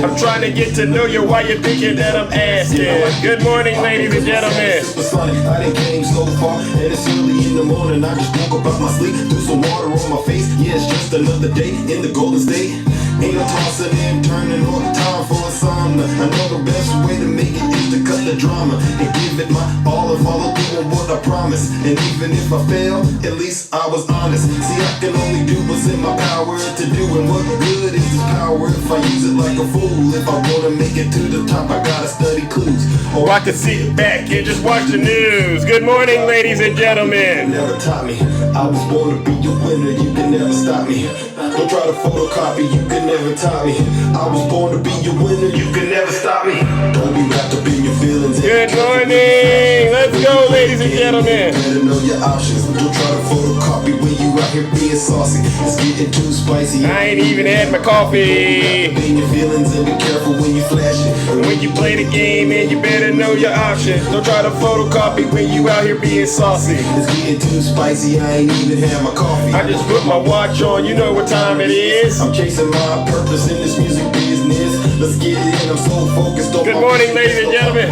I'm trying to get to know you while you're thinking that I'm asking. Good morning, ladies and gentlemen. I done came so far, and it's early in the morning. I just woke up out my sleep, threw some water on my face. Yeah, it's just another day in the Golden State. Ain't no tossing and turning or time for a insomnia. I know the best way to make it is to cut the drama and give it my all and follow through on what I promise. And even if I fail, at least I was honest. See, I can only do what's in my power to do, and what good is this power if I use it like a fool? If I wanna make it to the top, I gotta study clues. Or I can sit back and just watch the news. Good morning, ladies and gentlemen. Never taught me, I was born to be a winner. You can never stop me. Don't try to photocopy, you can never top me. I was born to be a winner. You can never stop me. Don't be wrapped up in your feelings. Good morning. Let's go, ladies and gentlemen. Better know your options. Don't try to photocopy when you out here being saucy. It's getting too spicy. I ain't even had my coffee. Be in your feelings and be careful when you flash it. When you play the game, and you better know your options. Don't try to photocopy when you out here being saucy. It's getting too spicy. I ain't even had my coffee. I just put my watch on. You know what time it is. I'm chasing my purpose in this music business. Let's get it in. I'm so focused on. Good morning, ladies and gentlemen.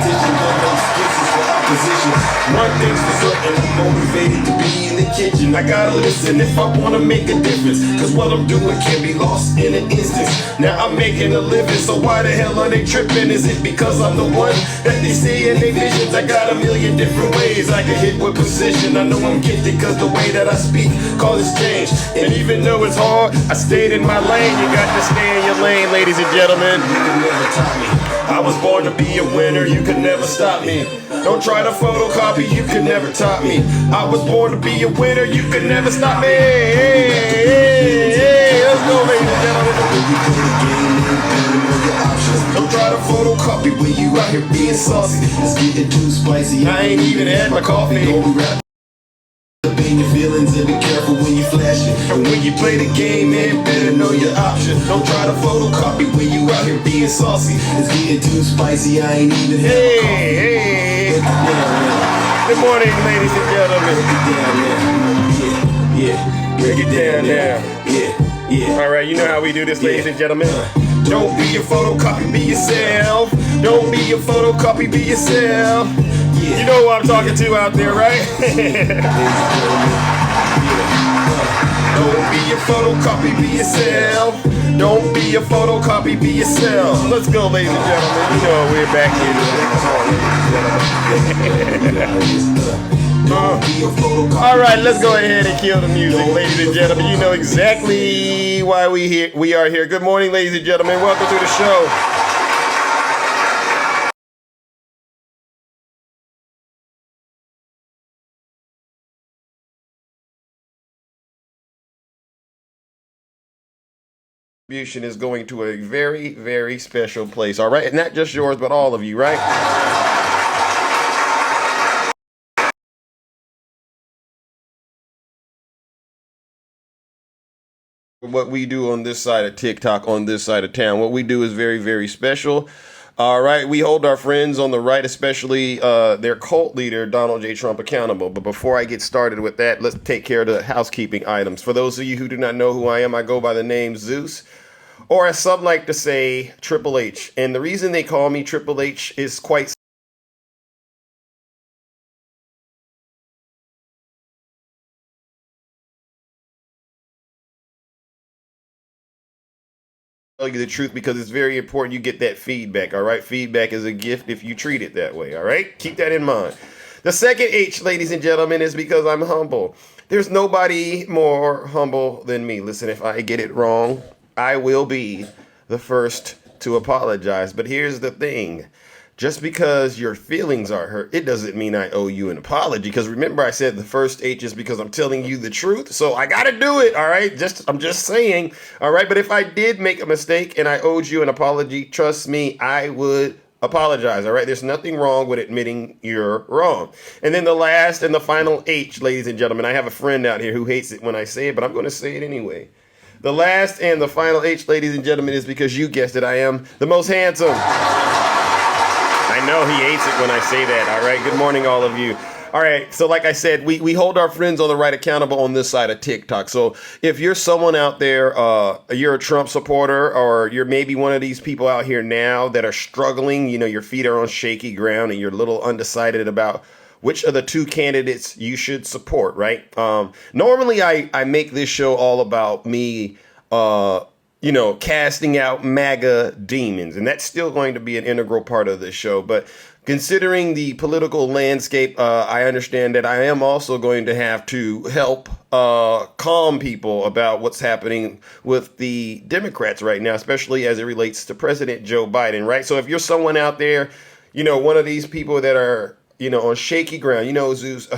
One thing's for certain, I'm motivated to be in the kitchen. I gotta listen if I wanna make a difference, cause what I'm doing can be lost in an instance. Now I'm making a living, so why the hell are they tripping? Is it because I'm the one that they see in their visions? I got a million different ways I can hit with precision. I know I'm gifted cause the way that I speak causes change. And even though it's hard, I stayed in my lane. You got to stay in your lane, ladies and gentlemen. I was born to be a winner, you could never stop me. Don't try to photocopy, you could never top me. I was born to be a winner, you could never stop me. Hey, hey, hey, let's go, ladies and gentlemen. Don't try to photocopy when you out here being saucy. It's getting too spicy. I ain't even had my coffee. In your feelings and be careful when you flash it. And when you play the game, man, better know your options. Don't try to photocopy when you out here being saucy. It's getting too spicy, I ain't even had my coffee. Hey, good morning, ladies and gentlemen. Break it down now. Yeah. All right, you know how we do this, ladies and gentlemen. Don't be a photocopy, be yourself. Don't be a photocopy, be yourself. You know who I'm talking to out there, right? Don't be a photocopy, be yourself. Don't be a photocopy, be yourself. Let's go, ladies and gentlemen. You know we're back here. All right, let's go ahead and kill the music, ladies and gentlemen. You know exactly why we are here. Good morning, ladies and gentlemen. Welcome to the show. Is going to a very, very special place, all right? Not just yours, but all of you, right? What we do on this side of TikTok, on this side of town, what we do is very, very special. All right, we hold our friends on the right, especially their cult leader, Donald J. Trump, accountable. But before I get started with that, let's take care of the housekeeping items. For those of you who do not know who I am, I go by the name Zeus, or as some like to say, Triple H. And the reason they call me Triple H is quite tell you the truth, because it's very important you get that feedback, all right? Feedback is a gift if you treat it that way, all right? Keep that in mind. The second H, ladies and gentlemen, is because I'm humble. There's nobody more humble than me. Listen, if I get it wrong, I will be the first to apologize. But here's the thing. Just because your feelings are hurt, it doesn't mean I owe you an apology. Because remember, I said the first H is because I'm telling you the truth. So I got to do it. All right. I'm just saying. All right. But if I did make a mistake and I owed you an apology, trust me, I would apologize. All right. There's nothing wrong with admitting you're wrong. And then the last and the final H, ladies and gentlemen, I have a friend out here who hates it when I say it, but I'm going to say it anyway. The last and the final H, ladies and gentlemen, is because you guessed it. I am the most handsome. I know he hates it when I say that. All right. Good morning, all of you. All right. So, like I said, we hold our friends on the right accountable on this side of TikTok. So, if you're someone out there, you're a Trump supporter, or you're maybe one of these people out here now that are struggling, your feet are on shaky ground and you're a little undecided about which of the two candidates you should support, right? Normally, I make this show all about me, casting out MAGA demons, and that's still going to be an integral part of the show. But considering the political landscape, I understand that I am also going to have to help calm people about what's happening with the Democrats right now, especially as it relates to President Joe Biden, right? So if you're someone out there, one of these people that are, on shaky ground, Zeus,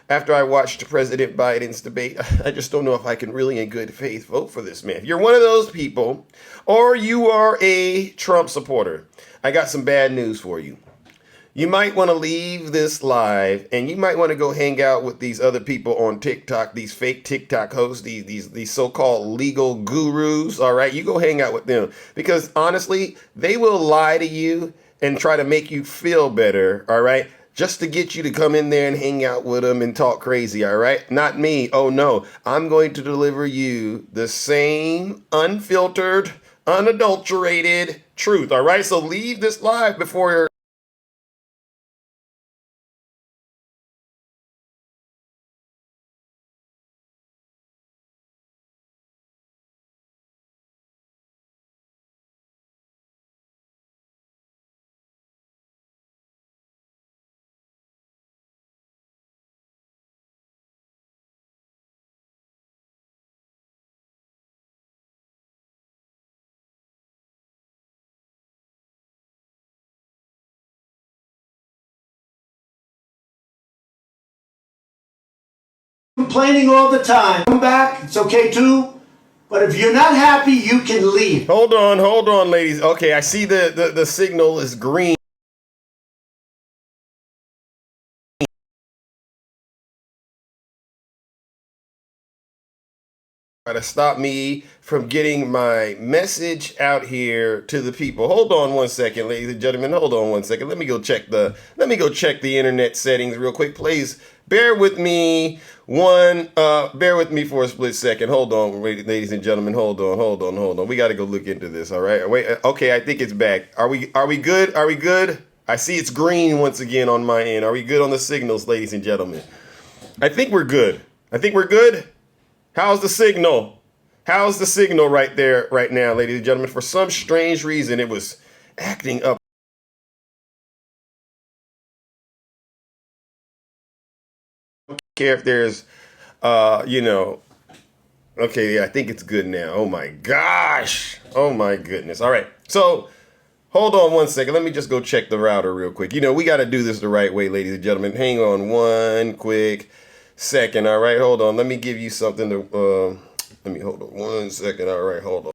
after I watched President Biden's debate, I just don't know if I can really in good faith vote for this man. If you're one of those people, or you are a Trump supporter, I got some bad news for you. You might want to leave this live, and you might want to go hang out with these other people on TikTok, these fake TikTok hosts, these so-called legal gurus, all right? You go hang out with them, because honestly, they will lie to you and try to make you feel better, all right? Just to get you to come in there and hang out with them and talk crazy, all right? Not me. Oh, no. I'm going to deliver you the same unfiltered, unadulterated truth, all right? So leave this live before complaining all the time. Come back, it's okay too. But if you're not happy, you can leave. Hold on, ladies. Okay, I see the signal is green. Try to stop me from getting my message out here to the people. Hold on one second, ladies and gentlemen. Hold on one second. Let me go check the internet settings real quick. Please bear with me bear with me for a split second. Hold on, ladies and gentlemen. Hold on. We got to go look into this. All right. Wait. Okay. I think it's back. Are we good? Are we good? I see it's green once again on my end. Are we good on the signals, ladies and gentlemen? I think we're good. How's the signal? How's the signal right there, right now, ladies and gentlemen? For some strange reason, it was acting up. I don't care if there's, okay, yeah, I think it's good now. Oh my gosh. Oh my goodness. All right. So hold on one second. Let me just go check the router real quick. We got to do this the right way, ladies and gentlemen. Hang on one quick second. All right. Hold on. Let me give you something to, let me hold on one second. All right, hold on.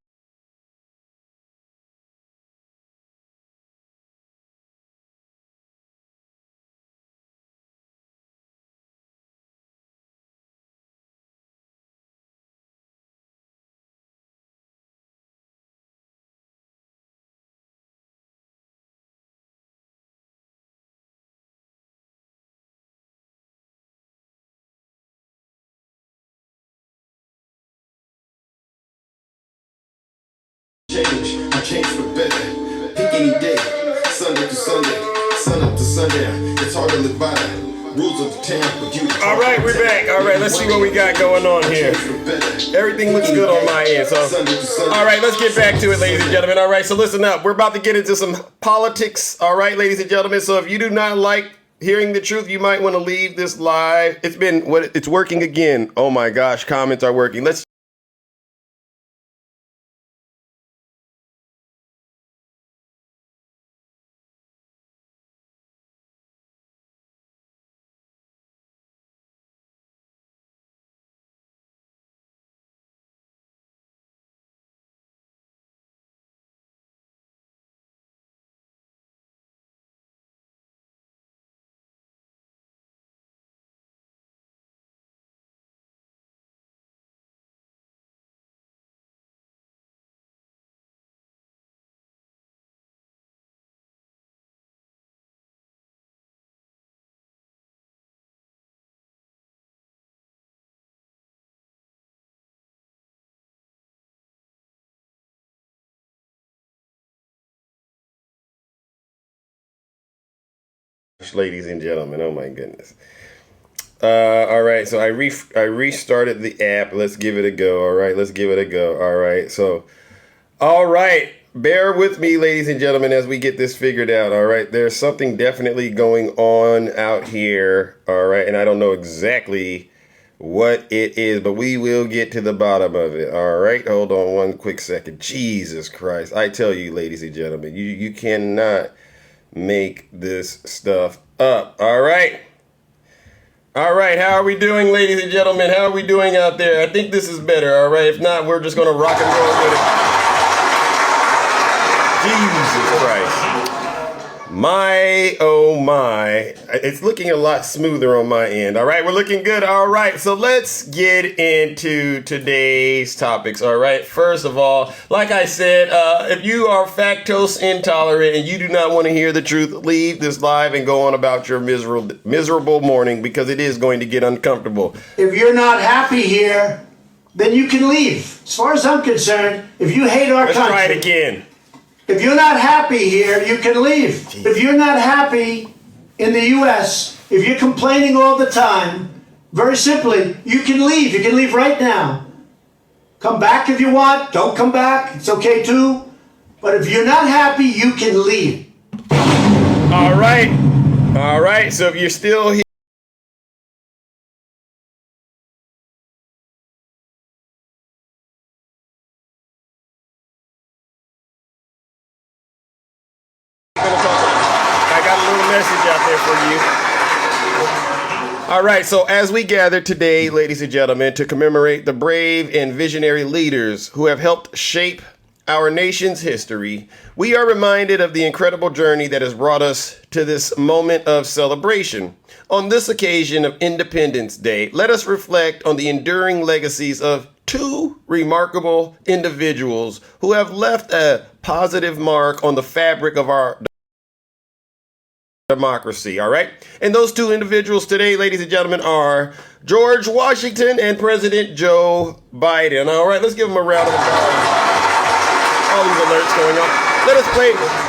I change for better. Pick any day, Sunday to Sunday, sun up to sundown. It's hard to live by the rules of the town, but you. All right, we're back. All right, let's see what we got going on here. Everything looks good on my end. So, all right, let's get back to it, ladies and gentlemen. All right, so listen up. We're about to get into some politics. All right, ladies and gentlemen. So if you do not like hearing the truth, you might want to leave this live. It's working again. Oh my gosh, comments are working. Let's ladies and gentlemen. Oh my goodness. All right, so I restarted the app. Let's give it a go. All right, let's give it a go. All right, so all right, bear with me, ladies and gentlemen, as we get this figured out. All right, there's something definitely going on out here. All right, and I don't know exactly what it is, but we will get to the bottom of it. All right, hold on one quick second. Jesus Christ, I tell you, ladies and gentlemen, you cannot make this stuff up. All right. All right, how are we doing, ladies and gentlemen? How are we doing out there? I think this is better, all right? If not, we're just going to rock and roll with it. Jesus Christ. My, oh my. It's looking a lot smoother on my end. All right, we're looking good. All right, so let's get into today's topics, all right? First of all, like I said, if you are lactose intolerant and you do not want to hear the truth, leave this live and go on about your miserable morning, because it is going to get uncomfortable. If you're not happy here, then you can leave. As far as I'm concerned, if you hate our country... Let's try it again. If you're not happy here, you can leave. Jeez. If you're not happy in the U.S., if you're complaining all the time, very simply, you can leave. You can leave right now. Come back if you want. Don't come back. It's okay too. But if you're not happy, you can leave. All right. All right. So if you're still here, I got a little message out there for you. All right, so as we gather today, ladies and gentlemen, to commemorate the brave and visionary leaders who have helped shape our nation's history, we are reminded of the incredible journey that has brought us to this moment of celebration. On this occasion of Independence Day, let us reflect on the enduring legacies of two remarkable individuals who have left a positive mark on the fabric of our democracy, all right? And those two individuals today, ladies and gentlemen, are George Washington and President Joe Biden. All right, let's give them a round of applause. All these alerts going on.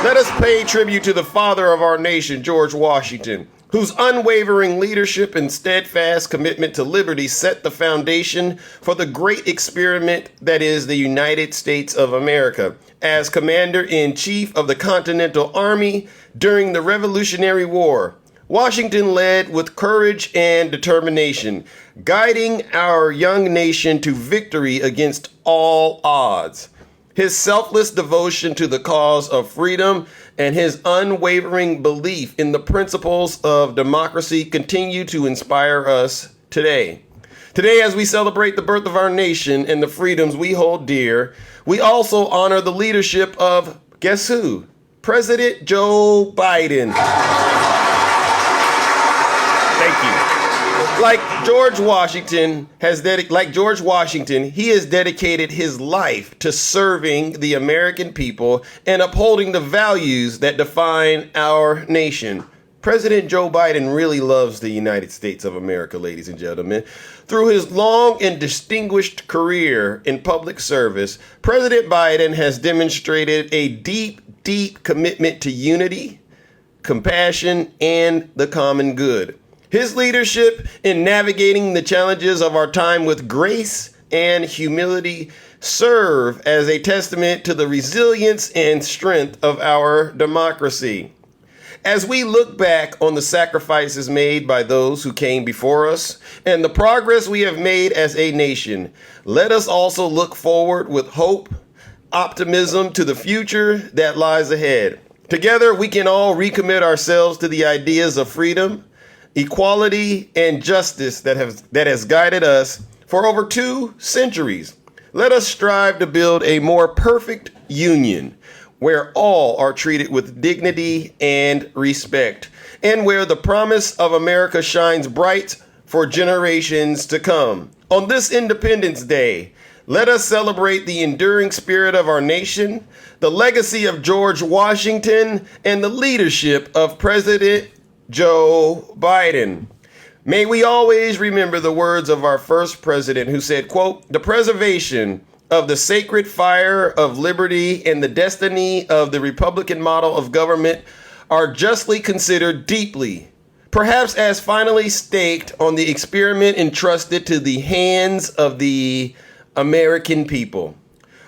Let us pay tribute to the father of our nation, George Washington, whose unwavering leadership and steadfast commitment to liberty set the foundation for the great experiment that is the United States of America. As Commander-in-Chief of the Continental Army during the Revolutionary War, Washington led with courage and determination, guiding our young nation to victory against all odds. His selfless devotion to the cause of freedom and his unwavering belief in the principles of democracy continue to inspire us today. Today, as we celebrate the birth of our nation and the freedoms we hold dear, we also honor the leadership of, guess who? President Joe Biden. Thank you. Like George Washington, he has dedicated his life to serving the American people and upholding the values that define our nation. President Joe Biden really loves the United States of America, ladies and gentlemen. Through his long and distinguished career in public service, President Biden has demonstrated a deep commitment to unity, compassion, and the common good. His leadership in navigating the challenges of our time with grace and humility serve as a testament to the resilience and strength of our democracy. As we look back on the sacrifices made by those who came before us and the progress we have made as a nation, let us also look forward with hope, optimism to the future that lies ahead. Together, we can all recommit ourselves to the ideas of freedom, equality, and justice that has guided us for over 2 centuries. Let us strive to build a more perfect union where all are treated with dignity and respect, and where the promise of America shines bright for generations to come. On this Independence Day, let us celebrate the enduring spirit of our nation, the legacy of George Washington, and the leadership of President Joe Biden. May we always remember the words of our first president who said, quote, "The preservation of the sacred fire of liberty and the destiny of the Republican model of government are justly considered deeply, perhaps as finally staked on the experiment entrusted to the hands of the American people.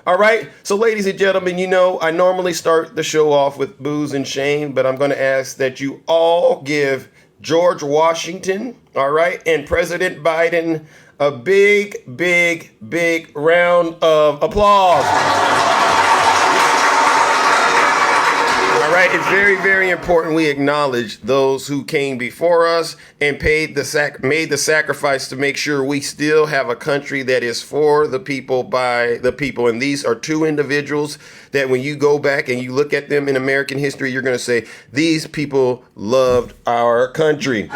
All right, so ladies and gentlemen, you know, I normally start the show off with booze and shame, but I'm going to ask that you all give George Washington, all right, and President Biden a big, big, big round of applause. All right, it's very, very important we acknowledge those who came before us and made the sacrifice to make sure we still have a country that is for the people, by the people. And these are two individuals that when you go back and you look at them in American history, you're going to say, these people loved our country.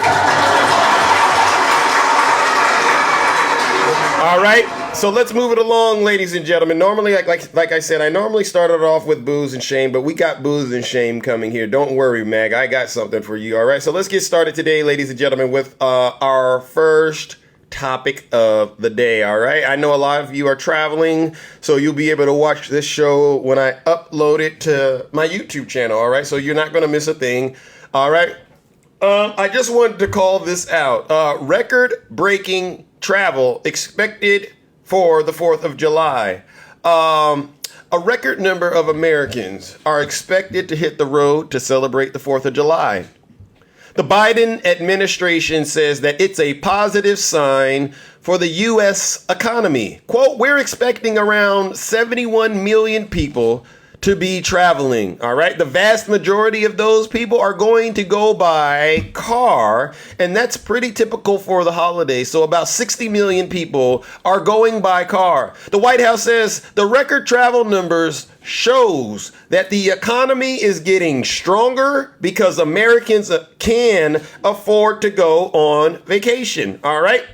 All right, so let's move it along, ladies and gentlemen. Normally, like I said, I normally started off with booze and shame, but we got booze and shame coming here. Don't worry, Mag, I got something for you. All right, so let's get started today, ladies and gentlemen, with our first topic of the day. All right, I know a lot of you are traveling, so you'll be able to watch this show when I upload it to my YouTube channel. All right, so you're not going to miss a thing. All right, I just wanted to call this out. Record-breaking travel expected for the 4th of July. A record number of Americans are expected to hit the road to celebrate the 4th of July. The Biden administration says that it's a positive sign for the U.S. economy. Quote, we're expecting around 71 million people to be traveling. All right. The vast majority of those people are going to go by car, and that's pretty typical for the holidays. So about 60 million people are going by car. The White House says the record travel numbers shows that the economy is getting stronger because Americans can afford to go on vacation. All right.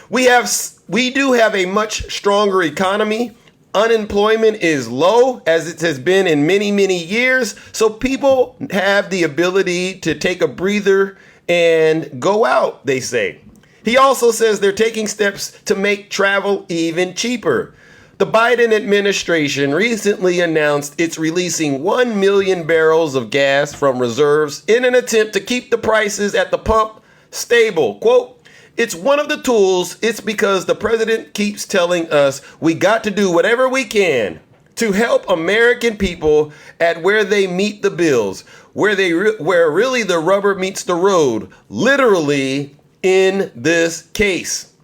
We do have a much stronger economy. Unemployment is low, as it has been in many, many years. So people have the ability to take a breather and go out, they say. He also says they're taking steps to make travel even cheaper. The Biden administration recently announced it's releasing 1 million barrels of gas from reserves in an attempt to keep the prices at the pump stable. Quote, it's one of the tools. It's because the president keeps telling us we got to do whatever we can to help American people at where they meet the bills, where really the rubber meets the road, literally in this case.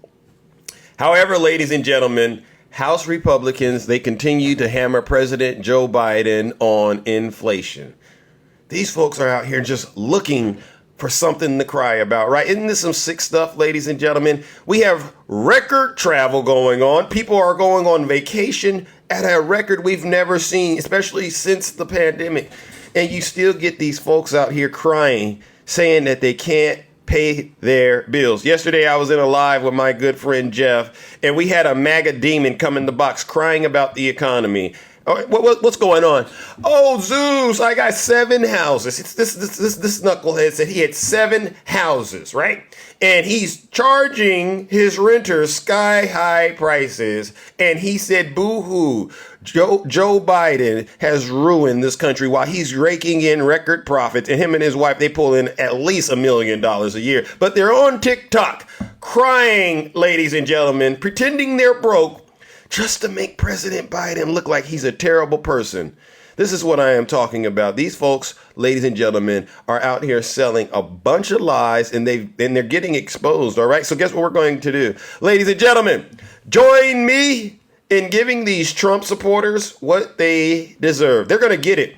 However, ladies and gentlemen, House Republicans, they continue to hammer President Joe Biden on inflation. These folks are out here just looking for something to cry about, right? Isn't this some sick stuff, ladies and gentlemen? We have record travel going on. People are going on vacation at a record we've never seen, especially since the pandemic. And you still get these folks out here crying, saying that they can't pay their bills. Yesterday, I was in a live with my good friend Jeff, and we had a MAGA demon come in the box crying about the economy. What's going on? Oh, Zeus, I got 7 houses. It's this knucklehead said he had 7 houses, right? And he's charging his renters sky high prices. And he said, boo-hoo, Joe Biden has ruined this country while he's raking in record profits. And him and his wife, they pull in at least $1 million a year. But they're on TikTok crying, ladies and gentlemen, pretending they're broke, just to make President Biden look like he's a terrible person. This is what I am talking about. These folks, ladies and gentlemen, are out here selling a bunch of lies, and they're getting exposed, all right? So guess what we're going to do? Ladies and gentlemen, join me in giving these Trump supporters what they deserve. They're going to get it.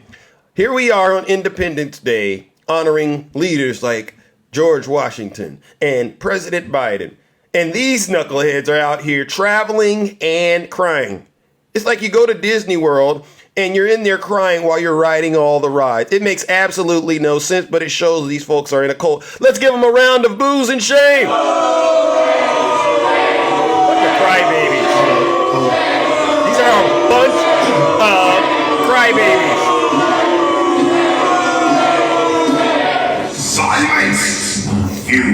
Here we are on Independence Day, honoring leaders like George Washington and President Biden. And these knuckleheads are out here traveling and crying. It's like you go to Disney World and you're in there crying while you're riding all the rides. It makes absolutely no sense, but it shows these folks are in a cult. Let's give them a round of booze and shame. Bunch of crybabies. These are a bunch of crybabies. Silence! You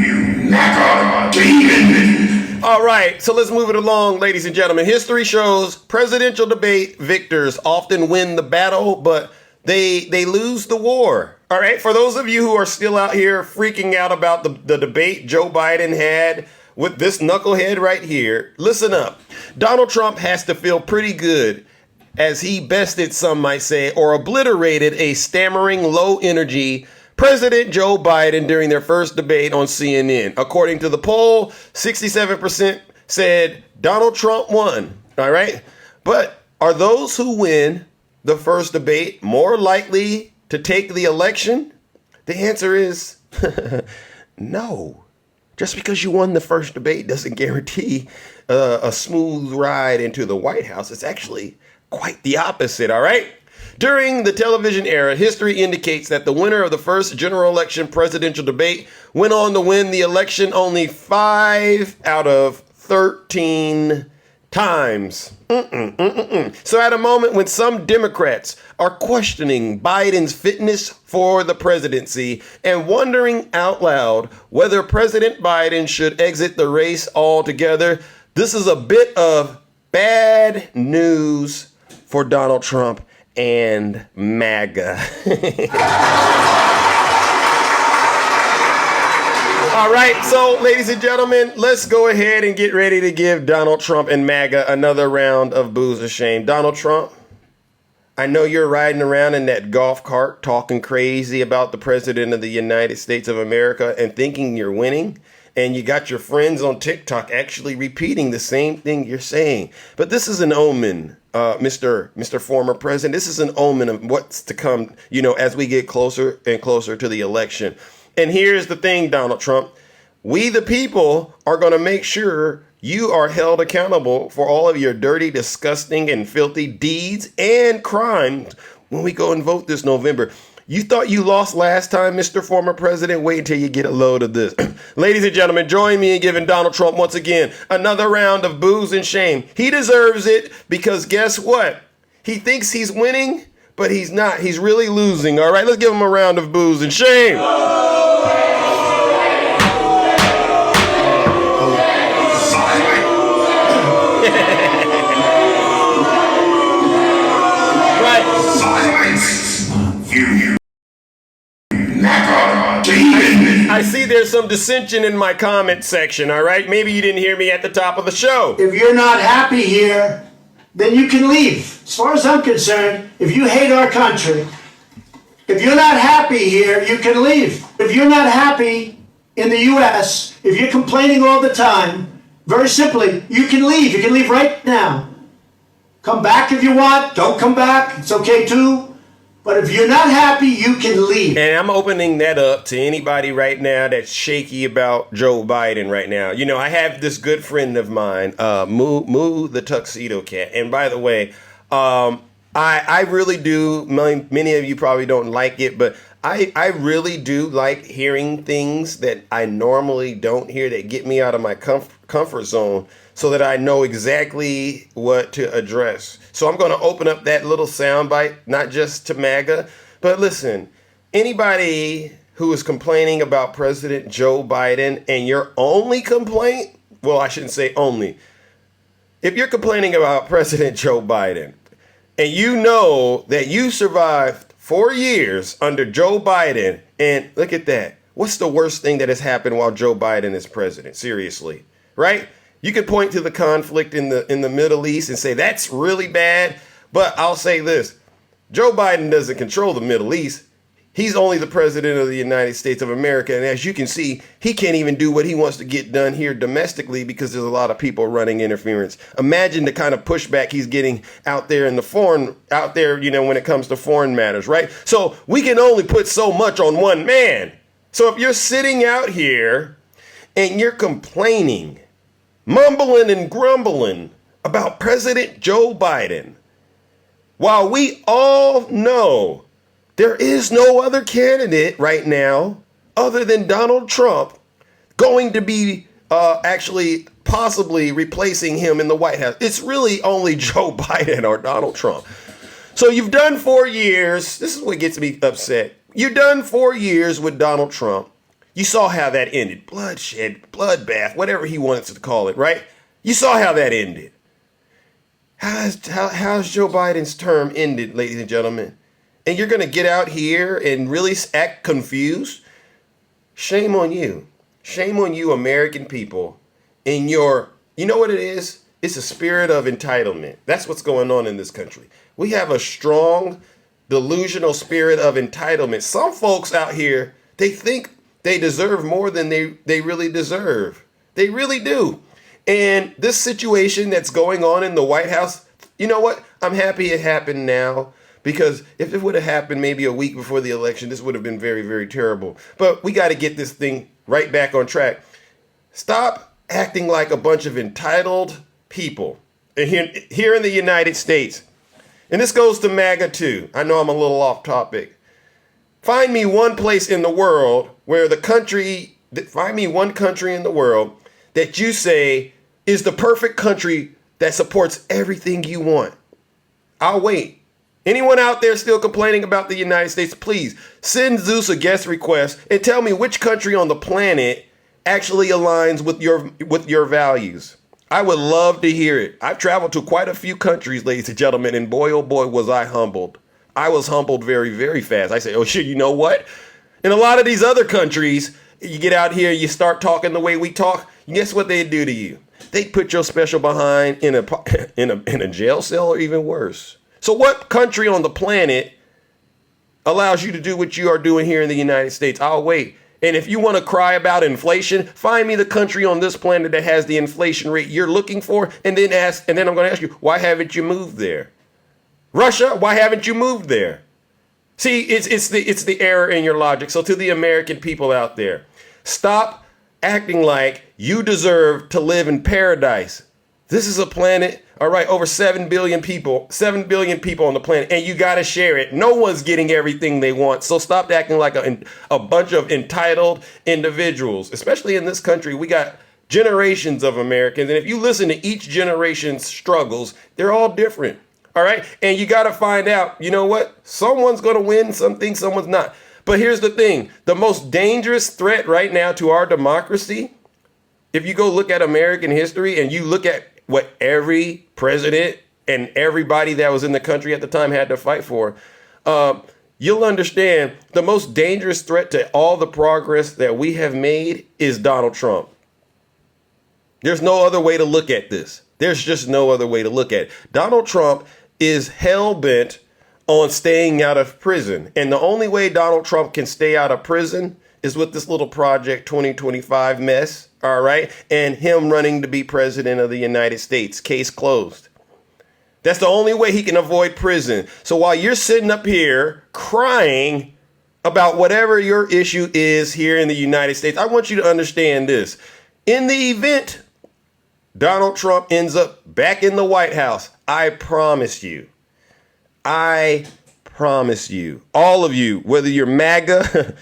MAGA demon! All right, so let's move it along, ladies and gentlemen. History shows presidential debate victors often win the battle, but they lose the war. All right, for those of you who are still out here freaking out about the debate Joe Biden had with this knucklehead right here, listen up. Donald Trump has to feel pretty good as he bested, some might say, or obliterated a stammering, low-energy President Joe Biden during their first debate on CNN. According to the poll, 67% said Donald Trump won. All right, but are those who win the first debate more likely to take the election? The answer is no. Just because you won the first debate doesn't guarantee a smooth ride into the White House. It's actually quite the opposite, all right? During the television era, history indicates that the winner of the first general election presidential debate went on to win the election only 5 out of 13 times. So at a moment when some Democrats are questioning Biden's fitness for the presidency and wondering out loud whether President Biden should exit the race altogether, this is a bit of bad news for Donald Trump and MAGA. All right, so ladies and gentlemen, let's go ahead and get ready to give Donald Trump and MAGA another round of booze and shame. Donald Trump, I know you're riding around in that golf cart talking crazy about the President of the United States of America and thinking you're winning. And you got your friends on TikTok actually repeating the same thing you're saying. But this is an omen, Mr. Former President. This is an omen of what's to come, as we get closer and closer to the election. And here's the thing, Donald Trump. We, the people, are going to make sure you are held accountable for all of your dirty, disgusting, and filthy deeds and crimes when we go and vote this November. You thought you lost last time, Mr. Former President? Wait until you get a load of this. Ladies and gentlemen, join me in giving Donald Trump once again another round of booze and shame. He deserves it because guess what? He thinks he's winning, but he's not. He's really losing. All right, let's give him a round of booze and shame. I see there's some dissension in my comment section, all right? Maybe you didn't hear me at the top of the show. If you're not happy here, then you can leave. As far as I'm concerned, if you hate our country, if you're not happy here, you can leave. If you're not happy in the U.S., if you're complaining all the time, very simply, you can leave. You can leave right now. Come back if you want. Don't come back. It's okay too. But if you're not happy, you can leave. And I'm opening that up to anybody right now that's shaky about Joe Biden right now. I have this good friend of mine, Moo the Tuxedo Cat. And by the way, I really do, many of you probably don't like it, but I really do like hearing things that I normally don't hear that get me out of my comfort zone so that I know exactly what to address. So I'm going to open up that little soundbite, not just to MAGA, but listen, anybody who is complaining about President Joe Biden and your only complaint, well, I shouldn't say only. If you're complaining about President Joe Biden and you know that you survived 4 years under Joe Biden, and look at that. What's the worst thing that has happened while Joe Biden is president? Seriously, right? You could point to the conflict in the Middle East and say that's really bad. But I'll say this. Joe Biden doesn't control the Middle East. He's only the president of the United States of America. And as you can see, he can't even do what he wants to get done here domestically because there's a lot of people running interference. Imagine the kind of pushback he's getting out there in the foreign, when it comes to foreign matters, right? So we can only put so much on one man. So if you're sitting out here and you're complaining, mumbling and grumbling about President Joe Biden, while we all know there is no other candidate right now other than Donald Trump going to be actually possibly replacing him in the White House. It's really only Joe Biden or Donald Trump. So you've done 4 years. This is what gets me upset. You've done 4 years with Donald Trump. You saw how that ended. Bloodshed, bloodbath, whatever he wants to call it, right? You saw how that ended. How's Joe Biden's term ended, ladies and gentlemen? and you're going to get out here and really act confused. Shame on you. Shame on you, American people. In your, you know what it is? It's a spirit of entitlement. That's what's going on in this country. We have a strong, delusional spirit of entitlement. Some folks out here, they think they deserve more than they really deserve. They really do. And this situation that's going on in the White House, you know what? I'm happy it happened now, because if it would have happened maybe a week before the election, this would have been very, very terrible. But we got to get this thing right back on track. Stop acting like a bunch of entitled people. And here in the United States, and this goes to MAGA too. I know I'm a little off topic. Find me one place in the world where find me one country in the world that you say is the perfect country that supports everything you want. I'll wait. Anyone out there still complaining about the United States, please send Zeus a guest request and tell me which country on the planet actually aligns with your values. I would love to hear it. I've traveled to quite a few countries, ladies and gentlemen, and boy, oh boy, was I humbled. I was humbled very, very fast. I say, oh shit, you know what? In a lot of these other countries, you get out here, you start talking the way we talk, guess what they do to you? They put your special behind in a jail cell, or even worse. So what country on the planet allows you to do what you are doing here in the United States? I'll wait. And if you want to cry about inflation, find me the country on this planet that has the inflation rate you're looking for, and then I'm going to ask you, why haven't you moved there? Russia, why haven't you moved there? See, it's the error in your logic. So to the American people out there, stop acting like you deserve to live in paradise. This is a planet, all right, over 7 billion people on the planet, and you got to share it. No one's getting everything they want. So stop acting like a bunch of entitled individuals, especially in this country. We got generations of Americans, and if you listen to each generation's struggles, they're all different, all right? And you got to find out, you know what? Someone's going to win something, someone's not. But here's the thing. The most dangerous threat right now to our democracy, if you go look at American history and you look at what every president and everybody that was in the country at the time had to fight for, you'll understand the most dangerous threat to all the progress that we have made is Donald Trump. There's no other way to look at this. There's just no other way to look at it. Donald Trump is hell-bent on staying out of prison. And the only way Donald Trump can stay out of prison is with this little Project 2025 mess, all right? And him running to be president of the United States. Case closed. That's the only way he can avoid prison. So while you're sitting up here crying about whatever your issue is here in the United States, I want you to understand this. In the event Donald Trump ends up back in the White House, I promise you, all of you, whether you're MAGA,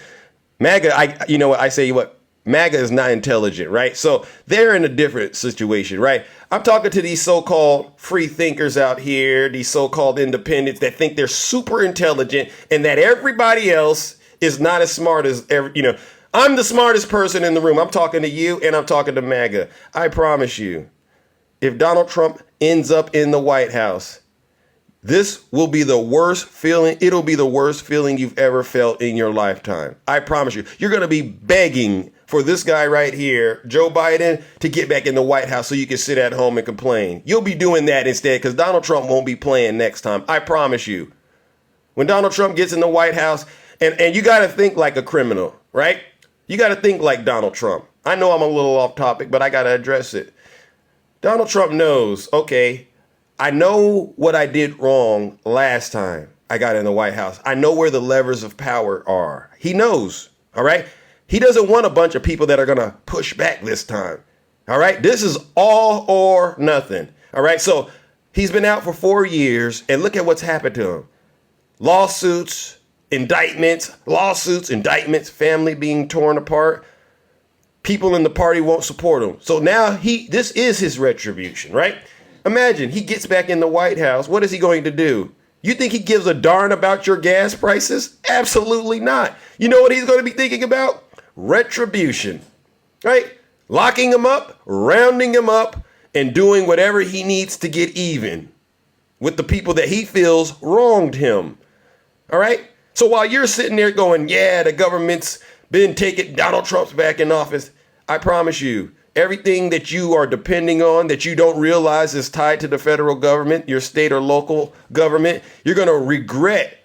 MAGA is not intelligent, right? So they're in a different situation, right? I'm talking to these so-called free thinkers out here, these so-called independents that think they're super intelligent and that everybody else is not as smart as I'm the smartest person in the room. I'm talking to you and I'm talking to MAGA. I promise you, if Donald Trump ends up in the White House, this will be the worst feeling. It'll be the worst feeling you've ever felt in your lifetime. I promise you. You're going to be begging for this guy right here, Joe Biden, to get back in the White House so you can sit at home and complain. You'll be doing that instead because Donald Trump won't be playing next time. I promise you. When Donald Trump gets in the White House, and you got to think like a criminal, right? You got to think like Donald Trump. I know I'm a little off topic, but I got to address it. Donald Trump knows, okay, I know what I did wrong last time I got in the White House. I know where the levers of power are. He knows, all right? He doesn't want a bunch of people that are going to push back this time, all right? This is all or nothing, all right? So he's been out for 4 years, and look at what's happened to him. Lawsuits, indictments, family being torn apart. People in the party won't support him. So now this is his retribution, right? Imagine he gets back in the White House. What is he going to do? You think he gives a darn about your gas prices? Absolutely not. You know what he's going to be thinking about? Retribution, right? Locking him up, rounding him up, and doing whatever he needs to get even with the people that he feels wronged him. All right. So while you're sitting there going, yeah, the government's been taking Donald Trump's back in office, I promise you, everything that you are depending on that you don't realize is tied to the federal government, your state or local government, you're going to regret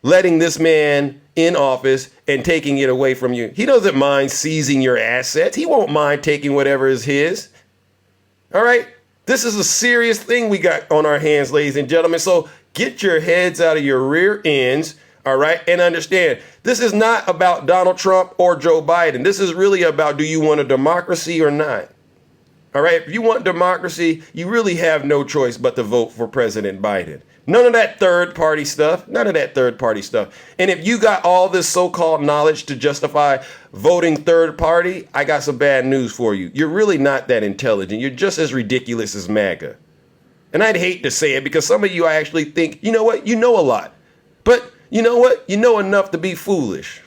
letting this man in office and taking it away from you. He doesn't mind seizing your assets. He won't mind taking whatever is his. All right. This is a serious thing we got on our hands, ladies and gentlemen. So get your heads out of your rear ends. All right. And understand, this is not about Donald Trump or Joe Biden. This is really about, do you want a democracy or not? All right. If you want democracy, you really have no choice but to vote for President Biden. None of that third party stuff. None of that third party stuff. And if you got all this so-called knowledge to justify voting third party, I got some bad news for you. You're really not that intelligent. You're just as ridiculous as MAGA. And I'd hate to say it because some of you, I actually think, you know what? You know a lot. But you know what? You know enough to be foolish.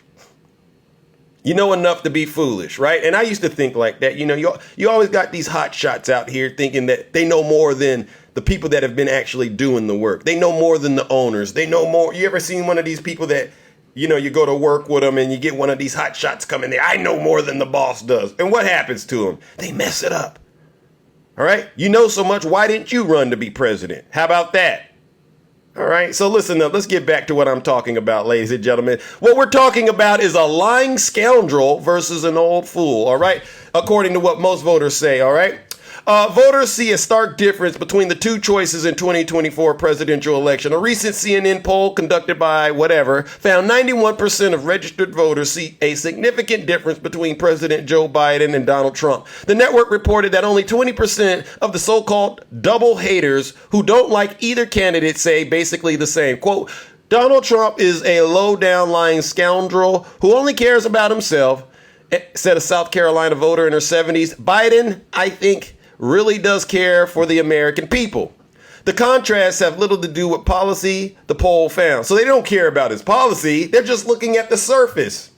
You know enough to be foolish, right? And I used to think like that. You know, you always got these hot shots out here thinking that they know more than the people that have been actually doing the work. They know more than the owners. They know more. You ever seen one of these people that, you know, you go to work with them and you get one of these hot shots coming there? I know more than the boss does. And what happens to them? They mess it up. All right. You know so much. Why didn't you run to be president? How about that? All right. So listen up. Let's get back to what I'm talking about, ladies and gentlemen. What we're talking about is a lying scoundrel versus an old fool. All right. According to what most voters say. All right. Voters see a stark difference between the two choices in 2024 presidential election. A recent CNN poll conducted by whatever found 91% of registered voters see a significant difference between President Joe Biden and Donald Trump. The network reported that only 20% of the so-called double haters who don't like either candidate say basically the same. Quote, Donald Trump is a low-down lying scoundrel who only cares about himself, said a South Carolina voter in her 70s. Biden, I think, really does care for the American people. The contrasts have little to do with policy, the poll found. So they don't care about his policy. They're just looking at the surface.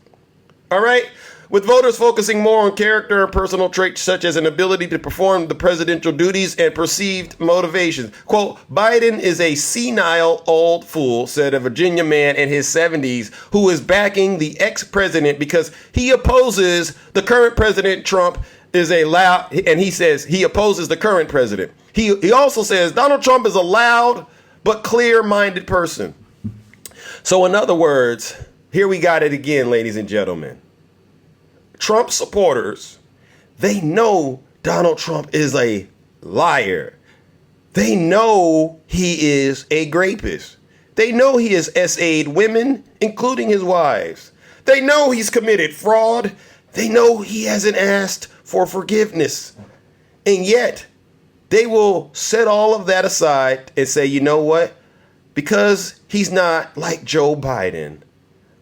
All right? With voters focusing more on character and personal traits such as an ability to perform the presidential duties and perceived motivations. Quote, Biden is a senile old fool, said a Virginia man in his 70s who is backing the ex-president because he opposes the current president. Trump is a loud, and he says he opposes the current president. He also says Donald Trump is a loud but clear-minded person. So in other words, here we got it again, ladies and gentlemen. Trump supporters, they know Donald Trump is a liar. They know he is a rapist. They know he has SA'd women, including his wives. They know he's committed fraud. They know he hasn't asked for forgiveness. And yet, they will set all of that aside and say, you know what? Because he's not like Joe Biden,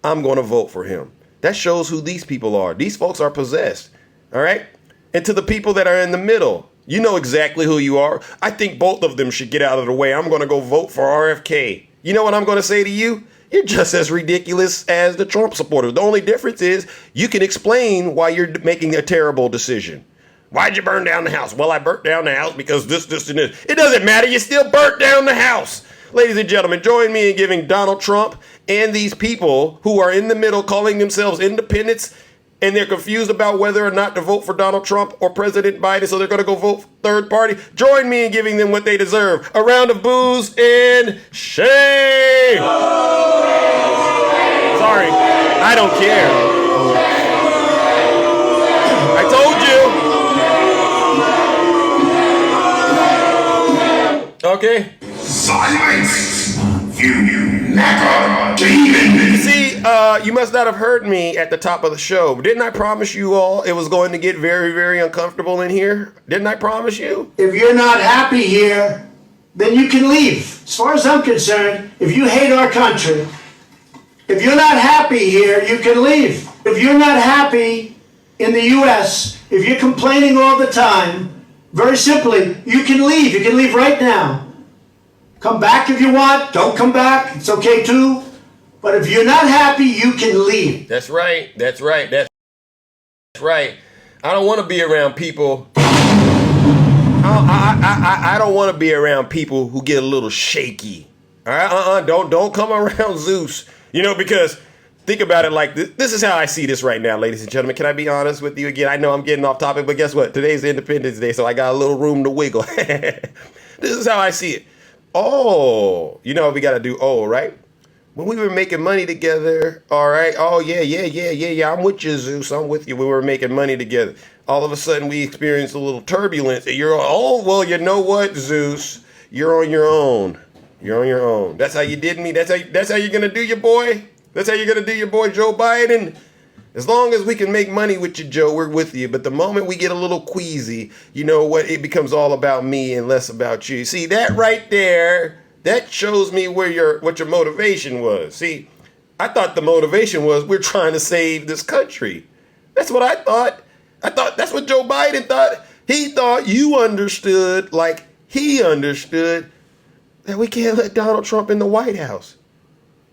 I'm going to vote for him. That shows who these people are. These folks are possessed. All right? And to the people that are in the middle, you know exactly who you are. I think both of them should get out of the way. I'm going to go vote for RFK. You know what I'm going to say to you? You're just as ridiculous as the Trump supporters. The only difference is you can explain why you're making a terrible decision. Why'd you burn down the house? Well, I burnt down the house because this, and this. It doesn't matter. You still burnt down the house. Ladies and gentlemen, join me in giving Donald Trump and these people who are in the middle calling themselves independents and they're confused about whether or not to vote for Donald Trump or President Biden, so they're going to go vote third party. Join me in giving them what they deserve. A round of boos and shame. Sorry, I don't care. I told you. Okay. Silence! You MAGA demon! See, you must not have heard me at the top of the show. Didn't I promise you all it was going to get very, very uncomfortable in here? Didn't I promise you? If you're not happy here, then you can leave. As far as I'm concerned, if you hate our country, if you're not happy here, you can leave. If you're not happy in the U.S., if you're complaining all the time, very simply, you can leave. You can leave right now. Come back if you want. Don't come back. It's okay too. But if you're not happy, you can leave. That's right. That's right. That's right. I don't want to be around people. I don't want to be around people who get a little shaky. All right. Don't come around Zeus You know, because think about it like this. This is how I see this right now, ladies and gentlemen. Can I be honest with you again? I know I'm getting off topic, but guess what? Today's Independence Day, so I got a little room to wiggle. This is how I see it. Oh, you know, we got to do right? When we were making money together, all right? Oh, yeah. I'm with you, Zeus. I'm with you. We were making money together. All of a sudden, we experienced a little turbulence. And you're, well, you know what, Zeus? You're on your own. You're on your own. That's how you did me. That's how you're going to do your boy? That's how you're going to do your boy, Joe Biden? As long as we can make money with you, Joe, we're with you. But the moment we get a little queasy, you know what? It becomes all about me and less about you. See, that right there, that shows me what your motivation was. See, I thought the motivation was we're trying to save this country. That's what I thought. I thought that's what Joe Biden thought. He thought you understood, like he understood, that we can't let Donald Trump in the White House.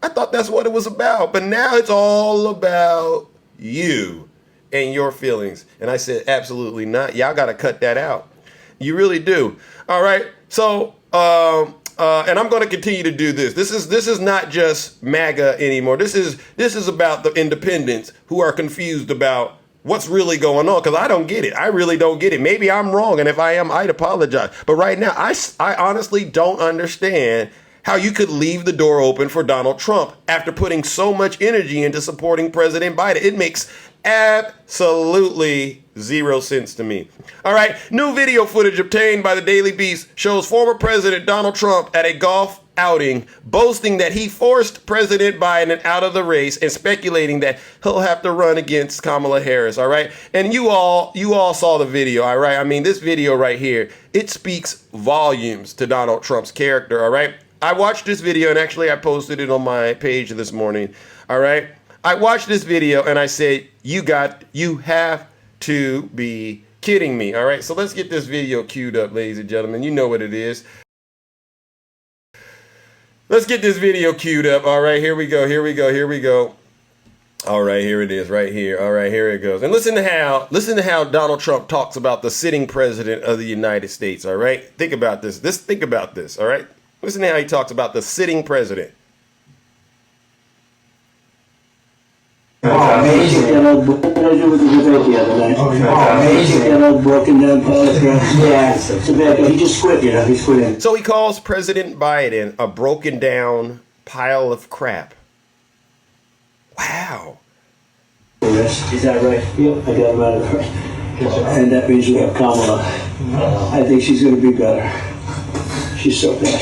I thought that's what it was about. But now it's all about you and your feelings. And I said, absolutely not. Y'all got to cut that out. You really do. All right. So, and I'm going to continue to do this. This is not just MAGA anymore. This is about the independents who are confused about what's really going on, because I don't get it. I really don't get it. Maybe I'm wrong, and if I am, I'd apologize. But right now, I honestly don't understand how you could leave the door open for Donald Trump after putting so much energy into supporting President Biden. It makes absolutely zero sense to me. All right, new video footage obtained by the Daily Beast shows former President Donald Trump at a golf outing, boasting that he forced President Biden out of the race and speculating that he'll have to run against Kamala Harris. All right, and you all saw the video. All right, I mean, this video right here, it speaks volumes to Donald Trump's character. All right, I watched this video, and actually I posted it on my page this morning. All right, I watched this video and I said, you have to be kidding me. All right, so let's get this video queued up, ladies and gentlemen. You know what it is. Let's get this video queued up. All right, here we go. All right, here it is right here. All right, here it goes. And listen to how Donald Trump talks about the sitting president of the United States. All right, think about this. Think about this. All right, listen to how he talks about the sitting president. Amazing. That old book. What did I do with the debate the other night? Amazing. That old broken down paragraph. Yeah, it's a bad guy. He just quit, he's quitting. So he calls President Biden a broken down pile of crap. Wow. Is that right? Yep, I got him out of right. And that means we have Kamala. I think she's going to be better. She's so bad.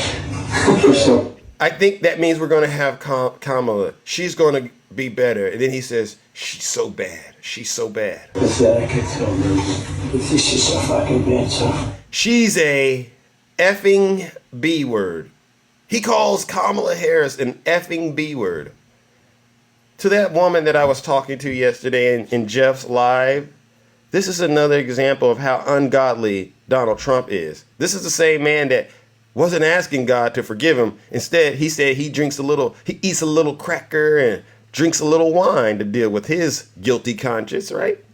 I think that means we're going to have Kamala. She's going to be better. And then he says, she's so bad. She's so bad. Pathetic. She's so fucking bad, so. She's a effing B word. He calls Kamala Harris an effing B word. To that woman that I was talking to yesterday in Jeff's live, this is another example of how ungodly Donald Trump is. This is the same man that wasn't asking God to forgive him. Instead, he said he eats a little cracker and drinks a little wine to deal with his guilty conscience, right?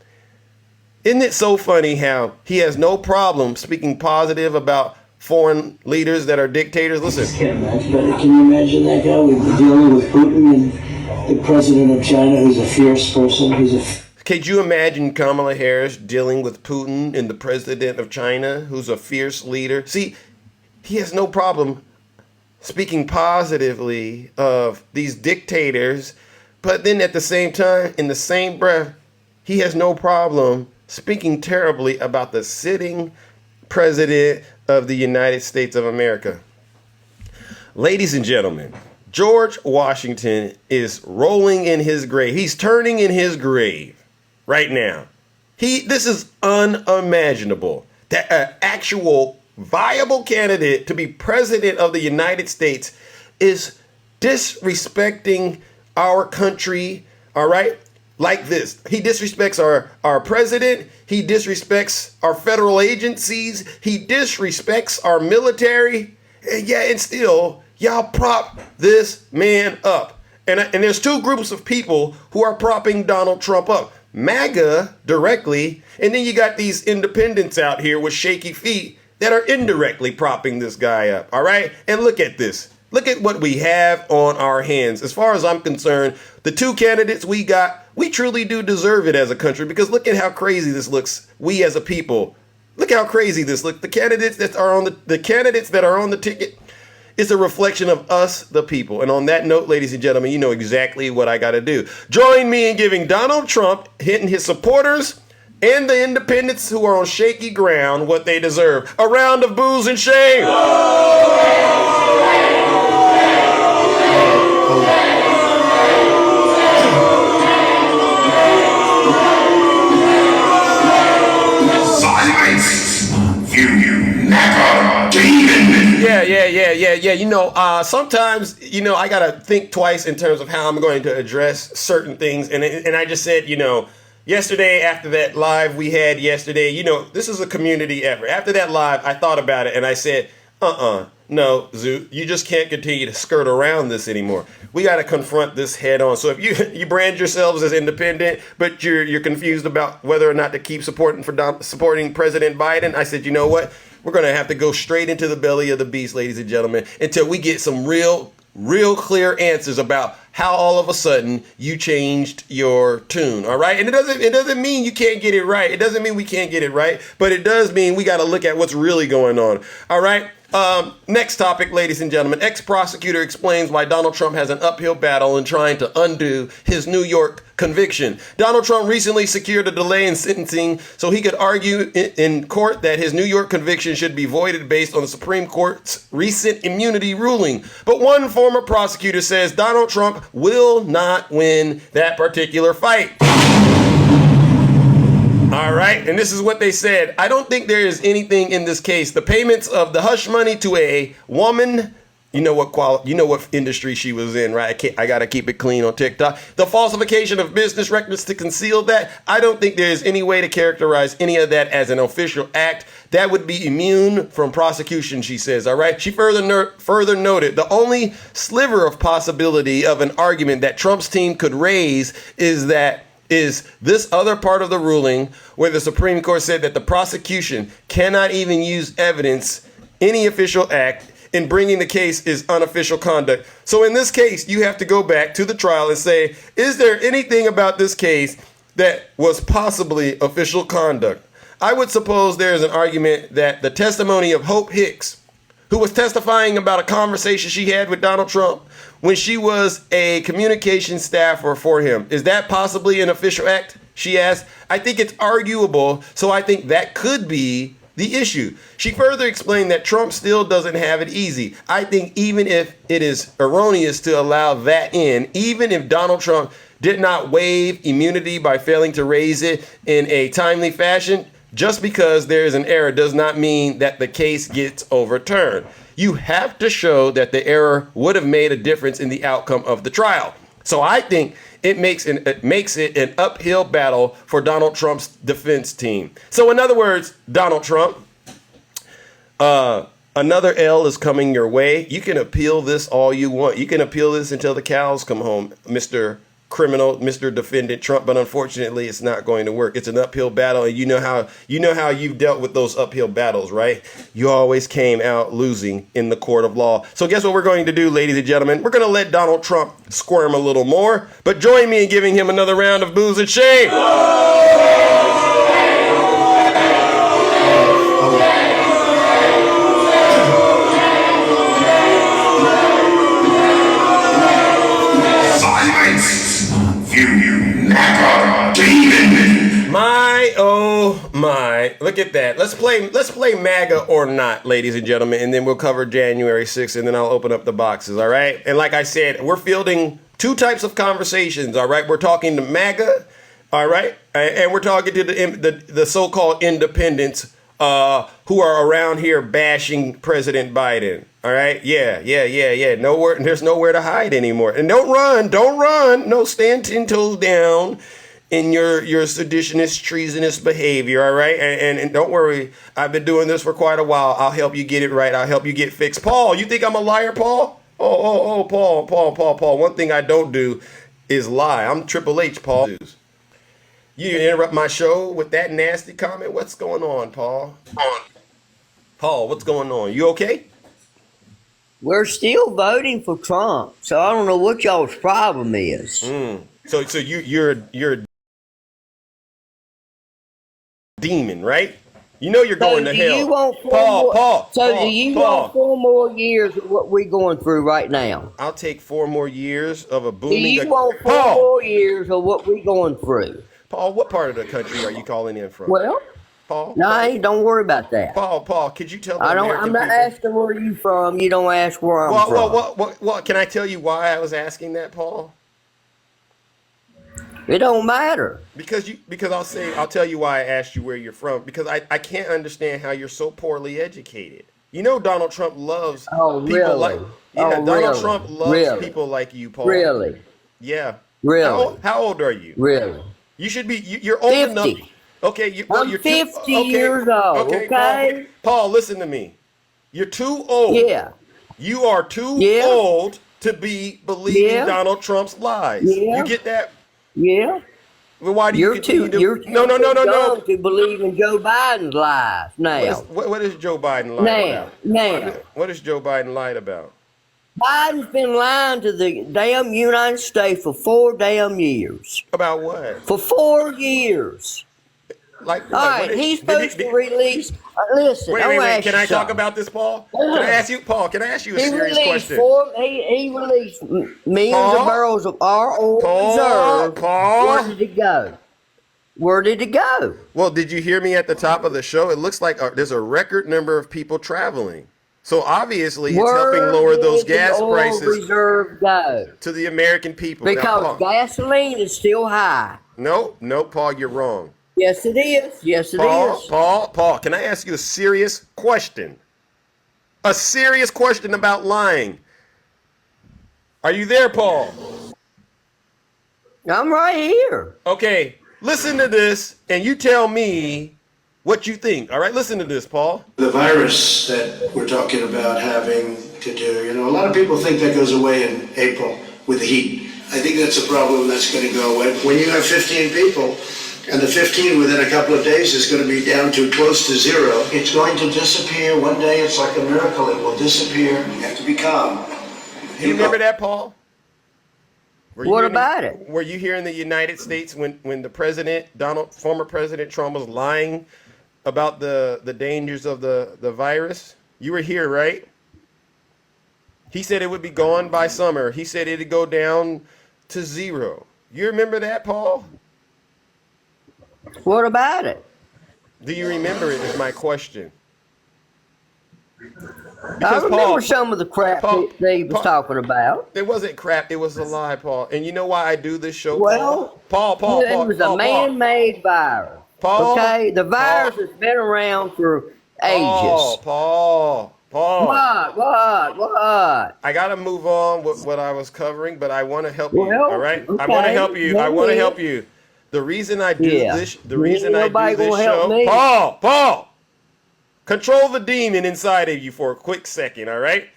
Isn't it so funny how he has no problem speaking positive about foreign leaders that are dictators? Listen. Can you imagine that guy dealing with Putin and the president of China, who's a fierce person? Could you imagine Kamala Harris dealing with Putin and the president of China, who's a fierce leader? See, he has no problem speaking positively of these dictators, but then at the same time, in the same breath, he has no problem speaking terribly about the sitting president of the United States of America. Ladies and gentlemen, George Washington is rolling in his grave. He's turning in his grave right now. This is unimaginable that an actual viable candidate to be president of the United States is disrespecting our country, all right? Like this. He disrespects our president. He disrespects our federal agencies. He disrespects our military. And still, y'all prop this man up. And there's two groups of people who are propping Donald Trump up. MAGA directly, and then you got these independents out here with shaky feet that are indirectly propping this guy up, all right? And look at this. Look at what we have on our hands. As far as I'm concerned, the two candidates we got, we truly do deserve it as a country, because look at how crazy this looks. We as a people, look how crazy this looks. The candidates that are on the ticket, it's a reflection of us, the people. And on that note, ladies and gentlemen, you know exactly what I got to do. Join me in giving Donald Trump, hitting his supporters and the independents who are on shaky ground, what they deserve. A round of boos and shame. Yeah. You know, sometimes, you know, I got to think twice in terms of how I'm going to address certain things. And I just said, you know, yesterday, after that live we had yesterday, you know, this is a community effort. After that live, I thought about it and I said, no, Zeus, you just can't continue to skirt around this anymore. We got to confront this head on. So if you brand yourselves as independent, but you're confused about whether or not to keep supporting President Biden, I said, you know what? We're going to have to go straight into the belly of the beast, ladies and gentlemen, until we get some real clear answers about how all of a sudden you changed your tune. All right. And it doesn't mean you can't get it right. It doesn't mean we can't get it right, but it does mean we got to look at what's really going on. All right. Next topic, ladies and gentlemen. Ex-prosecutor explains why Donald Trump has an uphill battle in trying to undo his New York conviction. Donald Trump recently secured a delay in sentencing so he could argue in court that his New York conviction should be voided based on the Supreme Court's recent immunity ruling. But one former prosecutor says Donald Trump will not win that particular fight. All right, and this is what they said. I don't think there is anything in this case. The payments of the hush money to a woman, you know what industry she was in, right? I got to keep it clean on TikTok. The falsification of business records to conceal that. I don't think there is any way to characterize any of that as an official act. That would be immune from prosecution, she says. All right. She further noted the only sliver of possibility of an argument that Trump's team could raise is this other part of the ruling where the Supreme Court said that the prosecution cannot even use evidence, any official act, in bringing the case is unofficial conduct. So in this case, you have to go back to the trial and say, is there anything about this case that was possibly official conduct? I would suppose there is an argument that the testimony of Hope Hicks, who was testifying about a conversation she had with Donald Trump when she was a communication staffer for him. Is that possibly an official act? She asked. I think it's arguable, so I think that could be the issue. She further explained that Trump still doesn't have it easy. I think even if it is erroneous to allow that in, even if Donald Trump did not waive immunity by failing to raise it in a timely fashion, just because there is an error does not mean that the case gets overturned. You have to show that the error would have made a difference in the outcome of the trial. So I think it makes it an uphill battle for Donald Trump's defense team. So in other words, Donald Trump, another L is coming your way. You can appeal this all you want. You can appeal this until the cows come home, Mr. Criminal, Mr. Defendant Trump, but unfortunately it's not going to work. It's an uphill battle, and you know how you've dealt with those uphill battles, right? You always came out losing in the court of law. So guess what we're going to do, ladies and gentlemen? We're going to let Donald Trump squirm a little more, but join me in giving him another round of boos and shame. My, oh my, look at that. Let's play MAGA or not, ladies and gentlemen, and then we'll cover January 6th, and then I'll open up the boxes, all right? And like I said, we're fielding two types of conversations, all right? We're talking to MAGA, all right? And we're talking to the so-called independents who are around here bashing President Biden. All right. Yeah. There's nowhere to hide anymore. And don't run. No, stand 10 toes down in your seditionist, treasonous behavior. All right. And don't worry. I've been doing this for quite a while. I'll help you get it right. I'll help you get fixed. Paul, you think I'm a liar, Paul? Oh, Paul. One thing I don't do is lie. I'm Triple H, Paul. You interrupt my show with that nasty comment. What's going on, Paul? Paul, what's going on? You okay? We're still voting for Trump, so I don't know what y'all's problem is. So you're a demon, right? You know you're going So to do hell. you want four Paul, more? Paul, So Paul, do you Paul. want 4 more years of what we're going through right now? I'll take 4 more years of a Do booming. you want 4 Paul, more years of what we're going through? Paul, what part of the country are you calling in from? Well, Paul, no, Paul, don't worry about that. Paul, could you tell the I don't. American I'm not people? asking where you from. You don't ask where I'm from. Well, can I tell you why I was asking that, Paul? It don't matter. Because I'll tell you why I asked you where you're from, because I can't understand how you're so poorly educated. You know Donald Trump loves Oh, people really? like Donald really? Trump loves Really? people like you, Paul. Really? Yeah. Really? How old are you? Really? You should be you're old 50. enough. Okay, I'm you're 50 years old, okay? Paul, listen to me. You're too old. Yeah. You are too Yeah. old to be believing Yeah. Donald Trump's lies. Yeah. You get that? Yeah. Well, why do you continue to? You're No. young to believe in Joe Biden's lies now. What is Joe Biden lying about? Now. What is Joe Biden lied about? Biden's been lying to the damn United States for 4 damn years. About what? For 4 years. Like All what? right, he's supposed to release. Listen, Wait. Can I talk about this, Paul? Can I ask you, Paul? Can I ask you a serious question? He released millions of barrels of our oil reserve. Paul. Where did it go? Where did it go? Well, did you hear me at the top of the show? It looks like there's a record number of people traveling. So obviously, it's helping lower those gas prices reserve go? to the American people. Because now, gasoline is still high. No, Paul, you're wrong. Yes, it is. Yes, it is. Paul, can I ask you a serious question? A serious question about lying. Are you there, Paul? I'm right here. Okay, listen to this, and you tell me what you think. All right, listen to this, Paul. The virus that we're talking about having to do, a lot of people think that goes away in April with the heat. I think that's a problem that's going to go away. When you have 15 people, and the 15 within a couple of days is going to be down to close to zero, it's going to disappear. One day it's like a miracle. It will disappear. You have to be calm. You remember that, Paul? What about it? Were you here in the United States when the former President Trump was lying about the dangers of the virus? You were here, right? He said it would be gone by summer. He said it'd go down to zero. You remember that, Paul? What about it? Do you remember it is my question. I remember some of the crap that he was talking about. It wasn't crap. It was a lie, Paul. And you know why I do this show, Paul? It was a man-made virus. Paul, okay? The virus has been around for ages. Paul. What? I got to move on with what I was covering, but I want to help you, Well, all right? okay. I want to help you. I want to help you. The reason I do this show, Paul, control the demon inside of you for a quick second, all right?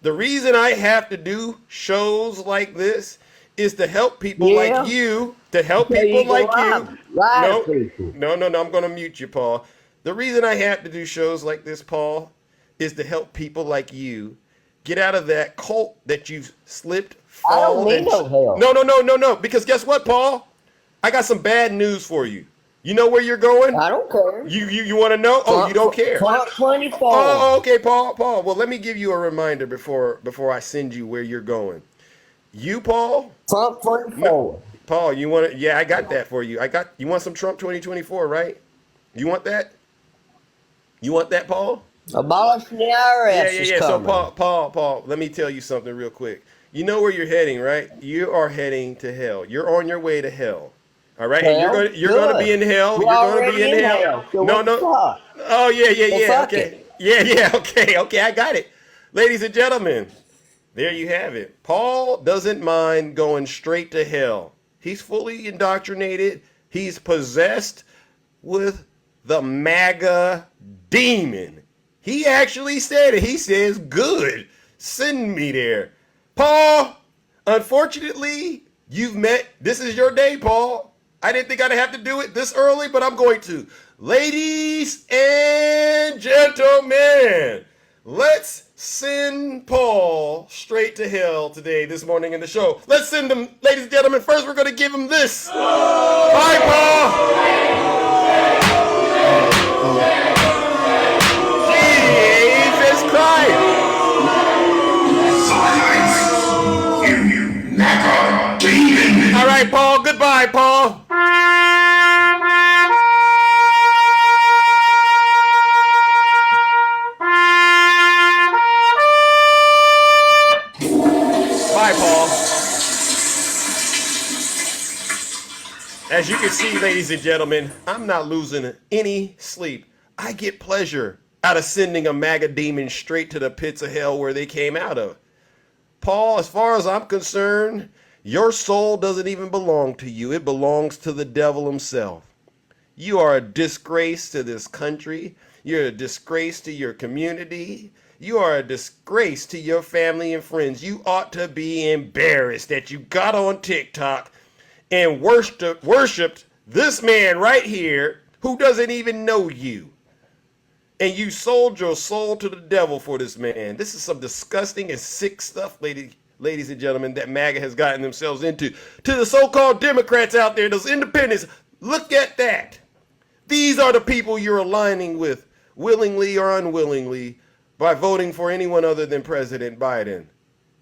The reason I have to do shows like this is to help people like you, No, I'm going to mute you, Paul. The reason I have to do shows like this, Paul, is to help people like you get out of that cult that you've slipped, fallen. I don't need no help. No, because guess what, Paul? I got some bad news for you. You know where you're going? I don't care. You want to know? Oh, you don't care. Trump 24. Oh, okay, Paul. Well, let me give you a reminder before I send you where you're going. You, Paul? Trump 24. Paul, you want to? Yeah, I got that for you. You want some Trump 2024, right? You want that? You want that, Paul? Abolishing the IRS is Yeah. So, coming. Paul, let me tell you something real quick. You know where you're heading, right? You are heading to hell. You're on your way to hell. All right, and you're going to be in hell. We're you're going to be in hell. So No. Oh yeah. Okay. Yeah. Okay. I got it. Ladies and gentlemen, there you have it. Paul doesn't mind going straight to hell. He's fully indoctrinated. He's possessed with the MAGA demon. He actually said it. He says, "Good, send me there." Paul, unfortunately, this is your day, Paul. I didn't think I'd have to do it this early, but I'm going to. Ladies and gentlemen, let's send Paul straight to hell today, this morning in the show. Let's send him, ladies and gentlemen. First, we're going to give him this. Bye, Paul. Jesus Christ. All right, Paul. Goodbye, Paul. Bye, Paul. As you can see, ladies and gentlemen, I'm not losing any sleep. I get pleasure out of sending a MAGA demon straight to the pits of hell where they came out of. Paul, as far as I'm concerned, your soul doesn't even belong to you. It belongs to the devil himself. You are a disgrace to this country. You're a disgrace to your community. You are a disgrace to your family and friends. You ought to be embarrassed that you got on TikTok and worshipped this man right here who doesn't even know you. And you sold your soul to the devil for this man. This is some disgusting and sick stuff, ladies and gentlemen, that MAGA has gotten themselves into. To the so-called Democrats out there, those independents, look at that. These are the people you're aligning with, willingly or unwillingly, by voting for anyone other than President Biden.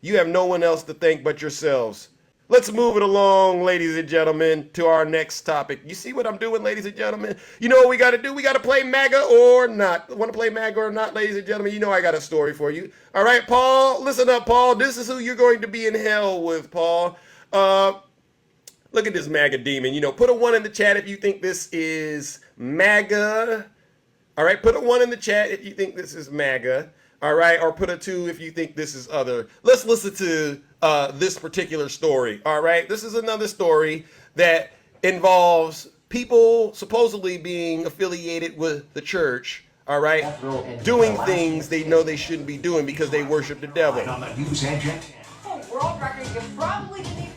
You have no one else to thank but yourselves. Let's move it along, ladies and gentlemen, to our next topic. You see what I'm doing, ladies and gentlemen? You know what we got to do? We got to play MAGA or not. Want to play MAGA or not, ladies and gentlemen? You know I got a story for you. All right, Paul, listen up, Paul. This is who you're going to be in hell with, Paul. Look at this MAGA demon. You know, put a 1 in the chat if you think this is MAGA. All right, put a 1 in the chat if you think this is MAGA. All right, or put a 2 if you think this is other. Let's listen to this particular story. All right, this is another story that involves people supposedly being affiliated with the church. All right, doing things they know they shouldn't be doing because they worship the devil.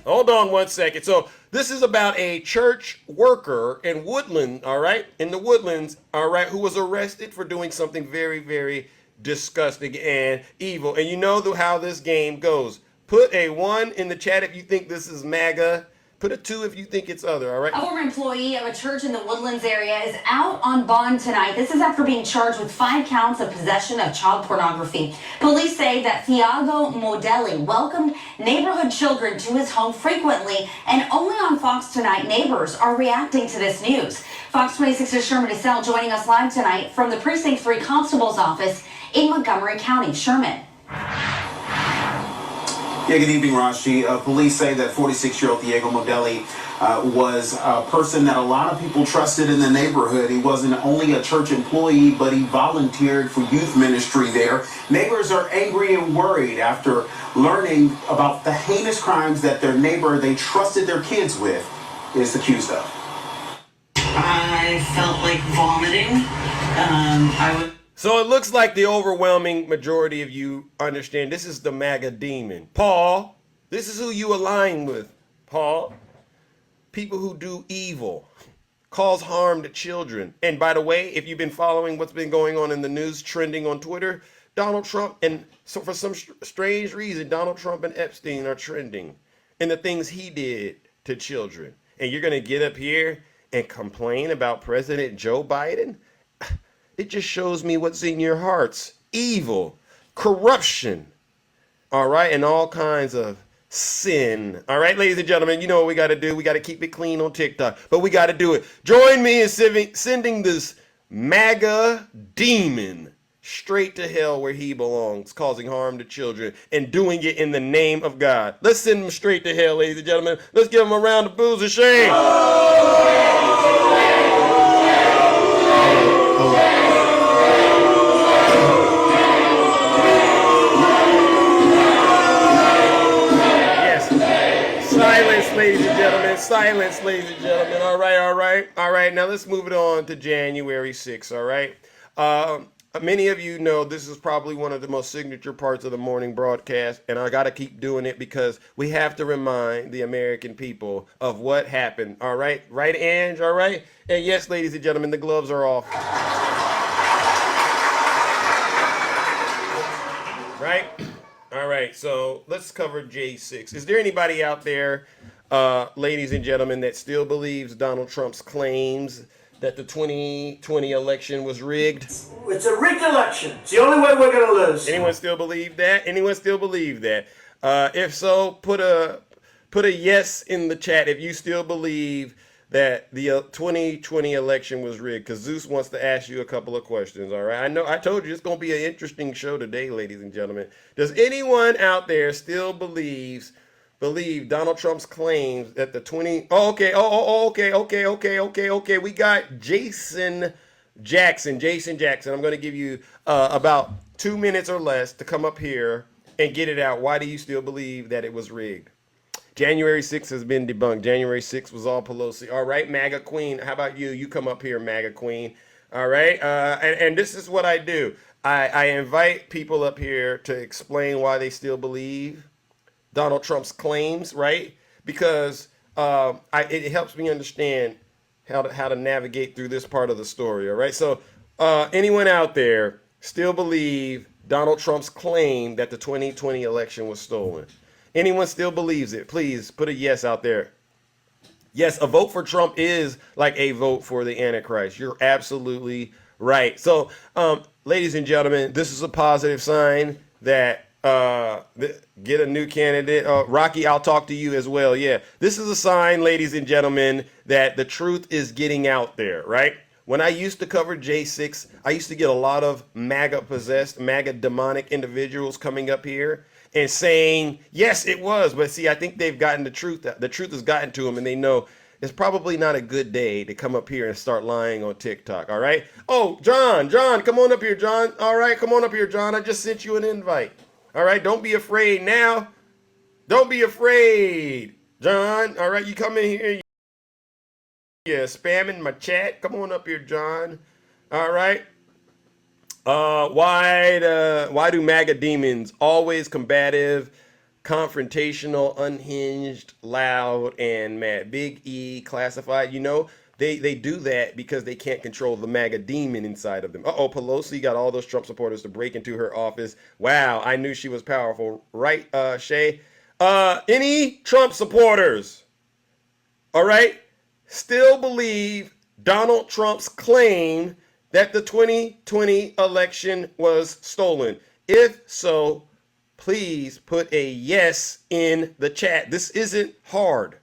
Hold on 1 second. So this is about a church worker in Woodland, all right, in the Woodlands, all right, who was arrested for doing something very, very disgusting and evil. And you know how this game goes. Put a 1 in the chat if you think this is MAGA. Put a 2 if you think it's other, all right? A former employee of a church in the Woodlands area is out on bond tonight. This is after being charged with 5 counts of possession of child pornography. Police say that Thiago Modelli welcomed neighborhood children to his home frequently, and only on Fox Tonight, neighbors are reacting to this news. Fox 26's Sherman DeSalle joining us live tonight from the Precinct 3 Constable's office in Montgomery County. Sherman. Yeah, good evening, Rashi. Police say that 46-year-old Diego Modelli was a person that a lot of people trusted in the neighborhood. He wasn't only a church employee, but he volunteered for youth ministry there. Neighbors are angry and worried after learning about the heinous crimes that their neighbor they trusted their kids with is accused of. I felt like vomiting. So it looks like the overwhelming majority of you understand this is the MAGA demon. Paul, this is who you align with, Paul. People who do evil, cause harm to children. And by the way, if you've been following what's been going on in the news, trending on Twitter, Donald Trump, and so for some strange reason, Donald Trump and Epstein are trending in the things he did to children. And you're going to get up here and complain about President Joe Biden? It just shows me what's in your hearts. Evil, corruption, all right, and all kinds of sin. All right, ladies and gentlemen, you know what we got to do. We got to keep it clean on TikTok, but we got to do it. Join me in sending this MAGA demon straight to hell where he belongs, causing harm to children and doing it in the name of God. Let's send him straight to hell, ladies and gentlemen. Let's give him a round of boos of shame. Silence, ladies and gentlemen. Silence, ladies and gentlemen. All right. Now let's move it on to January 6th, all right? Many of you know this is probably one of the most signature parts of the morning broadcast, and I got to keep doing it because we have to remind the American people of what happened, all right? Right, Ange, all right? And yes, ladies and gentlemen, the gloves are off. right? All right, so let's cover J6. Is there anybody out there, ladies and gentlemen, that still believes Donald Trump's claims that the 2020 election was rigged? It's a rigged election. It's the only way we're going to lose. Anyone still believe that? Anyone still believe that? If so, put a yes in the chat if you still believe that the 2020 election was rigged, because Zeus wants to ask you a couple of questions. All right, I know I told you it's going to be an interesting show today, ladies and gentlemen. Does anyone out there still believe Donald Trump's claims that the 20? Oh, okay. Okay. We got Jason Jackson. I'm going to give you about 2 minutes or less to come up here and get it out. Why do you still believe that it was rigged? January 6th has been debunked. January 6th was all Pelosi. All right, MAGA Queen. How about you? You come up here, MAGA Queen. All right. And this is what I do. I invite people up here to explain why they still believe Donald Trump's claims, right? Because it helps me understand how to navigate through this part of the story. All right. So anyone out there still believe Donald Trump's claim that the 2020 election was stolen? Anyone still believes it? Please put a yes out there. Yes, a vote for Trump is like a vote for the Antichrist. You're absolutely right. So, ladies and gentlemen, this is a positive sign that get a new candidate. Rocky, I'll talk to you as well. Yeah, this is a sign, ladies and gentlemen, that the truth is getting out there, right? When I used to cover J6, I used to get a lot of MAGA possessed, MAGA demonic individuals coming up here and saying, yes, it was. But see, I think they've gotten the truth. The truth has gotten to them, and they know it's probably not a good day to come up here and start lying on TikTok. All right. Oh, John, come on up here, John. All right, come on up here, John. I just sent you an invite. All right. Don't be afraid now. Don't be afraid, John. All right. You come in here. Yeah, spamming my chat. Come on up here, John. All right. Why do MAGA demons always combative, confrontational, unhinged, loud, and mad? Big E classified. You know, they do that because they can't control the MAGA demon inside of them. Uh-oh, Pelosi got all those Trump supporters to break into her office. Wow, I knew she was powerful. Right, Shay? Any Trump supporters, all right, still believe Donald Trump's claim that the 2020 election was stolen? If so, please put a yes in the chat. This isn't hard.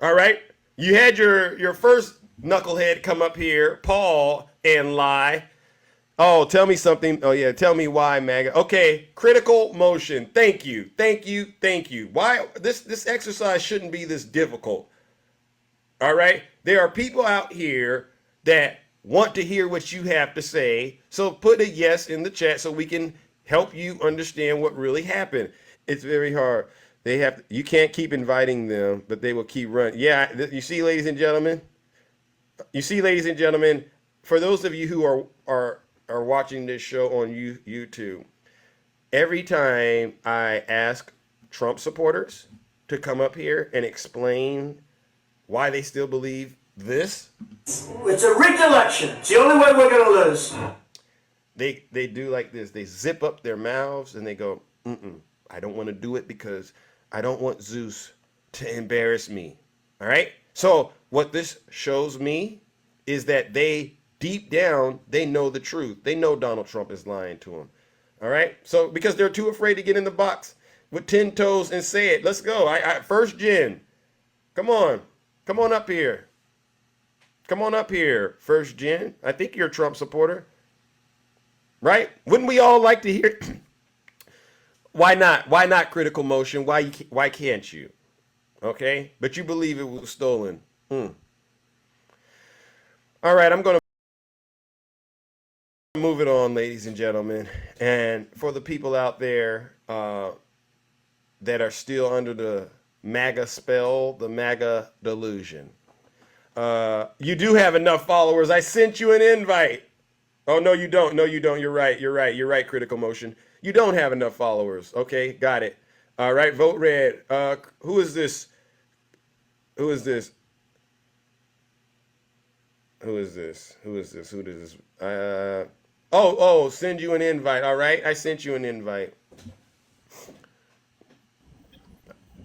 All right. You had your first knucklehead come up here, Paul, and lie. Oh, tell me something. Oh, yeah. Tell me why, MAGA. Okay. Critical motion. Thank you. Why this exercise shouldn't be this difficult. All right. There are people out here that want to hear what you have to say. So put a yes in the chat so we can help you understand what really happened. It's very hard. You can't keep inviting them, but they will keep running. Yeah. You see, ladies and gentlemen, for those of you who are watching this show on YouTube, every time I ask Trump supporters to come up here and explain why they still believe this, It's a rigged election. It's the only way we're going to lose. they do like this. They zip up their mouths and they go, I don't want to do it because I don't want Zeus to embarrass me. All right. So what this shows me is that they deep down, they know the truth. They know Donald Trump is lying to them. All right. So because they're too afraid to get in the box with 10 toes and say it. Let's go. First gen. Come on up here. First gen. I think you're a Trump supporter. Right? Wouldn't we all like to hear? Why not? Why not critical motion? Why can't you? Okay? But you believe it was stolen. All right, I'm going to move it on, ladies and gentlemen. And for the people out there that are still under the MAGA spell, the MAGA delusion, you do have enough followers. I sent you an invite. Oh, no, you don't. You're right, critical motion. You don't have enough followers. Okay, got it. All right, vote red. Who is this? Oh, send you an invite. All right, I sent you an invite.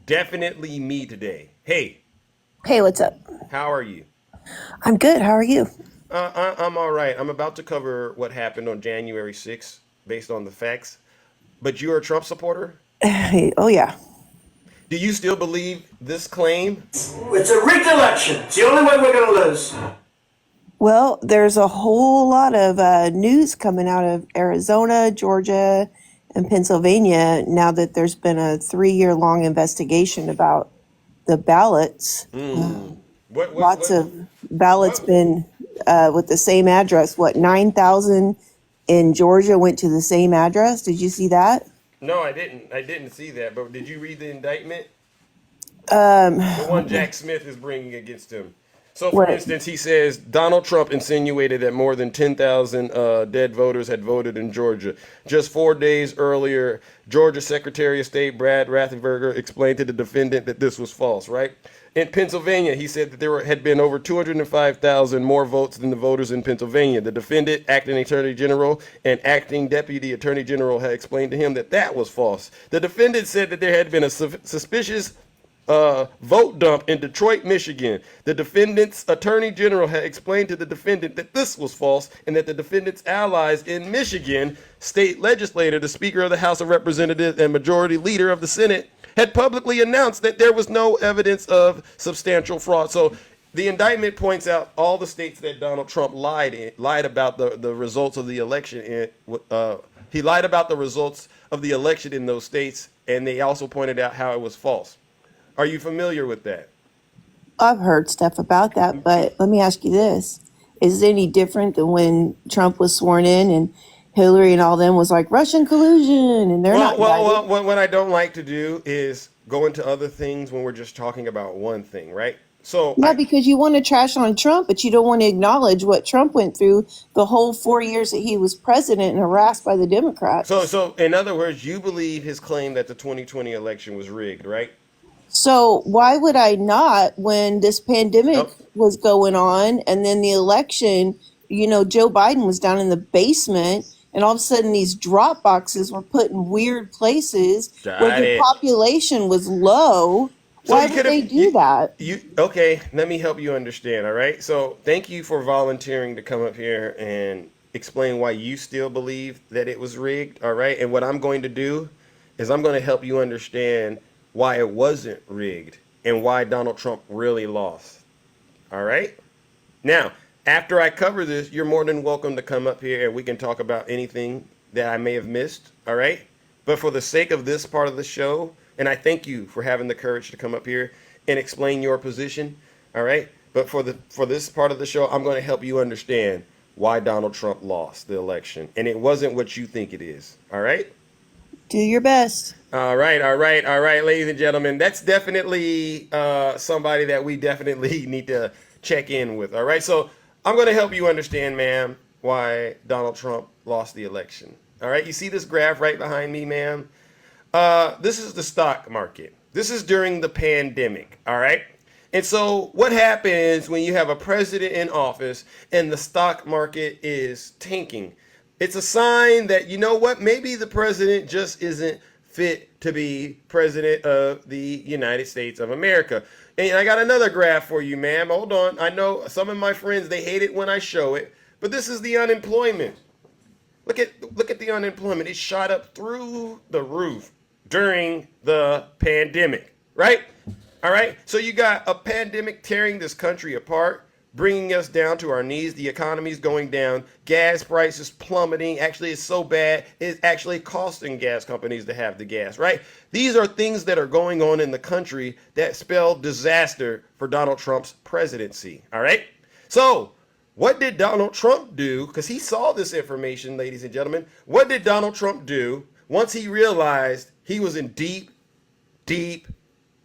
Definitely me today. Hey, Hey, what's up? how are you? I'm good. How are you? I'm all right. I'm about to cover what happened on January 6th based on the facts. But you're a Trump supporter? Hey, oh, yeah. Do you still believe this claim? It's a rigged election. It's the only way we're going to lose. Well, there's a whole lot of news coming out of Arizona, Georgia, and Pennsylvania now that there's been a 3-year long investigation about the ballots. What, what, Lots what, of ballots what? been with the same address. What, 9,000 in Georgia went to the same address? Did you see that? No, I didn't. I didn't see that. But did you read the indictment? Um, The one Jack Smith is bringing against him. So, for what? instance, he says Donald Trump insinuated that more than 10,000 dead voters had voted in Georgia. Just 4 days earlier, Georgia Secretary of State Brad Raffensperger explained to the defendant that this was false, right? In Pennsylvania, he said that had been over 205,000 more votes than the voters in Pennsylvania. The defendant, acting Attorney General and acting Deputy Attorney General, had explained to him that that was false. The defendant said that there had been a suspicious vote dump in Detroit, Michigan. The defendant's attorney general had explained to the defendant that this was false and that the defendant's allies in Michigan, state legislator, the Speaker of the House of Representatives, and Majority Leader of the Senate, had publicly announced that there was no evidence of substantial fraud. So the indictment points out all the states that Donald Trump lied about the results of the election. He lied about the results of the election in those states, and they also pointed out how it was false. Are you familiar with that? I've heard stuff about that, but let me ask you this. Is it any different than when Trump was sworn in and Hillary and all them was like Russian collusion and they're not indicted? What I don't like to do is go into other things when we're just talking about one thing, right? So Yeah, because you want to trash on Trump, but you don't want to acknowledge what Trump went through the whole 4 years that he was president and harassed by the Democrats. so in other words, you believe his claim that the 2020 election was rigged, right? So why would I not when this pandemic Oh, was going on and then the election, Joe Biden was down in the basement and all of a sudden these drop boxes were put in weird places where got the it. population was low. So Why you would could they have do that? you okay, let me help you understand, all right? So thank you for volunteering to come up here and explain why you still believe that it was rigged, all right? And what I'm going to do is I'm going to help you understand why it wasn't rigged and why Donald Trump really lost. All right? Now, after I cover this, you're more than welcome to come up here and we can talk about anything that I may have missed. All right? But for the sake of this part of the show, and I thank you for having the courage to come up here and explain your position. All right? But for this part of the show, I'm going to help you understand why Donald Trump lost the election. And it wasn't what you think it is. All right? Do your best. All right, ladies and gentlemen. That's definitely somebody that we definitely need to check in with. All right, so I'm going to help you understand, ma'am, why Donald Trump lost the election. All right, you see this graph right behind me, ma'am? This is the stock market. This is during the pandemic. All right. And so what happens when you have a president in office and the stock market is tanking? It's a sign that, you know what, maybe the president just isn't fit to be president of the United States of America. And I got another graph for you, ma'am. Hold on. I know some of my friends, they hate it when I show it, but this is the unemployment. Look at the unemployment. It shot up through the roof during the pandemic, right? All right. So you got a pandemic tearing this country apart, bringing us down to our knees. The economy's going down. Gas prices plummeting. Actually, it's so bad, it's actually costing gas companies to have the gas, right? These are things that are going on in the country that spell disaster for Donald Trump's presidency, all right? So what did Donald Trump do? Because he saw this information, ladies and gentlemen. What did Donald Trump do once he realized he was in deep, deep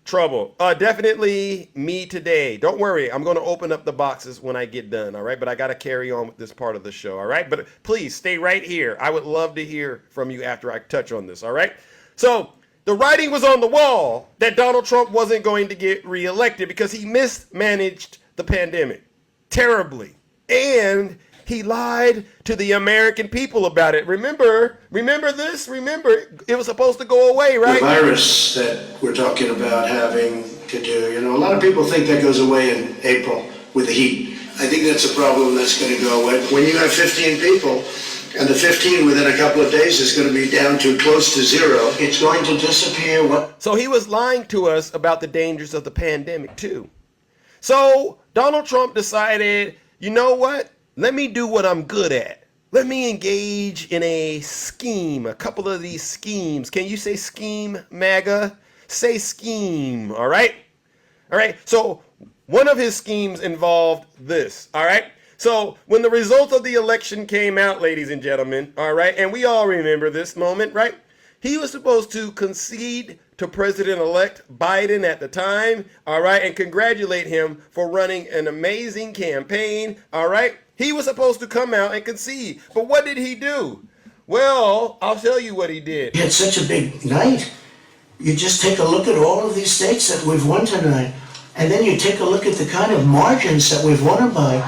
trouble? Definitely me today. Don't worry. I'm going to open up the boxes when I get done. All right. But I got to carry on with this part of the show. All right. But please stay right here. I would love to hear from you after I touch on this. All right. So the writing was on the wall that Donald Trump wasn't going to get reelected because he mismanaged the pandemic terribly. And He lied to the American people about it. Remember this? Remember, it was supposed to go away, right? The virus that we're talking about having to do, a lot of people think that goes away in April with the heat. I think that's a problem that's going to go away. When you have 15 people, and the 15 within a couple of days is going to be down to close to zero, it's going to disappear. So he was lying to us about the dangers of the pandemic too. So Donald Trump decided, you know what? Let me do what I'm good at. Let me engage in a scheme, a couple of these schemes. Can you say scheme, MAGA? Say scheme, all right? All right, so one of his schemes involved this, all right? So when the results of the election came out, ladies and gentlemen, all right, and we all remember this moment, right? He was supposed to concede to President-elect Biden at the time, all right, and congratulate him for running an amazing campaign, all right? He was supposed to come out and concede, but what did he do? Well, I'll tell you what he did. He had such a big night. You just take a look at all of these states that we've won tonight, and then you take a look at the kind of margins that we've won them by.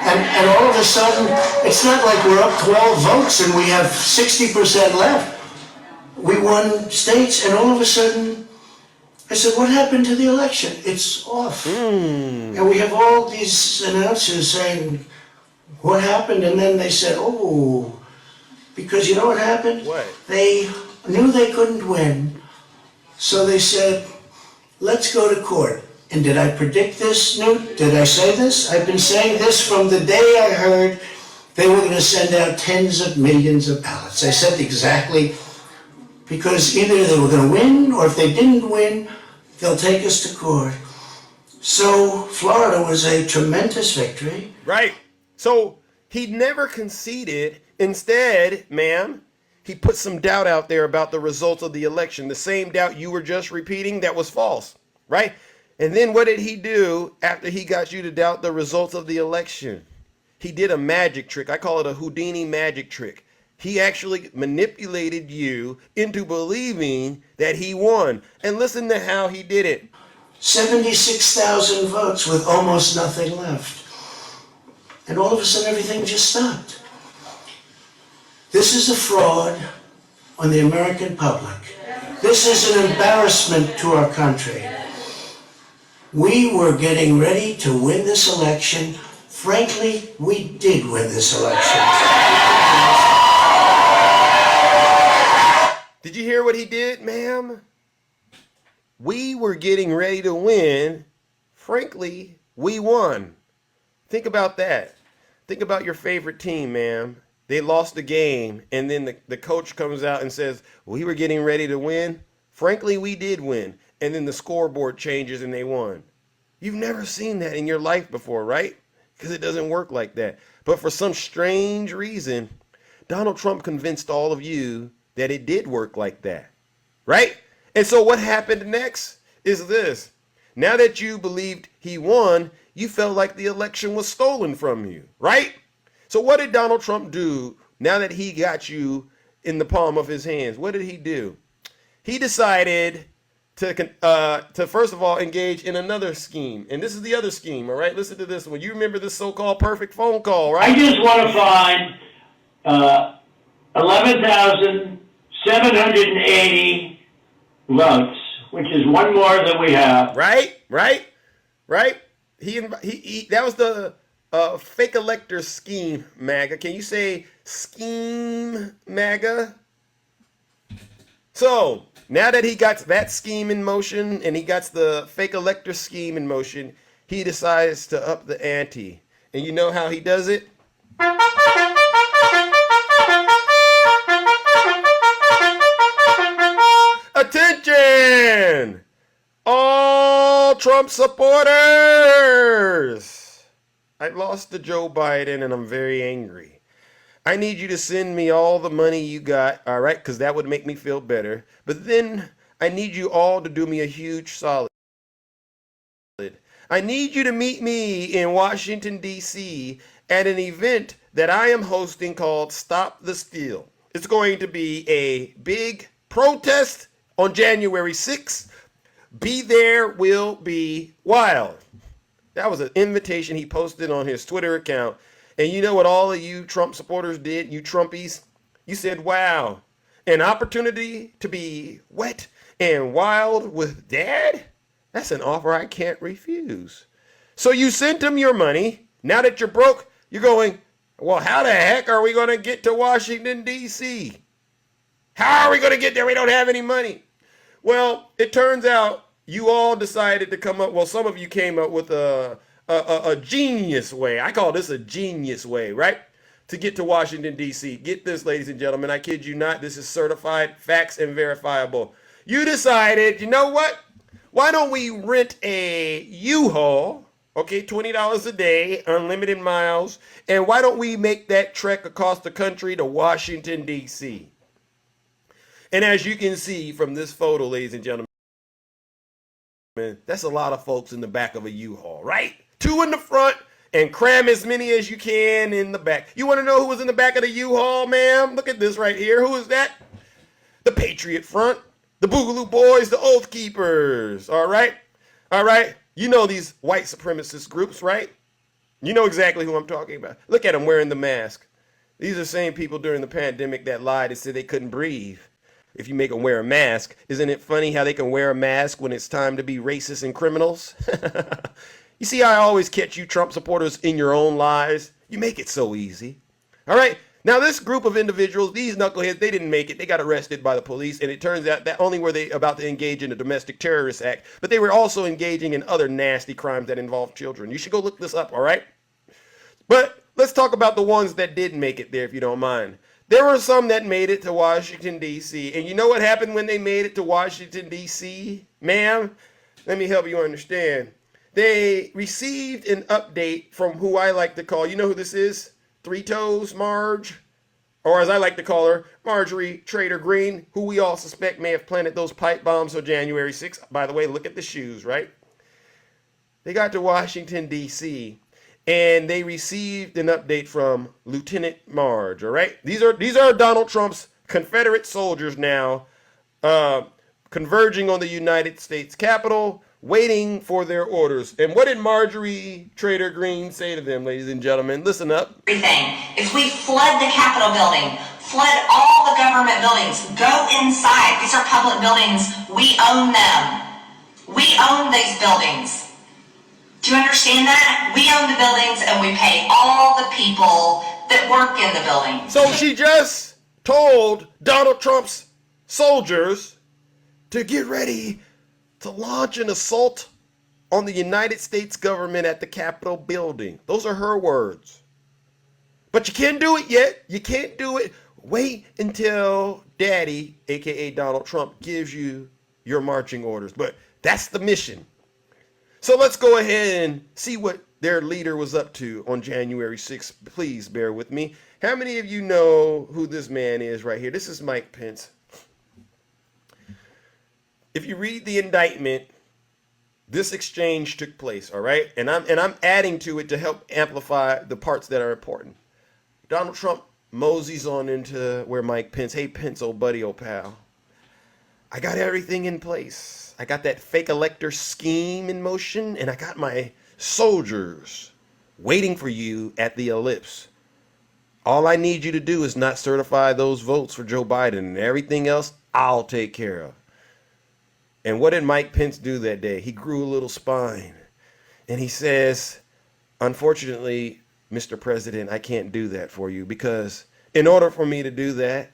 And all of a sudden, it's not like we're up 12 votes and we have 60% left. We won states, and all of a sudden, I said, what happened to the election? It's off. And we have all these announcers saying, what happened? And then they said, oh, because you know what happened? What? They knew they couldn't win, so they said, let's go to court. And did I predict this, Newt? Did I say this? I've been saying this from the day I heard they were going to send out tens of millions of ballots. I said exactly, because either they were going to win, or if they didn't win, they'll take us to court. So Florida was a tremendous victory. Right. So he never conceded. Instead, ma'am, he put some doubt out there about the results of the election. The same doubt you were just repeating that was false, right? And then what did he do after he got you to doubt the results of the election? He did a magic trick. I call it a Houdini magic trick. He actually manipulated you into believing that he won. And listen to how he did it. 76,000 votes with almost nothing left. And all of a sudden everything just stopped. This is a fraud on the American public. This is an embarrassment to our country. We were getting ready to win this election. Frankly, we did win this election. Did you hear what he did, ma'am? We were getting ready to win. Frankly, we won. Think about that. Think about your favorite team, ma'am. They lost the game, and then the coach comes out and says, we were getting ready to win. Frankly, we did win. And then the scoreboard changes and they won. You've never seen that in your life before, right? Because it doesn't work like that. But for some strange reason, Donald Trump convinced all of you that it did work like that, right? And so what happened next is this. Now that you believed he won, you felt like the election was stolen from you, right? So what did Donald Trump do now that he got you in the palm of his hands? What did he do? He decided to first of all engage in another scheme. And this is the other scheme, all right? Listen to this one. You remember this so-called perfect phone call, right? I just want to find 11,780 votes, which is one more than we have. Right. He that was the fake elector scheme, MAGA. Can you say scheme, MAGA? So now that he got that scheme in motion and he got the fake elector scheme in motion, he decides to up the ante. And you know how he does it? Attention! All Trump supporters! I lost to Joe Biden and I'm very angry. I need you to send me all the money you got, all right? Because that would make me feel better. But then I need you all to do me a huge solid. I need you to meet me in Washington, D.C. at an event that I am hosting called Stop the Steal. It's going to be a big protest on January 6th. Be there, will be wild. That was an invitation he posted on his Twitter account. And you know what all of you Trump supporters did, you Trumpies? You said, wow, an opportunity to be wet and wild with dad? That's an offer I can't refuse. So you sent him your money. Now that you're broke, you're going, well, how the heck are we going to get to Washington, D.C.? How are we going to get there? We don't have any money. Well, it turns out you all decided to come up, well, some of you came up with a genius way. I call this a genius way, right? To get to Washington, D.C. Get this, ladies and gentlemen. I kid you not. This is certified, facts, and verifiable. You decided, you know what? Why don't we rent a U-Haul, okay, $20 a day, unlimited miles, and why don't we make that trek across the country to Washington, D.C.? And as you can see from this photo, ladies and gentlemen, that's a lot of folks in the back of a U-Haul, right? 2 in the front and cram as many as you can in the back. You want to know who was in the back of the U-Haul, ma'am? Look at this right here. Who is that? The Patriot Front, the Boogaloo Boys, the Oath Keepers. All right? All right? You know these white supremacist groups, right? You know exactly who I'm talking about. Look at them wearing the mask. These are the same people during the pandemic that lied and said they couldn't breathe if you make them wear a mask. Isn't it funny how they can wear a mask when it's time to be racist and criminals? You see, I always catch you Trump supporters in your own lies. You make it so easy. All right. Now, this group of individuals, these knuckleheads, they didn't make it. They got arrested by the police. And it turns out that only were they about to engage in a domestic terrorist act, but they were also engaging in other nasty crimes that involve children. You should go look this up. All right. But let's talk about the ones that didn't make it there, if you don't mind. There were some that made it to Washington, D.C. And you know what happened when they made it to Washington, D.C., ma'am? Let me help you understand. They received an update from who I like to call, you know who this is? Three Toes Marge, or as I like to call her, Marjorie Trader Green, who we all suspect may have planted those pipe bombs on January 6th. By the way, look at the shoes, right? They got to Washington, D.C., and they received an update from Lieutenant Marge, all right? These are Donald Trump's Confederate soldiers now converging on the United States Capitol, waiting for their orders. And what did Marjorie Trader Green say to them, ladies and gentlemen? Listen up. Everything. If we flood the Capitol building, flood all the government buildings, go inside. These are public buildings. We own them. We own these buildings. Do you understand that? We own the buildings and we pay all the people that work in the building. So she just told Donald Trump's soldiers to get ready to launch an assault on the United States government at the Capitol building. Those are her words. But you can't do it yet. You can't do it. Wait until Daddy, aka Donald Trump, gives you your marching orders. But that's the mission. So let's go ahead and see what their leader was up to on January 6th. Please bear with me. How many of you know who this man is right here? This is Mike Pence. If you read the indictment, this exchange took place, all right? And I'm adding to it to help amplify the parts that are important. Donald Trump moseys on into where Mike Pence, hey Pence, old buddy, old pal, I got everything in place. I got that fake elector scheme in motion, and I got my soldiers waiting for you at the ellipse. All I need you to do is not certify those votes for Joe Biden, and everything else I'll take care of. And what did Mike Pence do that day? He grew a little spine, and he says, unfortunately, Mr. President, I can't do that for you, because in order for me to do that,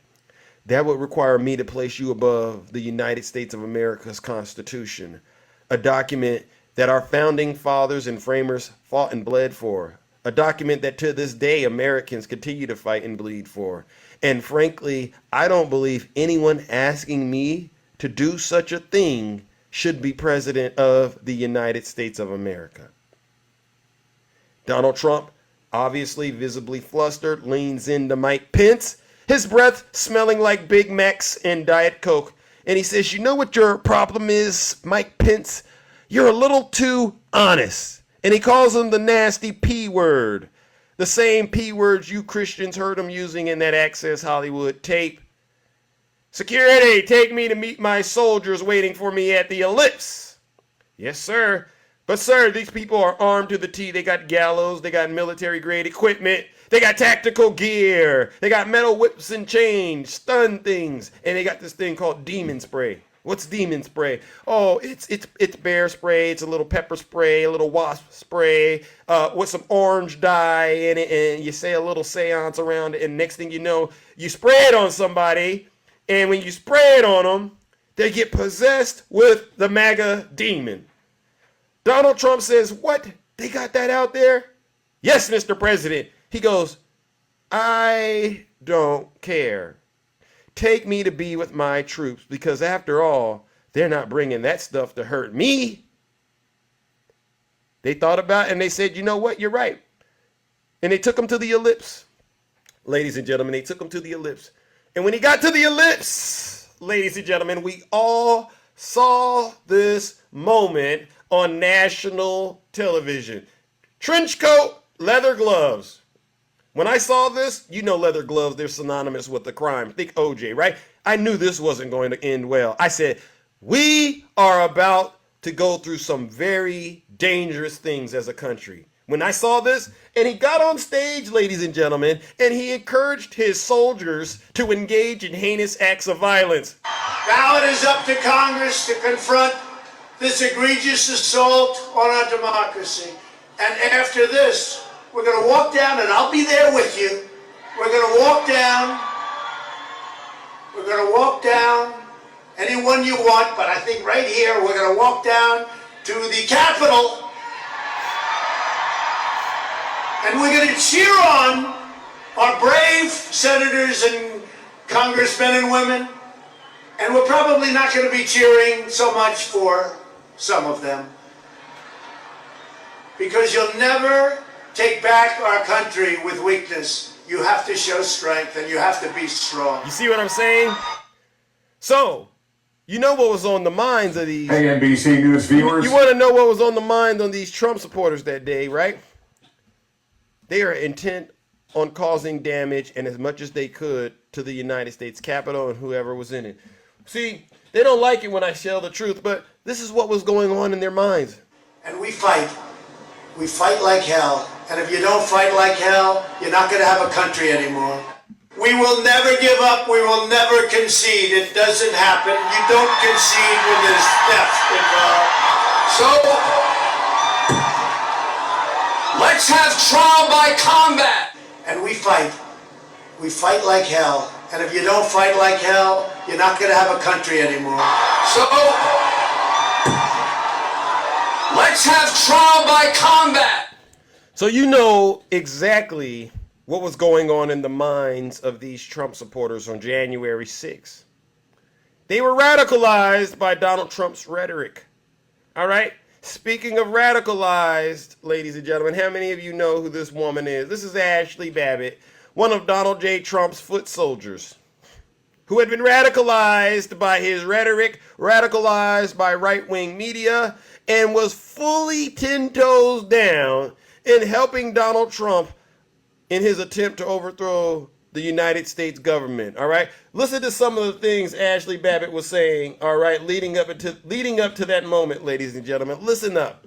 that would require me to place you above the United States of America's Constitution, a document that our founding fathers and framers fought and bled for, a document that to this day Americans continue to fight and bleed for. And frankly, I don't believe anyone asking me to do such a thing should be president of the United States of America. Donald Trump, obviously visibly flustered, leans into Mike Pence, his breath smelling like Big Macs and Diet Coke. And he says, you know what your problem is, Mike Pence? You're a little too honest. And he calls him the nasty P word. The same P words you Christians heard him using in that Access Hollywood tape. Security, take me to meet my soldiers waiting for me at the ellipse. Yes, sir. But sir, these people are armed to the teeth. They got gallows, they got military grade equipment, they got tactical gear, they got metal whips and chains, stun things, and they got this thing called demon spray. What's demon spray? Oh, it's bear spray, it's a little pepper spray, a little wasp spray, with some orange dye in it, and you say a little seance around it, and next thing you know, you spray it on somebody, and when you spray it on them, they get possessed with the MAGA demon. Donald Trump says, what? They got that out there? Yes, Mr. President. He goes, I don't care. Take me to be with my troops because after all, they're not bringing that stuff to hurt me. They thought about it and they said, you know what? You're right. And they took him to the ellipse. Ladies and gentlemen, they took him to the ellipse. And when he got to the ellipse, ladies and gentlemen, we all saw this moment on national television. Trench coat, leather gloves. When I saw this, you know leather gloves, they're synonymous with the crime. Think OJ, right? I knew this wasn't going to end well. I said, we are about to go through some very dangerous things as a country. When I saw this, and he got on stage, ladies and gentlemen, and he encouraged his soldiers to engage in heinous acts of violence. Now it is up to Congress to confront this egregious assault on our democracy. And after this, we're going to walk down, and I'll be there with you. We're going to walk down. We're going to walk down anyone you want, but I think right here, we're going to walk down to the Capitol. And we're going to cheer on our brave senators and congressmen and women. And we're probably not going to be cheering so much for some of them. Because you'll never take back our country with weakness. You have to show strength and you have to be strong. You see what I'm saying? So, you know what was on the minds of these... Hey, NBC News viewers. You want to know what was on the mind of these Trump supporters that day, right? They are intent on causing damage and as much as they could to the United States Capitol and whoever was in it. See, they don't like it when I tell the truth, but this is what was going on in their minds. And we fight. We fight like hell. And if you don't fight like hell, you're not going to have a country anymore. We will never give up. We will never concede. It doesn't happen. You don't concede when there's theft involved. So, let's have trial by combat. And we fight. We fight like hell. And if you don't fight like hell, you're not going to have a country anymore. So, let's have trial by combat. So you know exactly what was going on in the minds of these Trump supporters on January 6th. They were radicalized by Donald Trump's rhetoric. All right? Speaking of radicalized, ladies and gentlemen, how many of you know who this woman is? This is Ashley Babbitt, one of Donald J. Trump's foot soldiers, who had been radicalized by his rhetoric, radicalized by right-wing media, and was fully 10 toes down in helping Donald Trump in his attempt to overthrow the United States government. All right, listen to some of the things Ashley Babbitt was saying. All right, leading up to that moment, ladies and gentlemen. Listen up.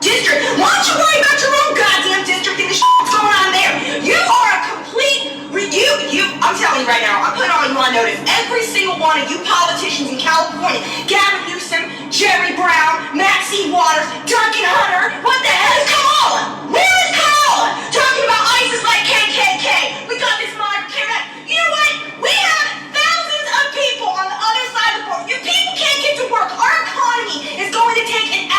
District, why don't you worry about your own goddamn district and the shit that's going on there? You are a complete, I'm telling you right now, I'm putting all you on notice. Every single one of you politicians in California, Gavin Newsom, Jerry Brown, Maxine Waters, Duncan Hunter, what the hell is Kamala? Where is Kamala? Talking about ISIS like KKK. We got this modern care. You know what? We have thousands of people on the other side of the border. Your people can't get to work. Our economy is going to take an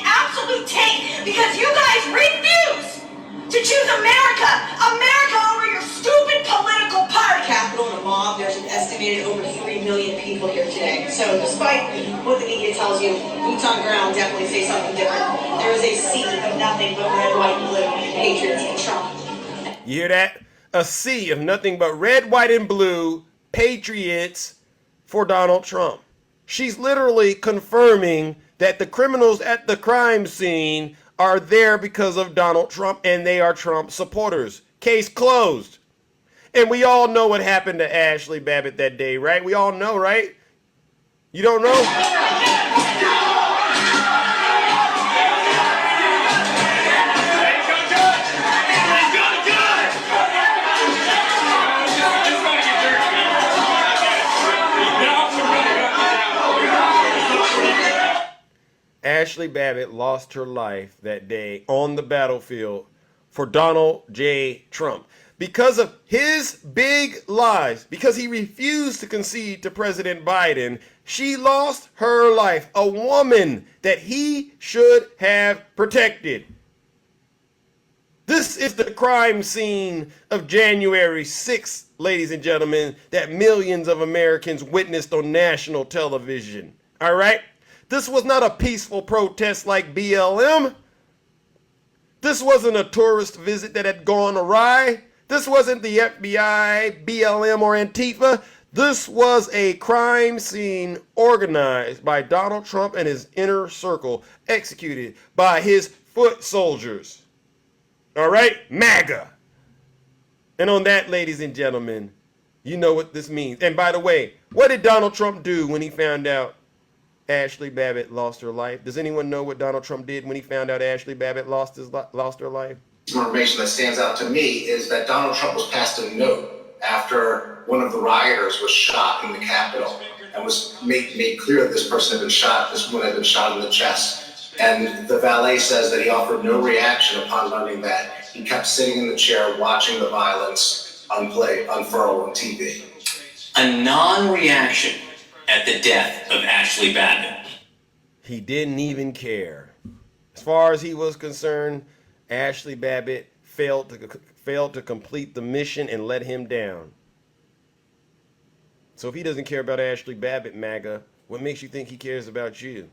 absolute tank because you guys refuse to choose America over your stupid political party. Capital and a mob, there's an estimated over 3 million people here today. So despite what the media tells you, boots on ground definitely say something different. There is a sea of nothing but red, white, and blue patriots in Trump. You hear that? A sea of nothing but red, white, and blue patriots for Donald Trump. She's literally confirming that the criminals at the crime scene are there because of Donald Trump and they are Trump supporters. Case closed. And we all know what happened to Ashley Babbitt that day, right? We all know, right? You don't know? Ashley Babbitt lost her life that day on the battlefield for Donald J. Trump. Because of his big lies, because he refused to concede to President Biden, she lost her life. A woman that he should have protected. This is the crime scene of January 6th, ladies and gentlemen, that millions of Americans witnessed on national television. All right? This was not a peaceful protest like BLM. This wasn't a tourist visit that had gone awry. This wasn't the FBI, BLM, or Antifa. This was a crime scene organized by Donald Trump and his inner circle, executed by his foot soldiers. All right? MAGA. And on that, ladies and gentlemen, you know what this means. And by the way, what did Donald Trump do when he found out Ashley Babbitt lost her life? Does anyone know what Donald Trump did when he found out Ashley Babbitt lost her life? Information that stands out to me is that Donald Trump was passed a note after one of the rioters was shot in the Capitol, and was made clear that this person had been shot, this woman had been shot in the chest. And the valet says that he offered no reaction upon learning that. He kept sitting in the chair watching the violence unfurl on TV. A non-reaction at the death of Ashley Babbitt. He didn't even care. As far as he was concerned, Ashley Babbitt failed to complete the mission and let him down. So if he doesn't care about Ashley Babbitt, MAGA, what makes you think he cares about you?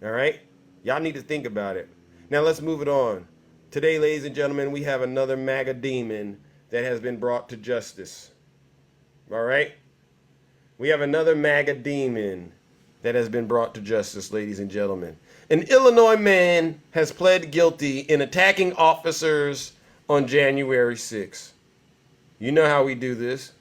All right? Y'all need to think about it. Now let's move it on. Today, ladies and gentlemen, we have another MAGA demon that has been brought to justice. All right? We have another MAGA demon that has been brought to justice, ladies and gentlemen. An Illinois man has pled guilty in attacking officers on January 6th. You know how we do this.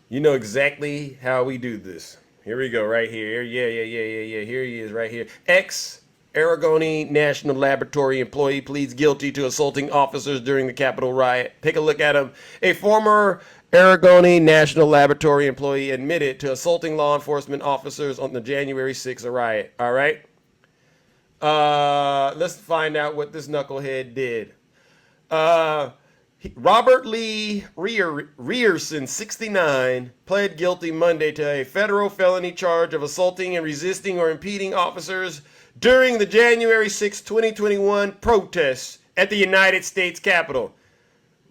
You know exactly how we do this. Here we go, right here. Yeah. Here he is, right here. Ex-Oregonian National Laboratory employee pleads guilty to assaulting officers during the Capitol riot. Take a look at him. A former Oregonian National Laboratory employee admitted to assaulting law enforcement officers on the January 6th riot. All right? Let's find out what this knucklehead did. Robert Lee Rierson, 69, pled guilty Monday to a federal felony charge of assaulting and resisting or impeding officers during the January 6, 2021 protests at the United States Capitol.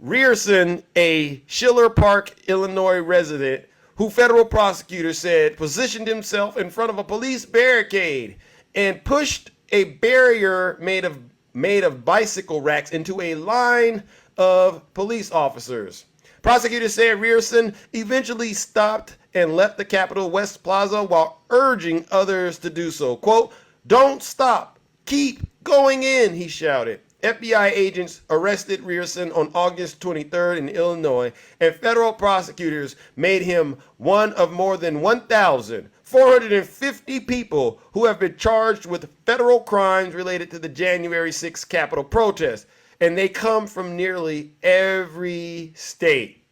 Rierson, a Schiller Park, Illinois resident, who federal prosecutors said positioned himself in front of a police barricade and pushed a barrier made of bicycle racks into a line of police officers. Prosecutors said Rierson eventually stopped and left the Capitol West Plaza while urging others to do so. Quote, "Don't stop. Keep going in," he shouted. FBI agents arrested Rierson on August 23rd in Illinois, and federal prosecutors made him one of more than 1,450 people who have been charged with federal crimes related to the January 6th Capitol protest, and they come from nearly every state.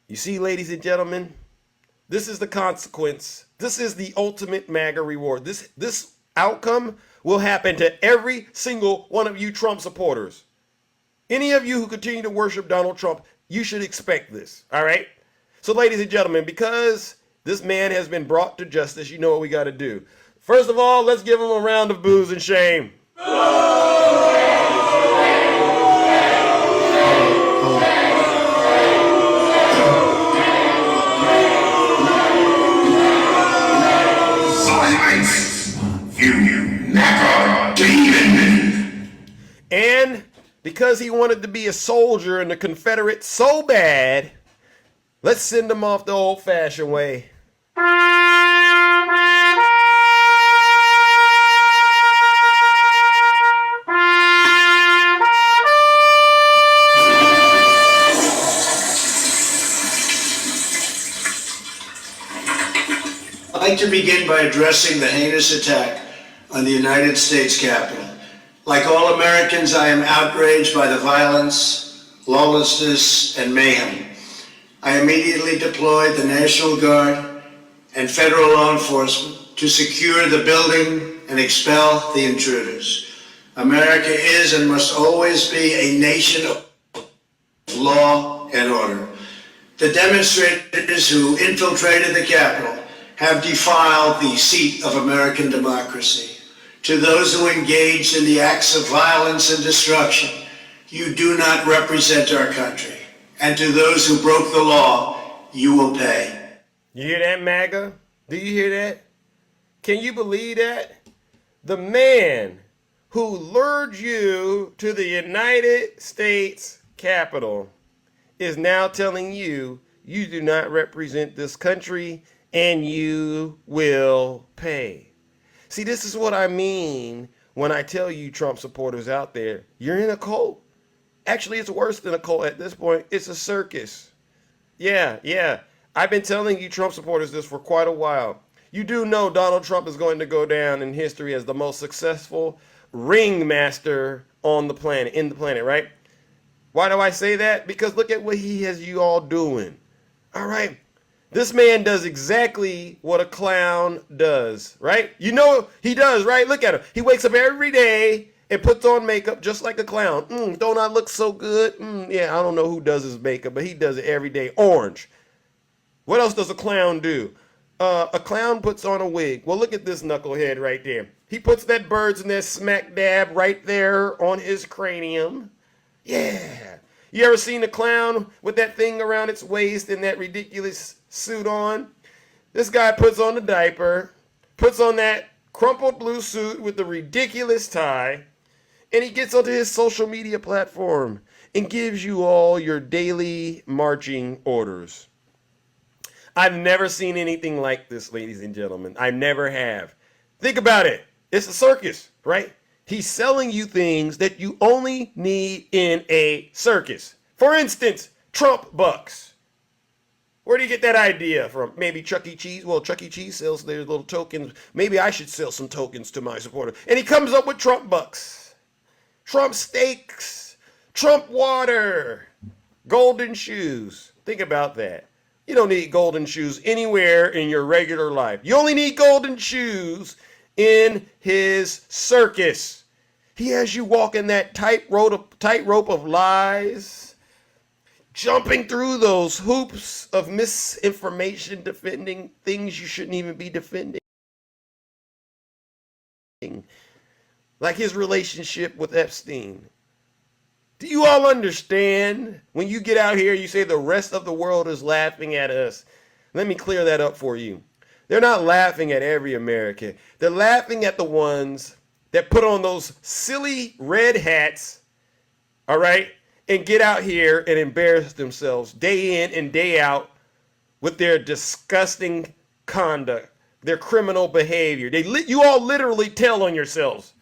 You see, ladies and gentlemen, this is the consequence. This is the ultimate MAGA reward. This outcome will happen to every single one of you Trump supporters. Any of you who continue to worship Donald Trump, you should expect this, all right? So, ladies and gentlemen, because this man has been brought to justice, you know what we got to do. First of all, let's give him a round of boos and shame. And because he wanted to be a soldier in the Confederates so bad, let's send him off the old-fashioned way. I'd like to begin by addressing the heinous attack on the United States Capitol. Like all Americans, I am outraged by the violence, lawlessness, and mayhem. I immediately deployed the National Guard and federal law enforcement to secure the building and expel the intruders. America is and must always be a nation of law and order. The demonstrators who infiltrated the Capitol have defiled the seat of American democracy. To those who engaged in the acts of violence and destruction, you do not represent our country. And to those who broke the law, you will pay. You hear that, MAGA? Do you hear that? Can you believe that? The man who lured you to the United States Capitol is now telling you you do not represent this country and you will pay. See, this is what I mean when I tell you Trump supporters out there, you're in a cult. Actually, it's worse than a cult at this point. It's a circus. Yeah. I've been telling you Trump supporters this for quite a while. You do know Donald Trump is going to go down in history as the most successful ringmaster on the planet, right? Why do I say that? Because look at what he has you all doing. All right. This man does exactly what a clown does, right? You know he does, right? Look at him. He wakes up every day and puts on makeup just like a clown. Don't I look so good? Yeah, I don't know who does his makeup, but he does it every day. Orange. What else does a clown do? A clown puts on a wig. Well, look at this knucklehead right there. He puts that bird's nest smack dab right there on his cranium. Yeah. You ever seen a clown with that thing around its waist and that ridiculous suit on? This guy puts on a diaper, puts on that crumpled blue suit with the ridiculous tie, and he gets onto his social media platform and gives you all your daily marching orders. I've never seen anything like this, ladies and gentlemen. I never have. Think about it. It's a circus, right? He's selling you things that you only need in a circus. For instance, Trump bucks. Where do you get that idea from? Maybe Chuck E. Cheese? Well, Chuck E. Cheese sells their little tokens. Maybe I should sell some tokens to my supporter. And he comes up with Trump bucks, Trump steaks, Trump water, golden shoes. Think about that. You don't need golden shoes anywhere in your regular life. You only need golden shoes in his circus. He has you walking that tightrope of lies, jumping through those hoops of misinformation, defending things you shouldn't even be defending. Like his relationship with Epstein. Do you all understand? When you get out here, you say the rest of the world is laughing at us. Let me clear that up for you. They're not laughing at every American. They're laughing at the ones that put on those silly red hats, all right, and get out here and embarrass themselves day in and day out with their disgusting conduct, their criminal behavior. You all literally tell on yourselves.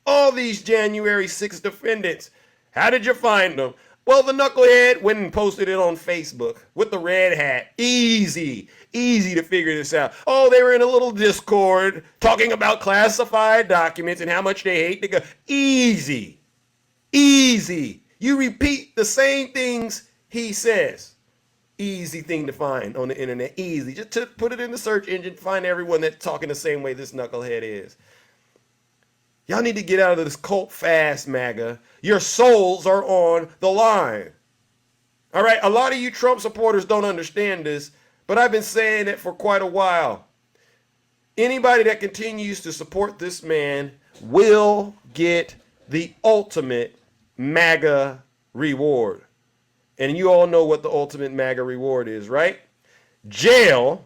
All these January 6th defendants, how did you find them? Well, the knucklehead went and posted it on Facebook with the red hat. Easy to figure this out. Oh, they were in a little Discord talking about classified documents and how much they hate to go. Easy. You repeat the same things he says. Easy thing to find on the internet. Easy. Just to put it in the search engine, find everyone that's talking the same way this knucklehead is. Y'all need to get out of this cult fast, MAGA. Your souls are on the line. All right, a lot of you Trump supporters don't understand this, but I've been saying it for quite a while. Anybody that continues to support this man will get the ultimate MAGA reward. And you all know what the ultimate MAGA reward is, right? Jail,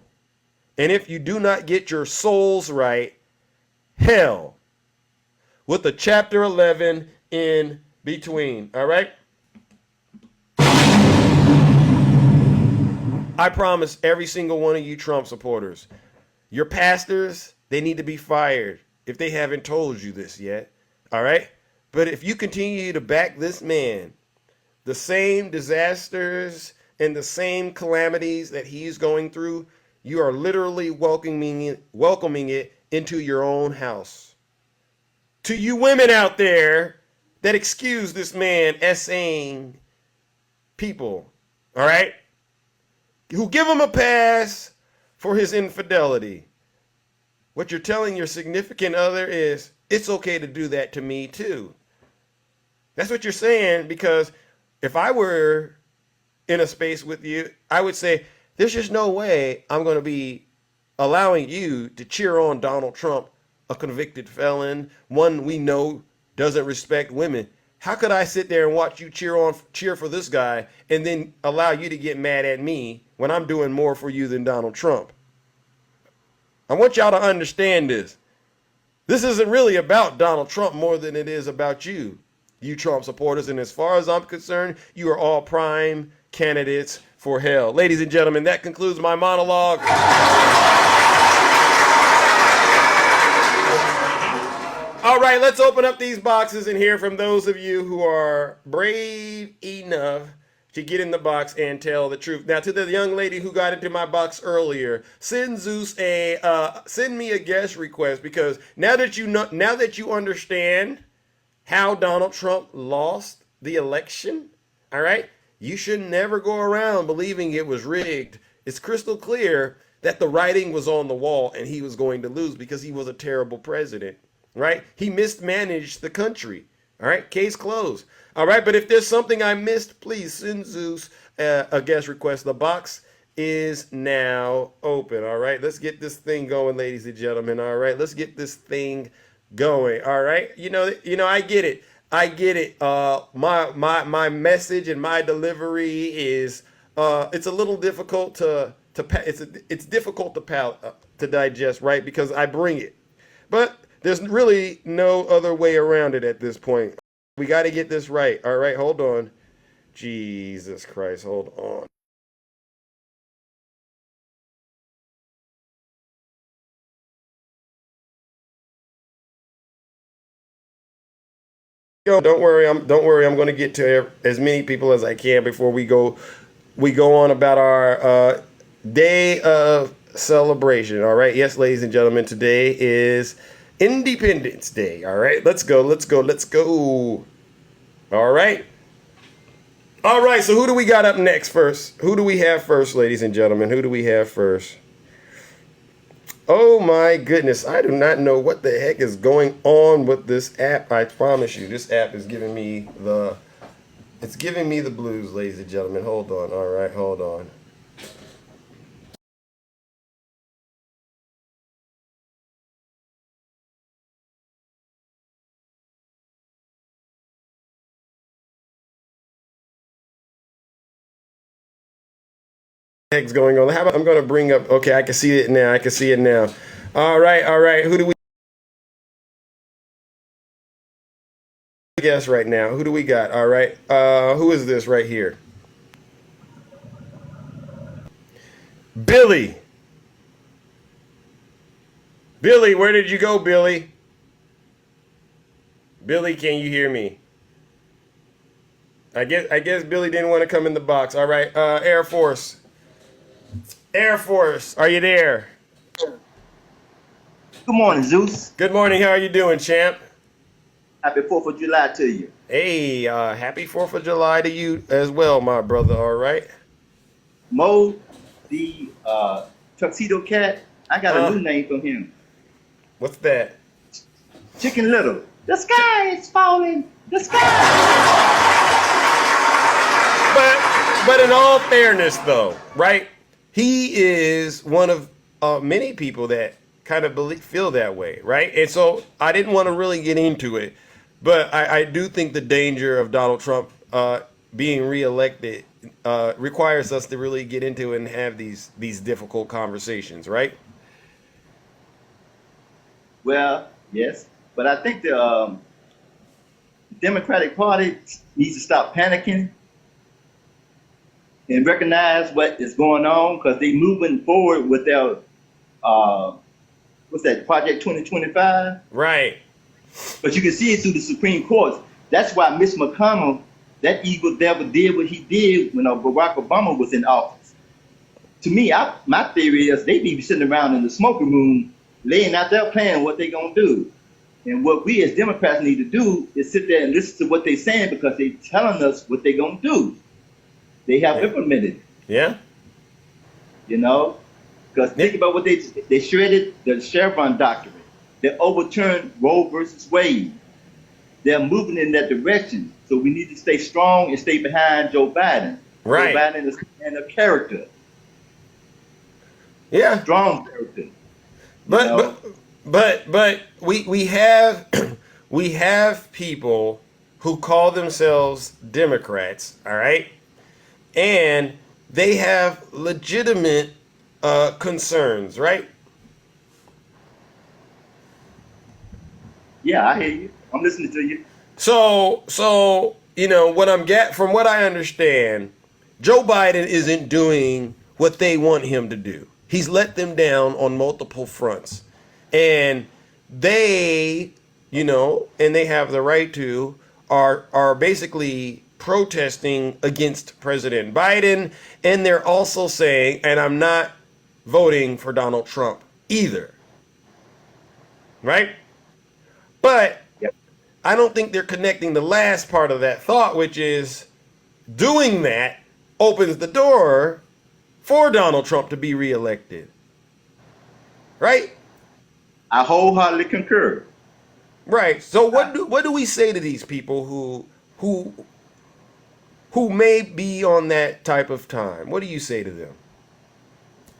and if you do not get your souls right, hell. With the chapter 11 in between, all right? I promise every single one of you Trump supporters, your pastors, they need to be fired if they haven't told you this yet, all right? But if you continue to back this man, the same disasters and the same calamities that he's going through, you are literally welcoming it into your own house. To you women out there that excuse this man essaying people, all right, who give him a pass for his infidelity. What you're telling your significant other is, it's okay to do that to me too. That's what you're saying, because if I were in a space with you, I would say, there's just no way I'm going to be allowing you to cheer on Donald Trump, a convicted felon, one we know doesn't respect women. How could I sit there and watch you cheer for this guy and then allow you to get mad at me when I'm doing more for you than Donald Trump? I want y'all to understand this. This isn't really about Donald Trump more than it is about you Trump supporters. And as far as I'm concerned, you are all prime candidates for hell. Ladies and gentlemen, that concludes my monologue. All right, let's open up these boxes and hear from those of you who are brave enough to get in the box and tell the truth. Now, to the young lady who got into my box earlier, send Zeus send me a guest request, because now that you understand how Donald Trump lost the election, all right, you should never go around believing it was rigged. It's crystal clear that the writing was on the wall and he was going to lose because he was a terrible president, right? He mismanaged the country. All right, case closed. All right, but if there's something I missed, please send Zeus a guest request. The box is now open. All right, let's get this thing going, ladies and gentlemen. All right, let's get this thing going. All right, you know, I get it. I get it. My message and my delivery is it's a little difficult it's difficult to digest, right? Because I bring it, but there's really no other way around it at this point. We got to get this right. All right, hold on. Jesus Christ, hold on. Don't worry. I'm going to get to as many people as I can before we go on about our day of celebration. All right. Yes, ladies and gentlemen, today is Independence Day. All right, let's go. All right. So who do we got up next first? Who do we have first, ladies and gentlemen? Who do we have first? Oh my goodness, I do not know what the heck is going on with this app. I promise you, this app is giving me the blues, ladies and gentlemen. Hold on. All right, hold on. Heck's going on? How about I'm going to bring up, okay, I can see it now. All right. Who do we guess right now? Who do we got? All right. Who is this right here? Billy, where did you go, Billy? Billy, can you hear me? I guess Billy didn't want to come in the box. All right. Air Force, are you there? Good morning, Zeus. Good morning. How are you doing, champ? Happy 4th of July to you. Hey, happy 4th of July to you as well, my brother. All right. Mo, the tuxedo cat, I got a new name from him. What's that? Chicken Little. The sky is falling. The sky. But in all fairness, though, right? He is one of many people that kind of feel that way, right? And so I didn't want to really get into it, but I do think the danger of Donald Trump being reelected requires us to really get into it and have these difficult conversations, right? Well, yes, but I think the Democratic Party needs to stop panicking and recognize what is going on, because they're moving forward with their what's that, Project 2025? Right. But you can see it through the Supreme Court. That's why Mitch McConnell, that evil devil, did what he did when Barack Obama was in office. To me, my theory is they need to be sitting around in the smoking room, laying out their plan what they're going to do. And what we as Democrats need to do is sit there and listen to what they're saying, because they're telling us what they're going to do. They have implemented. Yeah. You know, Because think about what they shredded the Chevron document. They overturned Roe versus Wade. They're moving in that direction. So we need to stay strong and stay behind Joe Biden. Right. Joe Biden is a man of character. Yeah. Strong character. But we have we have people who call themselves Democrats, all right? And they have legitimate concerns, right? Yeah, I hear you. I'm listening to you. So you know from what I understand, Joe Biden isn't doing what they want him to do. He's let them down on multiple fronts, and they, and they have the right to, are basically protesting against President Biden, and they're also saying, and I'm not voting for Donald Trump either. Right? But I don't think they're connecting the last part of that thought, which is doing that opens the door for Donald Trump to be reelected. Right? I wholeheartedly concur. Right. So what do we say to these people who may be on that type of time? What do you say to them?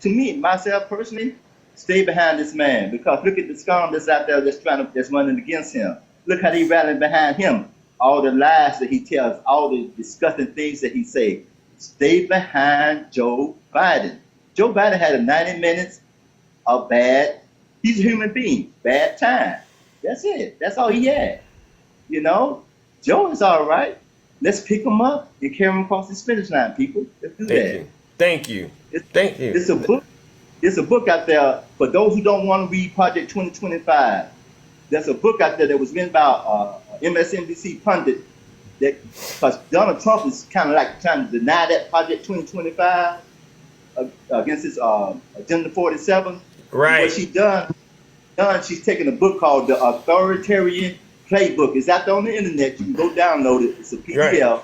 To me, myself personally, stay behind this man, because look at the scum that's out there that's running against him. Look how they rallying behind him. All the lies that he tells, all the disgusting things that he say. Stay behind Joe Biden. Joe Biden had a 90 minutes of bad. He's a human being. Bad time. That's it. That's all he had. Joe is all right. Let's pick him up and carry him across the finish line, people. Let's do that. Thank you. It's a book. It's a book out there for those who don't want to read Project 2025. There's a book out there that was written by MSNBC pundit, because Donald Trump is kind of like trying to deny that Project 2025 against his Agenda 47. Right. What she's done, she's taken a book called The Authoritarian Playbook. It's out there on the internet. You can go download it. It's a PDF. Right.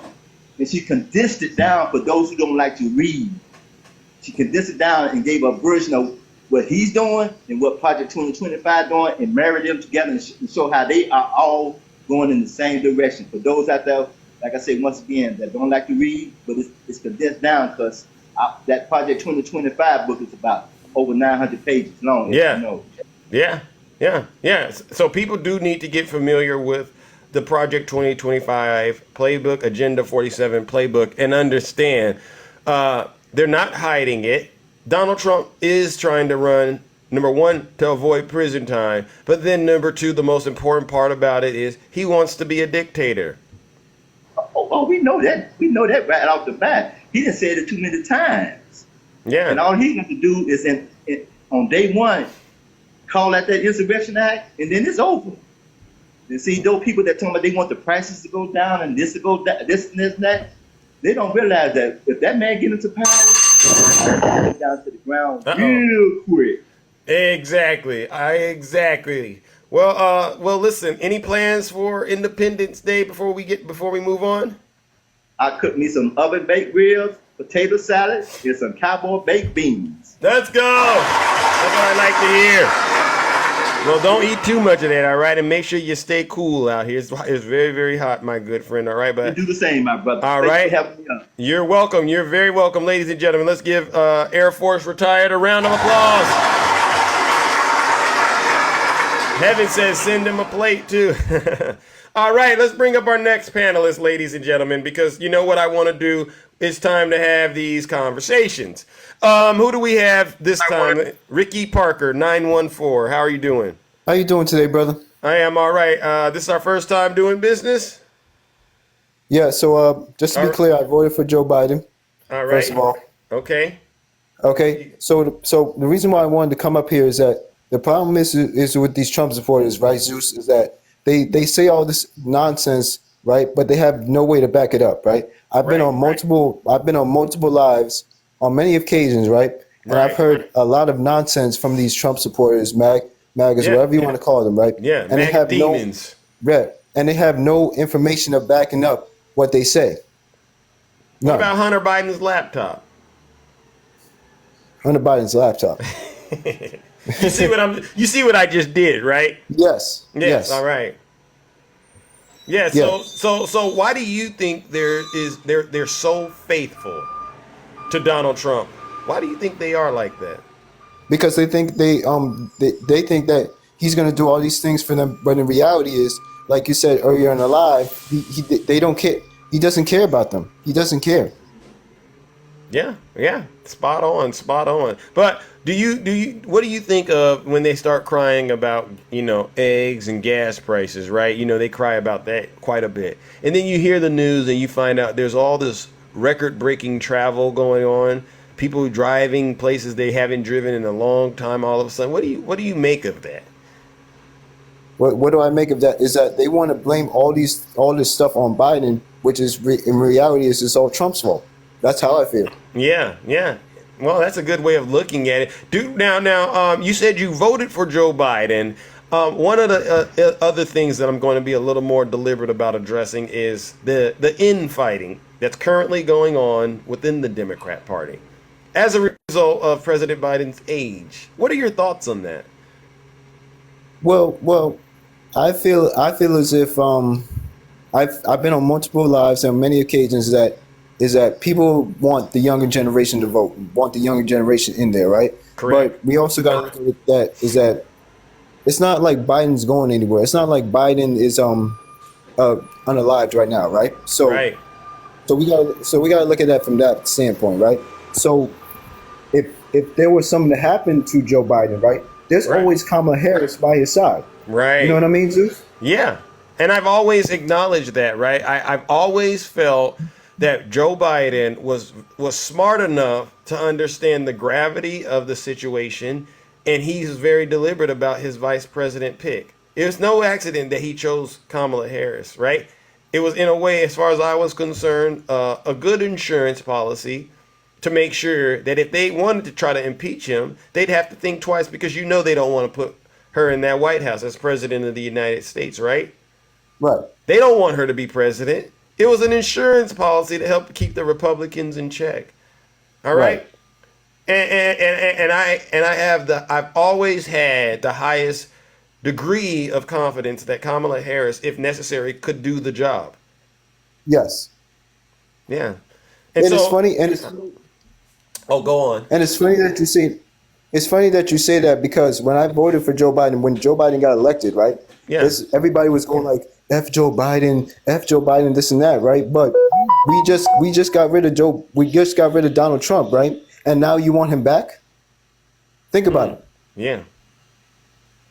And she condensed it down for those who don't like to read. She condensed it down and gave a version of what he's doing and what Project 2025 doing, and married them together and show how they are all going in the same direction. For those out there, like I said, once again, that don't like to read, but it's condensed down, because that Project 2025 book is about over 900 pages long. Yeah. Yeah. So people do need to get familiar with the Project 2025 playbook, Agenda 47 playbook, and understand they're not hiding it. Donald Trump is trying to run, number one, to avoid prison time. But then number two, the most important part about it is he wants to be a dictator. Oh, we know that. We know that right off the bat. He done said it too many times. Yeah. And all he has to do is on day one, call out that Insurrection Act, and then it's over. And see, those people that talking about they want the prices to go down and this to go down, this and this and that, they don't realize that if that man get into power, down to the ground real quick. Exactly. Well, listen. Any plans for Independence Day before we move on? I cooked me some oven baked ribs, potato salad, and some cowboy baked beans. Let's go. That's what I like to hear. Well, don't eat too much of that, all right? And make sure you stay cool out here. It's very, very hot, my good friend, all right? But you do the same, my brother. All right. You're welcome. You're very welcome, ladies and gentlemen. Let's give Air Force retired a round of applause. Heaven says send him a plate, too. All right, let's bring up our next panelist, ladies and gentlemen, because you know what I want to do? It's time to have these conversations. Who do we have this time? Ricky Parker, 914. How are you doing? How you doing today, brother? I am all right. This is our first time doing business? Yeah, so just to be clear, I voted for Joe Biden. All right. First of all. Okay. So the reason why I wanted to come up here is that the problem is with these Trump supporters, right, Zeus, is that they say all this nonsense, right, but they have no way to back it up, right? I've been on multiple lives on many occasions, right? And I've heard a lot of nonsense from these Trump supporters, MAGAs, whatever you want to call them, right? Yeah, and they have demons. And they have no information of backing up what they say. What about Hunter Biden's laptop? Hunter Biden's laptop. You see what I just did, right? Yes. Yes. All right. Yeah. Yeah. So why do you think they're so faithful to Donald Trump? Why do you think they are like that? Because they think they think that he's going to do all these things for them, but in reality is, like you said earlier in the live, they don't care. He doesn't care about them. He doesn't care. Yeah, spot on. But what do you think of when they start crying about, eggs and gas prices, right? They cry about that quite a bit. And then you hear the news and you find out there's all this record-breaking travel going on, people driving places they haven't driven in a long time all of a sudden. What do you make of that? What do I make of that? Is that they want to blame all this stuff on Biden, which is in reality is just all Trump's fault. That's how I feel. Yeah. Well, that's a good way of looking at it. Dude, now, you said you voted for Joe Biden. One of the other things that I'm going to be a little more deliberate about addressing is the infighting that's currently going on within the Democrat Party as a result of President Biden's age. What are your thoughts on that? Well, I feel as if I've been on multiple lives on many occasions that people want the younger generation to vote, want the younger generation in there, right? Correct. But we also got to look at that is that it's not like Biden's going anywhere. It's not like Biden is unalived right now, right? So right. So we gotta look at that from that standpoint, right? So if there was something to happen to Joe Biden, right? There's always Kamala Harris by his side. Right. You know what I mean, Zeus? Yeah. And I've always acknowledged that, right? I've always felt that Joe Biden was smart enough to understand the gravity of the situation, and he's very deliberate about his vice president pick. It was no accident that he chose Kamala Harris, right? It was, in a way, as far as I was concerned, a good insurance policy to make sure that if they wanted to try to impeach him, they'd have to think twice, because they don't want to put her in that White House as president of the United States, right? Right. They don't want her to be president. It was an insurance policy to help keep the Republicans in check. All right. And I've always had the highest degree of confidence that Kamala Harris, if necessary, could do the job. Yes. Yeah. And it's funny. Oh, go on. And it's funny that you say. It's funny that you say that, because when I voted for Joe Biden, when Joe Biden got elected, right? Yeah. Everybody was going like, F Joe Biden, this and that, right? But we just got rid of Donald Trump, right? And now you want him back? Think about it. Yeah.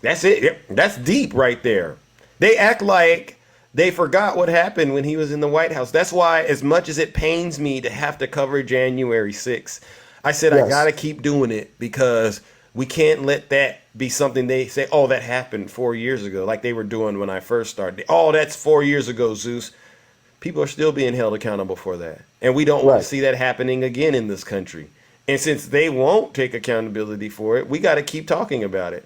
That's it. Yep. That's deep right there. They act like they forgot what happened when he was in the White House. That's why, as much as it pains me to have to cover January 6th, I said, yes, I got to keep doing it, because we can't let that be something they say, oh, that happened 4 years ago, like they were doing when I first started. Oh, that's 4 years ago, Zeus. People are still being held accountable for that. And we don't want to see that happening again in this country. And since they won't take accountability for it, we got to keep talking about it.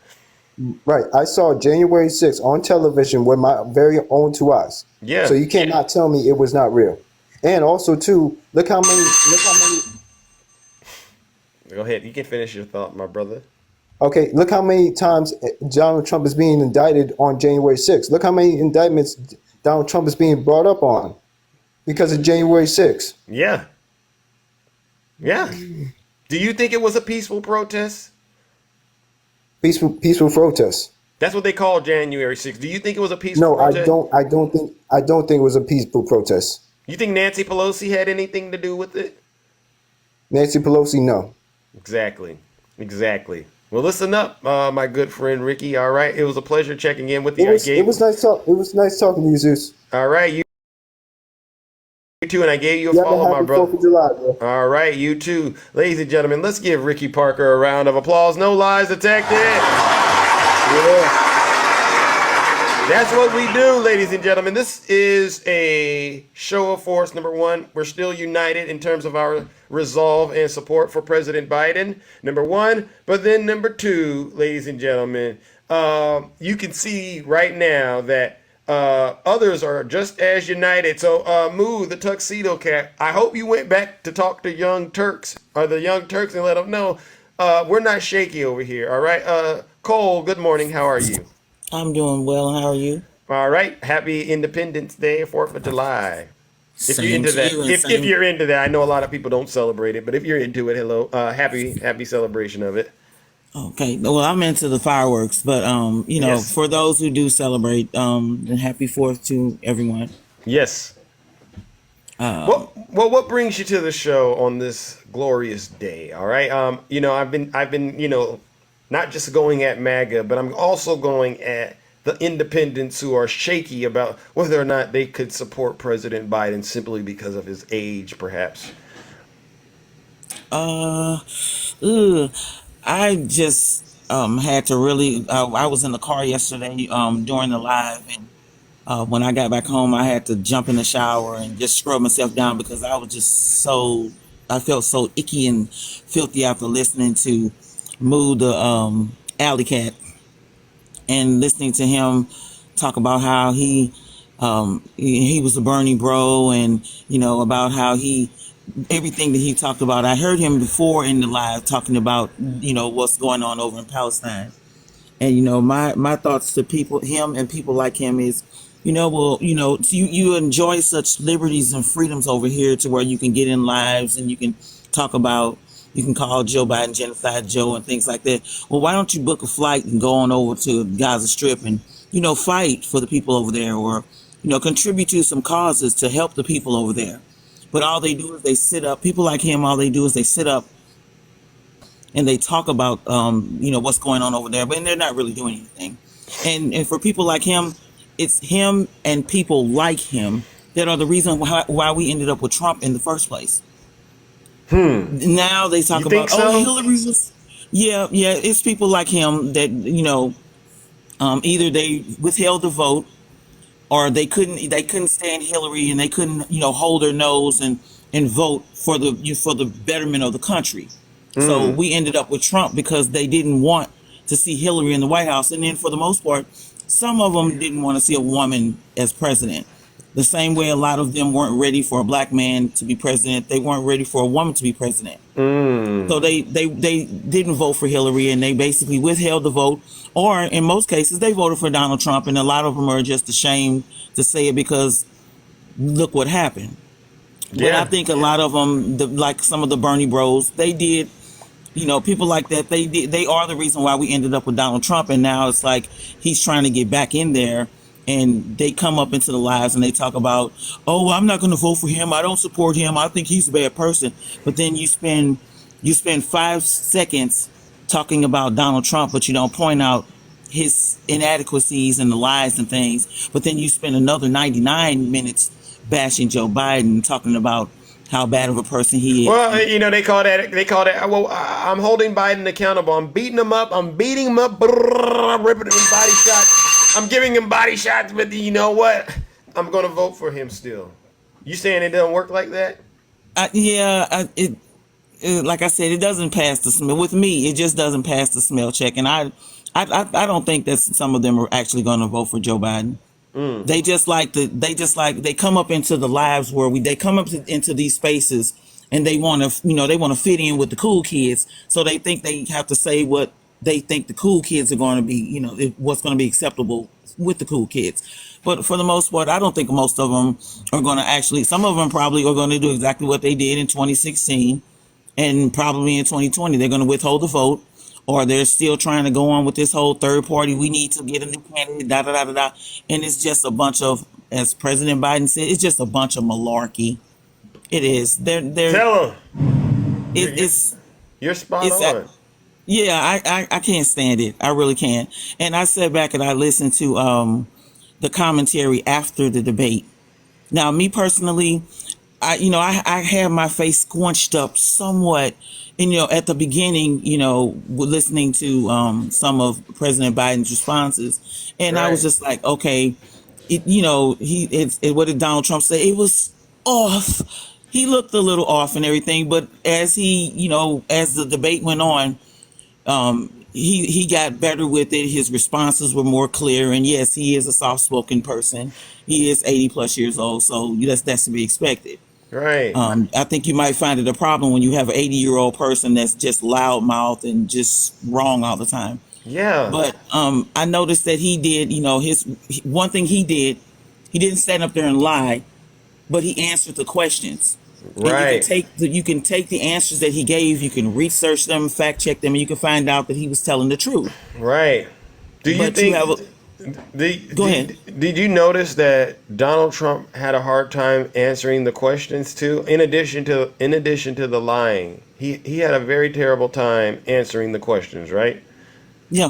Right. I saw January 6th on television with my very own two eyes. Yeah. So you cannot tell me it was not real. And also, too, look how many. Go ahead. You can finish your thought, my brother. Okay, look how many times Donald Trump is being indicted on January 6th. Look how many indictments Donald Trump is being brought up on because of January 6th. Yeah. Yeah. Do you think it was a peaceful protest? Peaceful protest. That's what they call January 6th. Do you think it was a peaceful protest? No, I don't think it was a peaceful protest. You think Nancy Pelosi had anything to do with it? Nancy Pelosi, no. Exactly. Well, listen up, my good friend Ricky. All right, it was a pleasure checking in with you. It was nice talking to you, Zeus. All right, you too, and I gave you a follow, my brother. 4th of July, bro. All right, you too, ladies and gentlemen. Let's give Ricky Parker a round of applause. No lies detected. Yeah. That's what we do, ladies and gentlemen. This is a show of force. Number one, we're still united in terms of our resolve and support for President Biden. Number one, but then number two, ladies and gentlemen, you can see right now that others are just as united. So, Moo, the tuxedo cat, I hope you went back to talk to Young Turks, or the Young Turks, and let them know We're not shaky over here. All right. Cole, good morning. How are you? I'm doing well. How are you? All right. Happy Independence Day, 4th of July. If you're Same into to that, you and if same. you're into that, I know a lot of people don't celebrate it, but if you're into it, hello, happy celebration of it. Okay. Well, I'm into the fireworks, but Yes, for those who do celebrate, then happy Fourth to everyone. yes. What brings you to the show on this glorious day? All right. I've been, not just going at MAGA, but I'm also going at the independents who are shaky about whether or not they could support President Biden simply because of his age, perhaps. Uh, ugh. I just had to really. I was in the car yesterday during the live, and when I got back home, I had to jump in the shower and just scrub myself down because I was just so. I felt so icky and filthy after listening to Moo the alley cat and listening to him talk about how he was a Bernie bro, and about how he everything that he talked about. I heard him before in the live talking about what's going on over in Palestine. And my thoughts to people, him and people like him is, well, you enjoy such liberties and freedoms over here to where you can get in lives and you can talk about, you can call Joe Biden Genocide Joe and things like that. Well, why don't you book a flight and go on over to Gaza Strip and, fight for the people over there, or, contribute to some causes to help the people over there. But all they do is they sit up. People like him, all they do is they sit up and they talk about what's going on over there, but they're not really doing anything. And for people like him, it's him and people like him that are the reason why we ended up with Trump in the first place. Now they talk You think about, oh, so? Hillary was, yeah, it's people like him that either they withheld the vote, or they couldn't stand Hillary, and they couldn't hold their nose and vote for the betterment of the country. So we ended up with Trump because they didn't want to see Hillary in the White House. And then for the most part, some of them didn't want to see a woman as president. The same way a lot of them weren't ready for a black man to be president, they weren't ready for a woman to be president. So they didn't vote for Hillary, and they basically withheld the vote. Or in most cases, they voted for Donald Trump, and a lot of them are just ashamed to say it because look what happened. But I Yeah. think a lot of them, like some of the Bernie Bros, they did. People like that, they are the reason why we ended up with Donald Trump. And now it's like he's trying to get back in there, and they come up into the lives and they talk about, oh, I'm not going to vote for him, I don't support him, I think he's a bad person. But then you spend 5 seconds talking about Donald Trump, but you don't point out his inadequacies and the lies and things. But then you spend another 99 minutes bashing Joe Biden, talking about how bad of a person he is. Well, they call that. Well, I'm holding Biden accountable. I'm beating him up. I'm beating him up. I'm ripping him body shots. I'm giving him body shots. But you know what? I'm gonna vote for him still. You saying it doesn't work like that? Like I said, it doesn't pass the smell. With me, it just doesn't pass the smell check. And I don't think that some of them are actually going to vote for Joe Biden. They come up into the lives where they come up into these spaces, and they want to fit in with the cool kids. So they think they have to say what they think the cool kids are going to be, what's going to be acceptable with the cool kids. But for the most part, I don't think most of them are going to actually, some of them probably are going to do exactly what they did in 2016, and probably in 2020, they're going to withhold the vote, or they're still trying to go on with this whole third party. We need to get a new candidate, da da da da da. And it's just a bunch of, as President Biden said, it's just a bunch of malarkey. It is. Tell him. It's You're spot it's on. yeah. I can't stand it. I really can't. And I sat back and I listened to the commentary after the debate. Now, me personally, I have my face squunched up somewhat, and at the beginning, with listening to some of President Biden's responses, and I was Right. just like, okay, what did Donald Trump say? It was off. He looked a little off and everything, but as as the debate went on, he got better with it. His responses were more clear, and yes, he is a soft-spoken person. He is 80 plus years old, so that's to be expected. Right. I think you might find it a problem when you have an 80-year-old person that's just loudmouth and just wrong all the time. Yeah. But I noticed that he did, his one thing he didn't stand up there and lie, but he answered the questions. And Right. you can take the answers that he gave, you can research them, fact check them, and you can find out that he was telling the truth. Right. Do you But you think? have a Go ahead. Did you notice that Donald Trump had a hard time answering the questions too? In addition to the lying, he had a very terrible time answering the questions. Right? Yeah.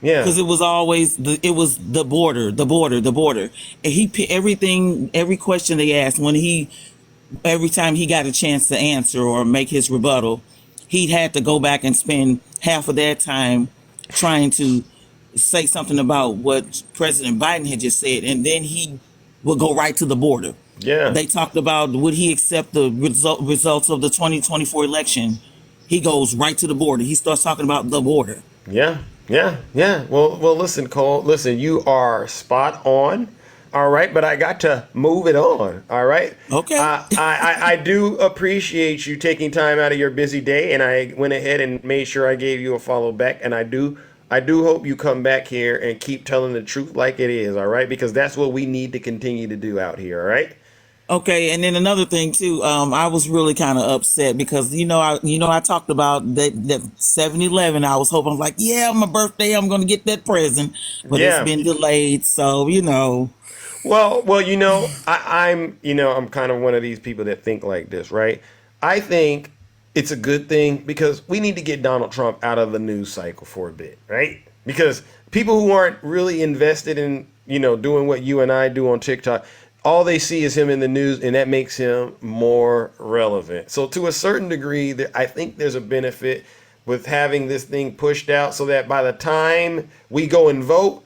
Yeah. Because it was always the border, the border, the border, and every question they asked every time he got a chance to answer or make his rebuttal, he had to go back and spend half of that time trying to say something about what President Biden had just said, and then he would go right to the border. Yeah. They talked about would he accept the results of the 2024 election. He goes right to the border. He starts talking about the border. Yeah. Yeah. Yeah. Well. Listen, Cole. Listen, you are spot on. All right, but I got to move it on. All right. Okay. I do appreciate you taking time out of your busy day, and I went ahead and made sure I gave you a follow back, and I do hope you come back here and keep telling the truth like it is. All right, because that's what we need to continue to do out here. All right. Okay, and then another thing too, I was really kind of upset because I talked about that 7-Eleven. I was hoping, like, yeah, my birthday, I'm gonna get that present, but Yeah. it's been delayed. So Well, I'm kind of one of these people that think like this, right? I think it's a good thing because we need to get Donald Trump out of the news cycle for a bit, right? Because people who aren't really invested in, doing what you and I do on TikTok, all they see is him in the news, and that makes him more relevant. So to a certain degree, I think there's a benefit with having this thing pushed out so that by the time we go and vote,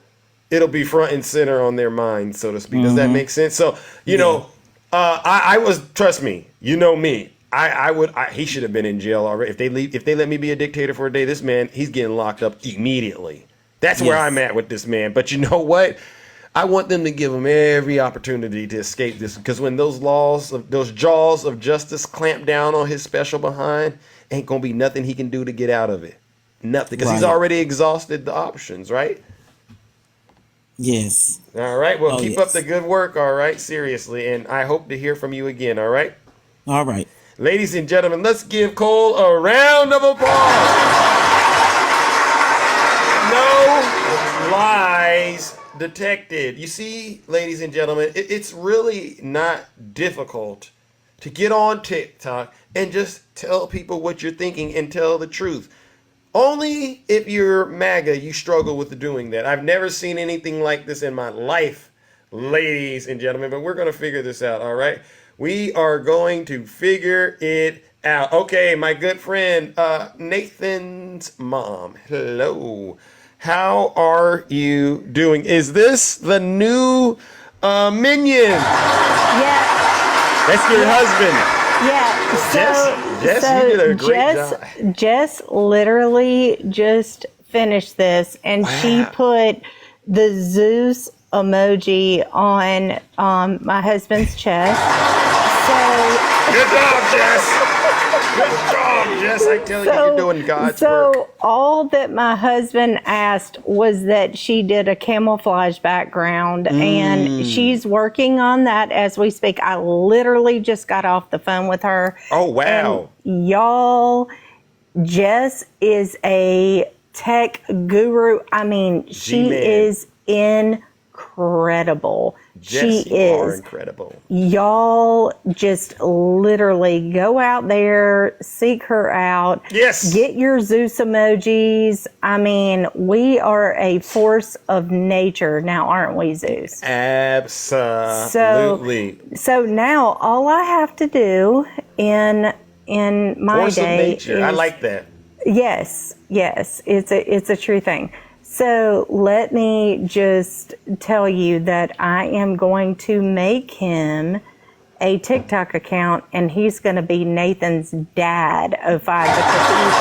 it'll be front and center on their mind, so to speak. Does that make sense? So, I was, trust me, you know me. He should have been in jail already. If they let me be a dictator for a day, this man, he's getting locked up immediately. That's where I'm at with this man. But you know what? I want them to give him every opportunity to escape this, because when those jaws of justice clamp down on his special behind, ain't gonna be nothing he can do to get out of it. Nothing, because he's already exhausted the options, right? Yes. All right. Well, keep up the good work. All right. Seriously. And I hope to hear from you again. All right. All right. Ladies and gentlemen, let's give Cole a round of applause. No lies detected. You see, ladies and gentlemen, it's really not difficult to get on TikTok and just tell people what you're thinking and tell the truth. Only if you're MAGA, you struggle with doing that. I've never seen anything like this in my life, ladies and gentlemen, but we're going to figure this out, all right? We are going to figure it out. Okay, my good friend, Nathan's mom. Hello. How are you doing? Is this the new Minion? Yeah. That's your husband. Yeah. Jess, you did a great job. Jess literally just finished this, and she put the Zeus emoji on my husband's chest. So good job, Jess. Good job, Jess. I tell you, you're doing God's work. So all that my husband asked was that she did a camouflage background, and she's working on that as we speak. I literally just got off the phone with her. Oh, wow. And y'all, Jess is a tech guru. I mean, she is incredible. Jess, she is are incredible. Y'all just literally go out there, seek her out. Yes. Get your Zeus emojis. I mean, we are a force of nature now, aren't we, Zeus? Absolutely. So now all I have to do in my force day of nature. is, I like that. Yes, it's a true thing. So let me just tell you that I am going to make him a TikTok account, and he's going to be Nathan's dad of 5 because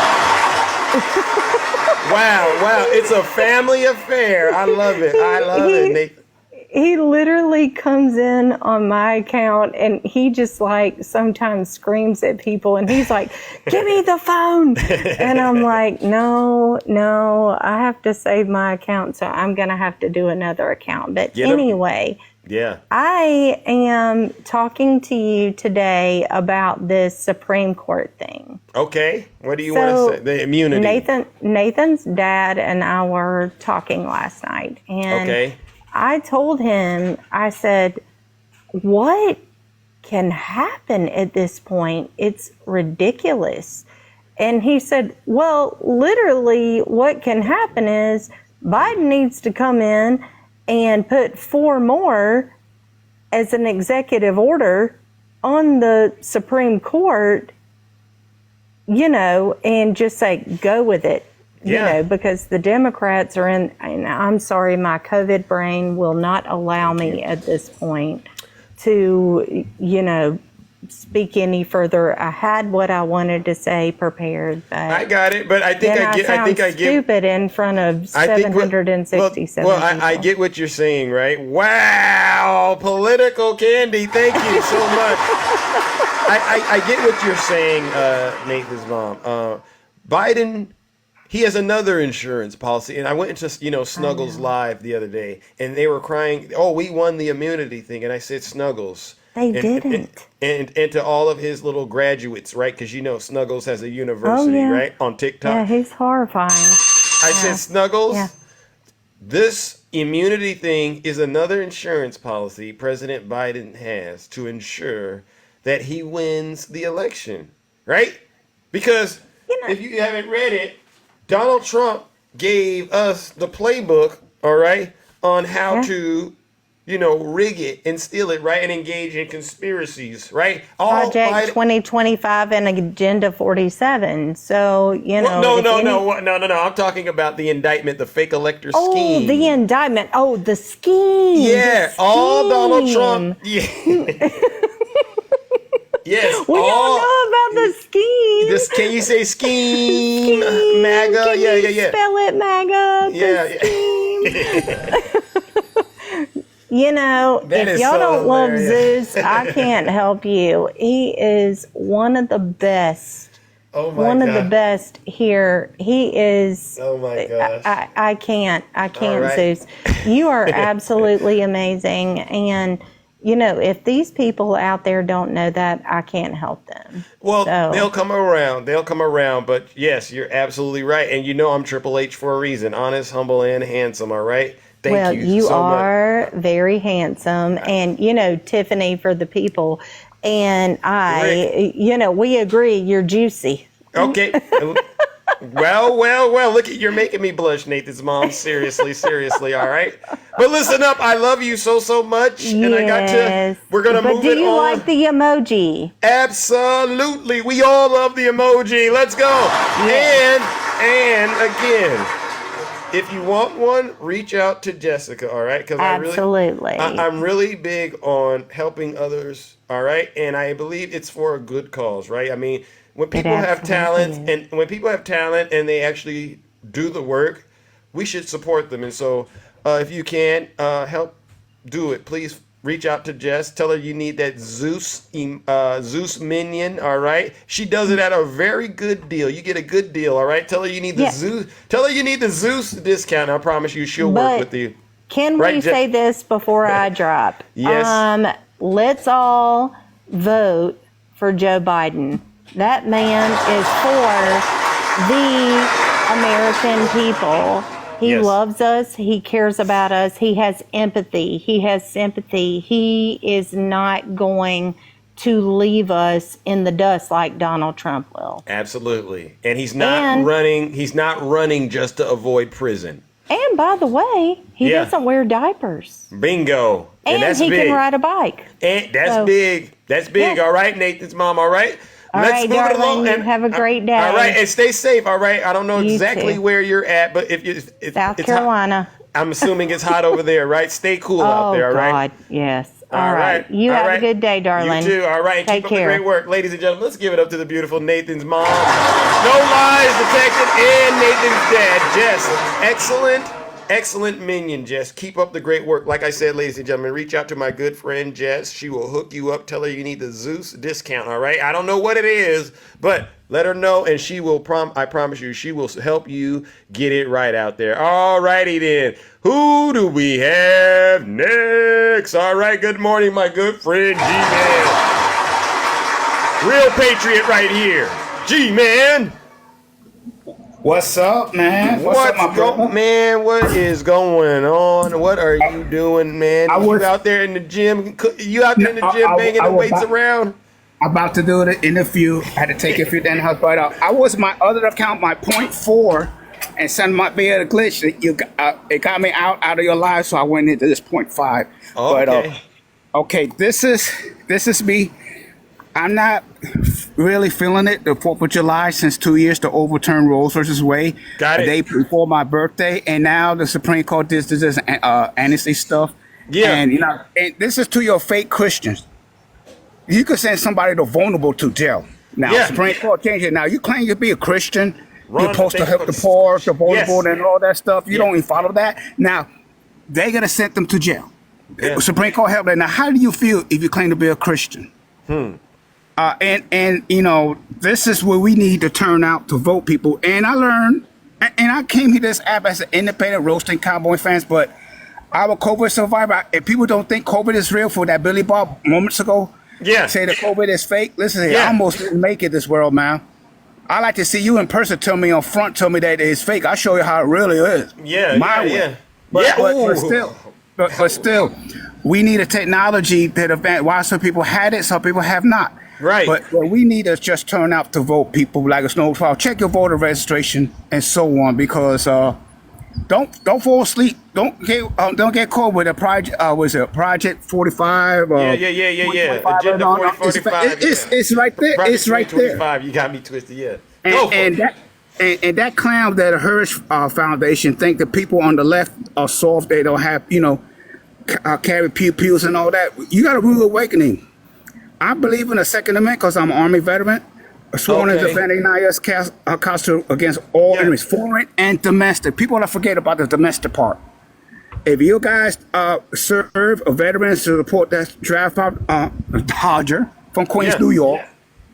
Wow, it's a family affair. I love it. Nathan. he literally comes in on my account and he just like sometimes screams at people and he's like, give me the phone. And I'm like, no, I have to save my account. So I'm going to have to do another account. But anyway, I am talking to you today about this Supreme Court thing. Okay. What do you want to say? The immunity. Nathan's dad and I were talking last night. And I told him, I said, what can happen at this point? It's ridiculous. And he said, well, literally what can happen is Biden needs to come in and put 4 more as an executive order on the Supreme Court, you know, and just say, go with it. You know, because the Democrats are in, and I'm sorry, my COVID brain will not allow me at this point to, you know, speak any further. I had what I wanted to say prepared, but I got it. But I think I get stupid in front of 767 Well, I get what you're saying, right? Wow, political candy. Thank you so much. I get what you're saying, Nathan's mom. Biden. He has another insurance policy, and I went into, you know, Snuggles Live the other day, and they were crying, "Oh, we won the immunity thing," and I said, "Snuggles." They didn't. And to all of his little graduates, right? Because you know Snuggles has a university, right, on TikTok. Yeah, he's horrifying. I said, Snuggles, this immunity thing is another insurance policy President Biden has to ensure that he wins the election, right? Because if you haven't read it, Donald Trump gave us the playbook, all right, on how to, you know, rig it and steal it, right, and engage in conspiracies, right? Project 2025 and Agenda 47. So, you know. No. I'm talking about the indictment, the fake elector scheme. Oh, the indictment. Oh, the scheme. Yeah, all Donald Trump. Yeah. Yes. We all know about the scheme. Can you say scheme? MAGA? Can you spell it MAGA? You know, if y'all don't love Zeus, I can't help you. He is one of the best. Oh my one of the best here. He is. Oh my gosh. I can't, Zeus. You are absolutely amazing. And you know, if these people out there don't know that, I can't help them. Well, they'll come around. But yes, you're absolutely right. And you know I'm Triple H for a reason. Honest, humble, and handsome, all right? Thank you so are very handsome. And, you know, Tiffany for the people. And you know, we agree you're juicy. Okay. Well, look, you're making me blush, Nathan's mom. Seriously, all right? But listen up, I love you so much. And we're going to move it on. But do you like the emoji? Absolutely. We all love the emoji. Let's go. Yes. And again, if you want one, reach out to Jessica, all right? Because I'm really big on helping others, all right? And I believe it's for a good cause, right? I mean, when people have talent and they actually do the work, we should support them. And so if you can help do it, please reach out to Jess. Tell her you need that Zeus minion, all right? She does it at a very good deal. You get a good deal, all right? Tell her you need the Zeus. Tell her you need the Zeus discount. I promise you she'll work with you. Can we say this before I drop? Yes. Let's all vote for Joe Biden. That man is for the American people. He loves us. He cares about us. He has empathy. He has sympathy. He is not going to leave us in the dust like Donald Trump will. Absolutely. And he's not running. He's not running just to avoid prison. And by the way, he doesn't wear diapers. Bingo. And that's he big. can ride a bike. And that's big. That's big. All right, Nathan's mom. All right. All right, darling, you have a great day. All right, and stay safe, all right? I don't know exactly where you're at, but if South Carolina. I'm assuming it's hot over there, right? Stay cool out there, all right? Oh, God, yes. All right. You have a good day, darling. You too, all right? Take Keep care. up the great work. Ladies and gentlemen, let's give it up to the beautiful Nathan's mom. No lies detected, and Nathan's dad. Jess, excellent excellent minion, Jess. Keep up the great work. Like I said, ladies and gentlemen, reach out to my good friend Jess. She will hook you up. Tell her you need the Zeus discount. All right. I don't know what it is, but let her know, and she will. I promise you, she will help you get it right out there. All righty then. Who do we have next? All right. Good morning, my good friend G-Man. Real patriot right here. G-Man. What's up, man? What's up, my brother? Man, what is going on? What are you doing, man? You out there in the gym? You out there in the gym banging the weights around? I'm about to do the interview. I had to take a few down the house, but I was my other account, my 0.4, and some might be a glitch. It got me out of your live, so I went into this 0.5. Okay. But okay, this is me. I'm not really feeling it, the 4th of July, since 2 years to overturn Roe versus Wade. Got it. The day before my birthday, and now the Supreme Court did this amnesty stuff. Yeah. And, and this is to your fake Christians. You could send somebody to vulnerable to jail. Now, Supreme Court changed it. Now, you claim to be a Christian. You're supposed to help the poor, the vulnerable, and all that stuff. You don't even follow that. Now, they're going to send them to jail. Supreme Court helped that. Now, how do you feel if you claim to be a Christian? And this is where we need to turn out to vote, people. And I learned, and I came to this app as an independent roasting Cowboy fans, but I'm a COVID survivor. If people don't think COVID is real, for that Billy Bob moments ago, say that COVID is fake. Listen, I almost didn't make it this world, man. I like to see you in person. Tell me that it's fake. I show you how it really is. But still, we need a technology that advance. Why some people had it, some people have not. Right. But we need to just turn out to vote, people, like a snow plow. Check your voter registration and so on, because don't fall asleep. Don't get caught with a project. Was it Project 45? Yeah. Agenda 45. It's right there. Project It's right there. You got me twisted. Yeah. And that clown, that Hirsch Foundation, think that people on the left are soft. They don't have, carry pews and all that. You got a rude awakening. I believe in the Second Amendment because I'm an Army veteran, sworn in defending U.S. Constitution against all enemies, foreign and domestic. People don't forget about the domestic part. If you guys serve a veteran to support that draft Dodger from Queens, New York,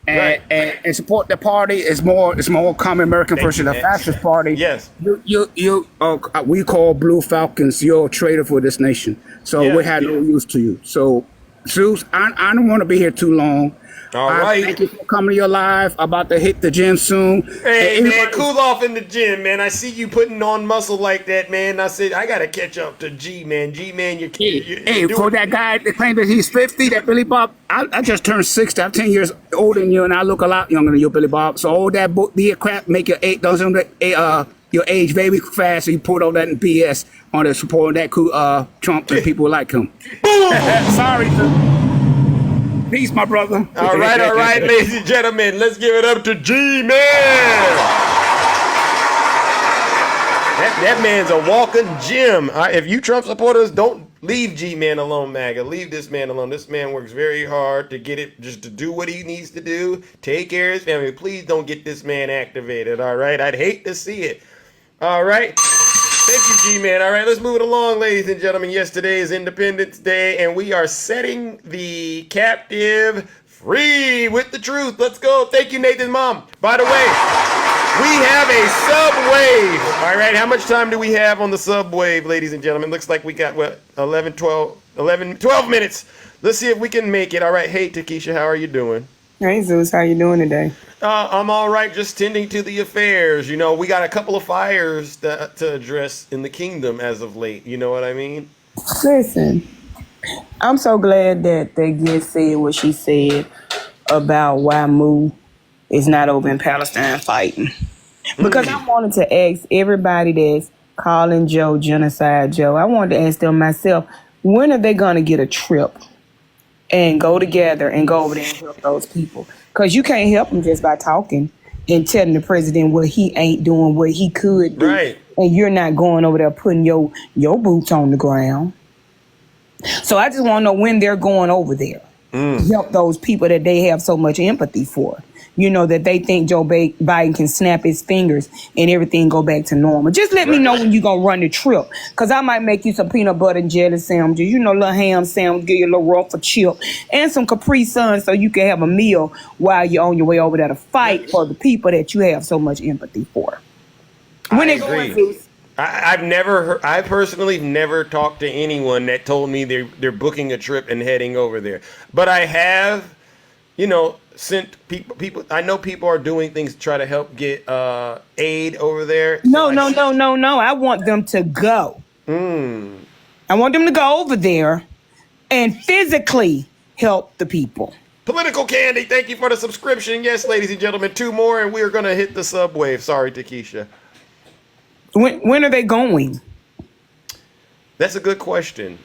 and support the party, is more common American versus the fascist party. Yes. We call Blue Falcons. You're a traitor for this nation. So we had no use to you. So Zeus, I don't want to be here too long. All right. Thank you for coming to your live. About to hit the gym soon. Hey, man, cool off in the gym, man. I see you putting on muscle like that, man. I said, I got to catch up to G-Man. G-Man, you're for that guy that claimed that he's 50, that Billy Bob, I just turned 60. I'm 10 years older than you, and I look a lot younger than you, Billy Bob. So all that crap make your your age very fast. So you put all that in BS on the supporting that Trump and people like him. Sorry, peace, my brother. All right, ladies and gentlemen, let's give it up to G-Man. That man's a walking gym. If you Trump supporters, don't leave G-Man alone, MAGA. Leave this man alone. This man works very hard to get it, just to do what he needs to do. Take care of his family. Please don't get this man activated, all right? I'd hate to see it. All right? Thank you, G-Man. All right, let's move it along, ladies and gentlemen. Yesterday is Independence Day, and we are setting the captive free with the truth. Let's go. Thank you, Nathan's mom. By the way, we have a subwave. All right, how much time do we have on the subwave, ladies and gentlemen? Looks like we got, 12 minutes. Let's see if we can make it. All right, hey, Takesha, how are you doing? Hey, Zeus, how you doing today? I'm all right, just tending to the affairs. You know, we got a couple of fires to address in the kingdom as of late. You know what I mean? Listen, I'm so glad that they just said what she said about why Moo is not over in Palestine fighting. Because I wanted to ask everybody that's calling Joe Genocide Joe, I wanted to ask them myself, when are they going to get a trip and go together and go over there and help those people? Because you can't help them just by talking and telling the president what he ain't doing, what he could do. Right. And you're not going over there putting your boots on the ground. So I just want to know when they're going over there to help those people that they have so much empathy for. you know, that they think Joe Biden can snap his fingers and everything go back to normal. Just let me know when you gonna run the trip, because I might make you some peanut butter and jelly sandwiches, you know, little ham sandwich, give you a little ruffle chip, and some Capri Sun so you can have a meal while you're on your way over there to fight for the people that you have so much empathy for. When I it agree. going, Zeus? I personally never talked to anyone that told me they're booking a trip and heading over there. But I have, you know, sent people. I know people are doing things to try to help get aid over there. No. I want them to go. I want them to go over there and physically help the people. Political Candy, thank you for the subscription. Yes, ladies and gentlemen, 2 more, and we're gonna hit the subway. Sorry, Takesha. When are they going? That's a good question.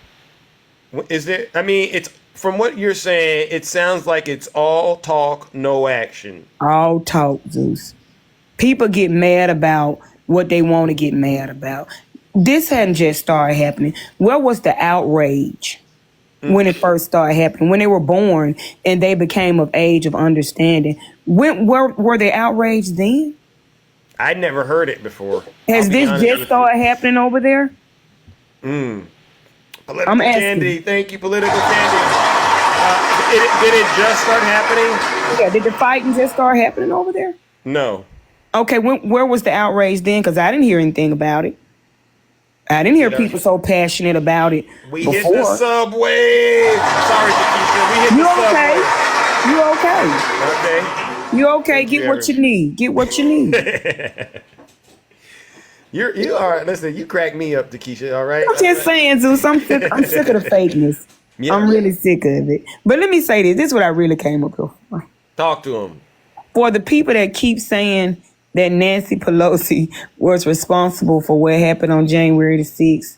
Is there? I mean, it's from what you're saying. It sounds like it's all talk, no action. All talk, Zeus. People get mad about what they want to get mad about. This hadn't just started happening. Where was the outrage when it first started happening? When they were born and they became of age of understanding. Were they outraged then? I never heard it before. Has this just started happening over there? Political Candy, thank you, Political Candy. Did it just start happening? Yeah, did the fighting just start happening over there? No. Okay, where was the outrage then? Because I didn't hear anything about it. I didn't hear people so passionate about it We before. hit the subway. Sorry, Takesha. We hit the subway. You okay? Okay. You okay? Get what you need. Get what you need. You all right? Listen, you crack me up, Takesha. All right. I'm just saying, Zeus. I'm sick of the fakeness. Yeah. I'm really sick of it. But let me say this. This is what I really came up with. Talk to him. For the people that keep saying that Nancy Pelosi was responsible for what happened on January the 6th,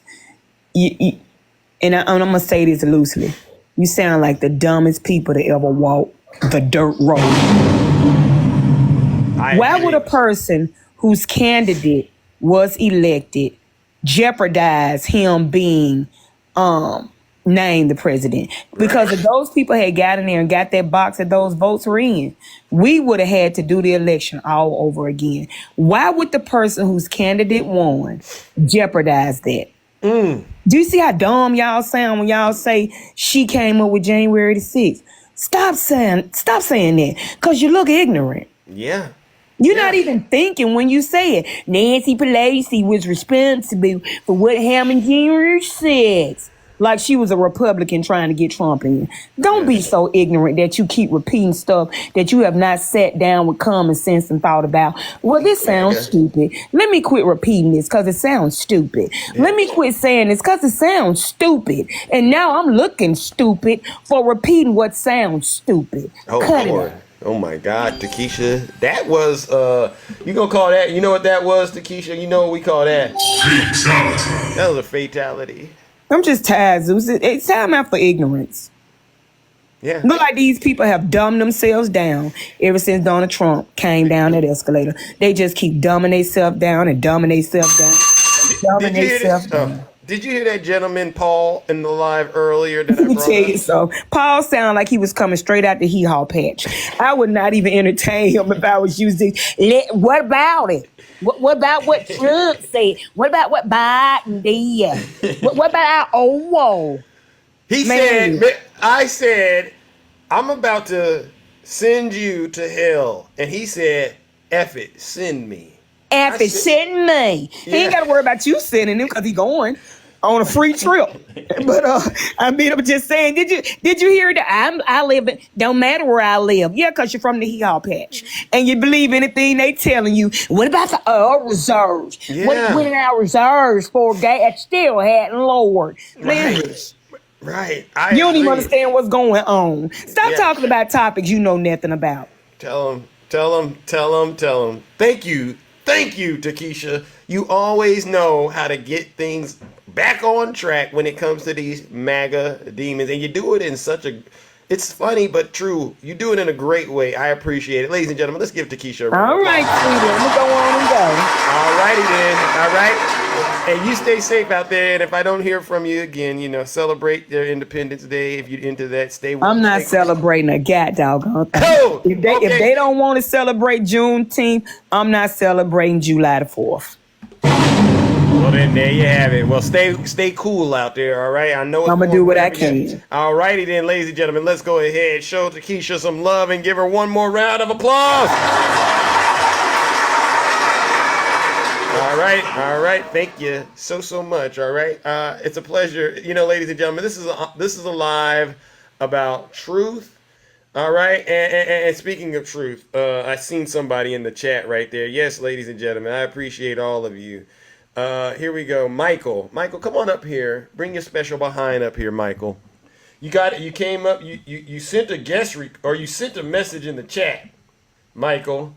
and I'm going to say this loosely, you sound like the dumbest people to ever walk the dirt road. Why would a person whose candidate was elected jeopardize him being named the president? Because if those people had got in there and got that box that those votes were in, we would have had to do the election all over again. Why would the person whose candidate won jeopardize that? Do you see how dumb y'all sound when y'all say she came up with January the 6th? Stop saying that, because you look ignorant. Yeah. You're not even thinking when you say it. Nancy Pelosi was responsible for what happened January 6th. Like she was a Republican trying to get Trump in. Don't be so ignorant that you keep repeating stuff that you have not sat down with common sense and thought about. Well, this sounds stupid. Let me quit repeating this because it sounds stupid. Let me quit saying this because it sounds stupid. And now I'm looking stupid for repeating what sounds stupid. Cut it out. Oh my God, Takesha. That was you gonna call that, you know what that was, Takesha? You know what we call that? Fatality. That was a fatality. I'm just tired, Zeus. It's time out for ignorance. Yeah. Look like these people have dumbed themselves down ever since Donald Trump came down that escalator. They just keep dumbing themselves down and dumbing themselves down. Dumbing themselves down. Did you hear that gentleman, Paul, in the live earlier that I Let me brought tell up? you so. Paul sounded like he was coming straight out the hee-haw patch. I would not even entertain him if I was using. What about it? What about what Trump said? What about what Biden did? What about our He said, I said, I'm about to send you to hell. And he said, F it, send me. F it, send me. He ain't got to worry about you sending him because he going on a free trip. But I mean, I'm just saying, did you hear that? I live in, don't matter where I live. Yeah, because you're from the hee-haw patch. And you believe anything they telling you. What about the reserves? Yeah. What are our reserves for gas still hadn't lowered? Man, Right. you don't even understand what's going on. Stop talking about topics you know nothing about. Tell him. Thank you, Takesha. You always know how to get things back on track when it comes to these MAGA demons. And you do it in such a, it's funny but true. You do it in a great way. I appreciate it. Ladies and gentlemen, let's give Takesha a round. All right, sweetie. I'm going to go on and go. All righty then. All right. And you stay safe out there. And if I don't hear from you again, celebrate their Independence Day. If you're into that, stay. I'm not celebrating a god doggone thing. Cool. If they don't want to celebrate Juneteenth, I'm not celebrating July the 4th. Well, then there you have it. Well, stay cool out there, all right? I know I'm gonna do what I can. All righty then, ladies and gentlemen, let's go ahead, show Takesha some love and give her one more round of applause. All right. Thank you so much. All right, it's a pleasure. Ladies and gentlemen, this is a live about truth. All right, and speaking of truth, I seen somebody in the chat right there. Yes, ladies and gentlemen, I appreciate all of you. Here we go. Michael, come on up here. Bring your special behind up here, Michael. You got it. You came up. You sent a you sent a message in the chat, Michael.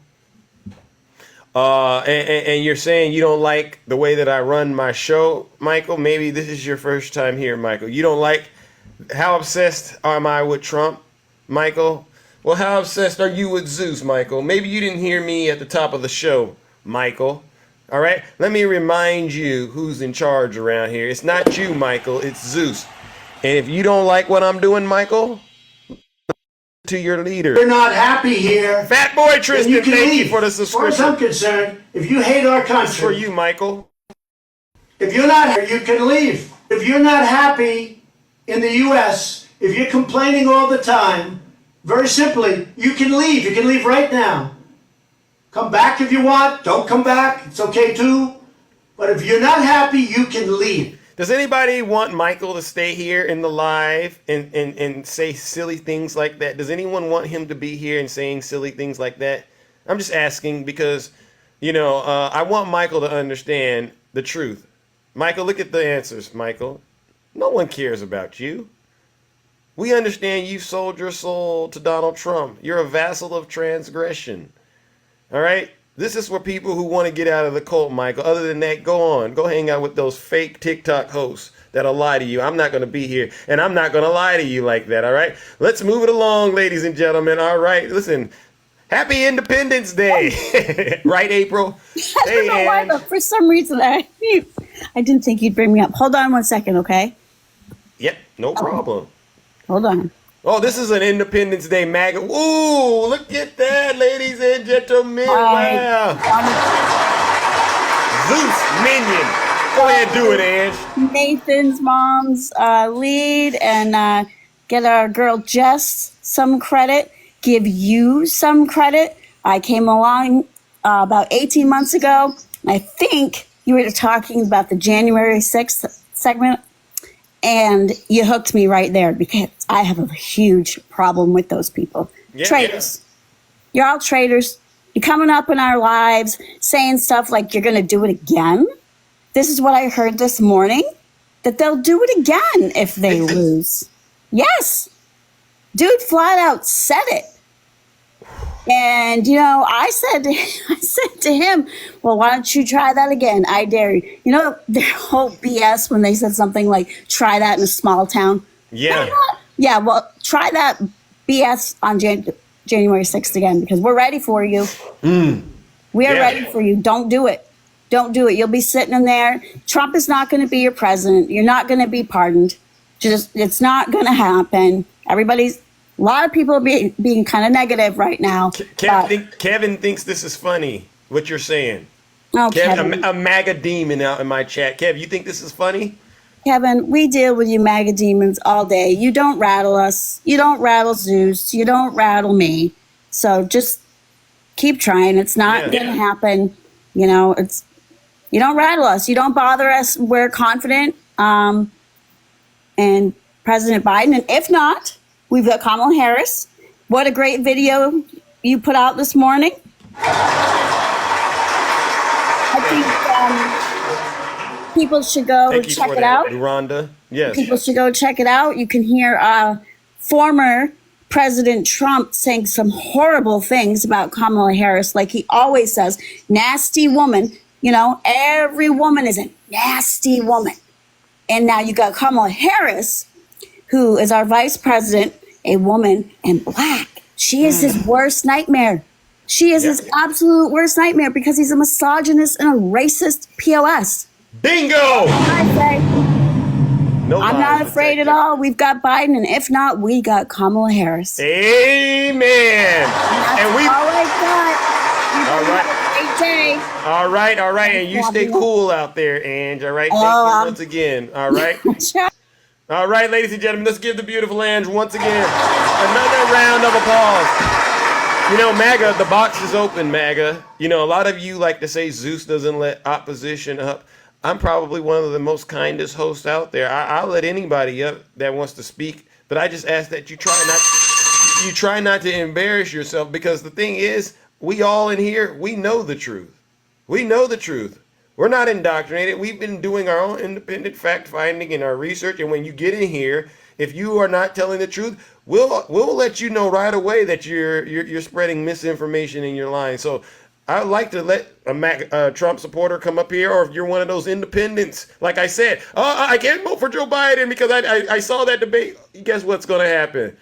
And you're saying you don't like the way that I run my show, Michael. Maybe this is your first time here, Michael. You don't like how obsessed am I with Trump, Michael? Well, how obsessed are you with Zeus, Michael? Maybe you didn't hear me at the top of the show, Michael. All right, let me remind you who's in charge around here. It's not you, Michael, it's Zeus. And if you don't like what I'm doing, Michael, to your leader. You're not happy here. Fat boy Tristan, you thank leave. you for the subscription. As far as I'm concerned, if you hate our country. It's for you, Michael. If you're not here, you can leave. If you're not happy in the U.S., if you're complaining all the time, very simply, you can leave. You can leave right now. Come back if you want. Don't come back. It's okay too. But if you're not happy, you can leave. Does anybody want Michael to stay here in the live and say silly things like that? Does anyone want him to be here and saying silly things like that? I'm just asking because, I want Michael to understand the truth. Michael, look at the answers, Michael. No one cares about you. We understand you sold your soul to Donald Trump. You're a vassal of transgression. All right? This is for people who want to get out of the cult, Michael. Other than that, go on. Go hang out with those fake TikTok hosts that'll lie to you. I'm not going to be here, and I'm not going to lie to you like that, all right? Let's move it along, ladies and gentlemen. All right, listen. Happy Independence Day. Right, April? I don't know why, but for some reason, I didn't think you'd bring me up. Hold on one second, okay? Yep, no problem. Hold on. Oh, this is an Independence Day MAGA. Ooh, look at that, ladies and gentlemen. Wow. Zeus Minion. Go ahead, do it, Ange. Nathan's mom's lead and get our girl Jess some credit. Give you some credit. I came along about 18 months ago. I think you were talking about the January 6th segment. And you hooked me right there because I have a huge problem with those people. Yeah, traitors. Yeah. You're all traitors. You're coming up in our lives saying stuff like you're going to do it again. This is what I heard this morning, that they'll do it again if they lose. Yes. Dude flat out said it. And, I said to him, well, why don't you try that again? I dare you. Their whole BS when they said something like, try that in a small town. Yeah. Yeah, well, try that BS on January 6th again, because we're ready for you. We are ready for you. Don't do it. Don't do it. You'll be sitting in there. Trump is not going to be your president. You're not going to be pardoned. It's not going to happen. A lot of people are being kind of negative right now. Kevin thinks this is funny, what you're saying. Oh, Kevin. A MAGA demon out in my chat. Kev, you think this is funny? Kevin, we deal with you MAGA demons all day. You don't rattle us. You don't rattle Zeus. You don't rattle me. So just keep trying. It's not going to happen. You don't rattle us. You don't bother us. We're confident. And President Biden, and if not, we've got Kamala Harris. What a great video you put out this morning. I think people should go check it out. Rhonda, yes. People should go check it out. You can hear former President Trump saying some horrible things about Kamala Harris, like he always says, nasty woman. Every woman is a nasty woman. And now you got Kamala Harris, who is our vice president, a woman and black. She is his worst nightmare. She is his absolute worst nightmare because he's a misogynist and a racist POS. Bingo! I say, No I'm lies not afraid at detected. all. We've got Biden, and if not, we got Kamala Harris. Amen. And we all I got. all right. Great day. All right, all right. And you stay cool out there, Ange. All right. Thank you once again. All right. All right, ladies and gentlemen, let's give the beautiful Ange once again another round of applause. You know, MAGA, the box is open, MAGA. You know, a lot of you like to say Zeus doesn't let opposition up. I'm probably one of the most kindest hosts out there. I'll let anybody up that wants to speak, but I just ask that you try not to embarrass yourself, because the thing is, we all in here, we know the truth. We know the truth. We're not indoctrinated. We've been doing our own independent fact finding and our research. And when you get in here, if you are not telling the truth, we'll let you know right away that you're spreading misinformation and you're lying. So I would like to let a Trump supporter come up here, or if you're one of those independents, like I said, I can't vote for Joe Biden because I saw that debate. Guess what's going to happen?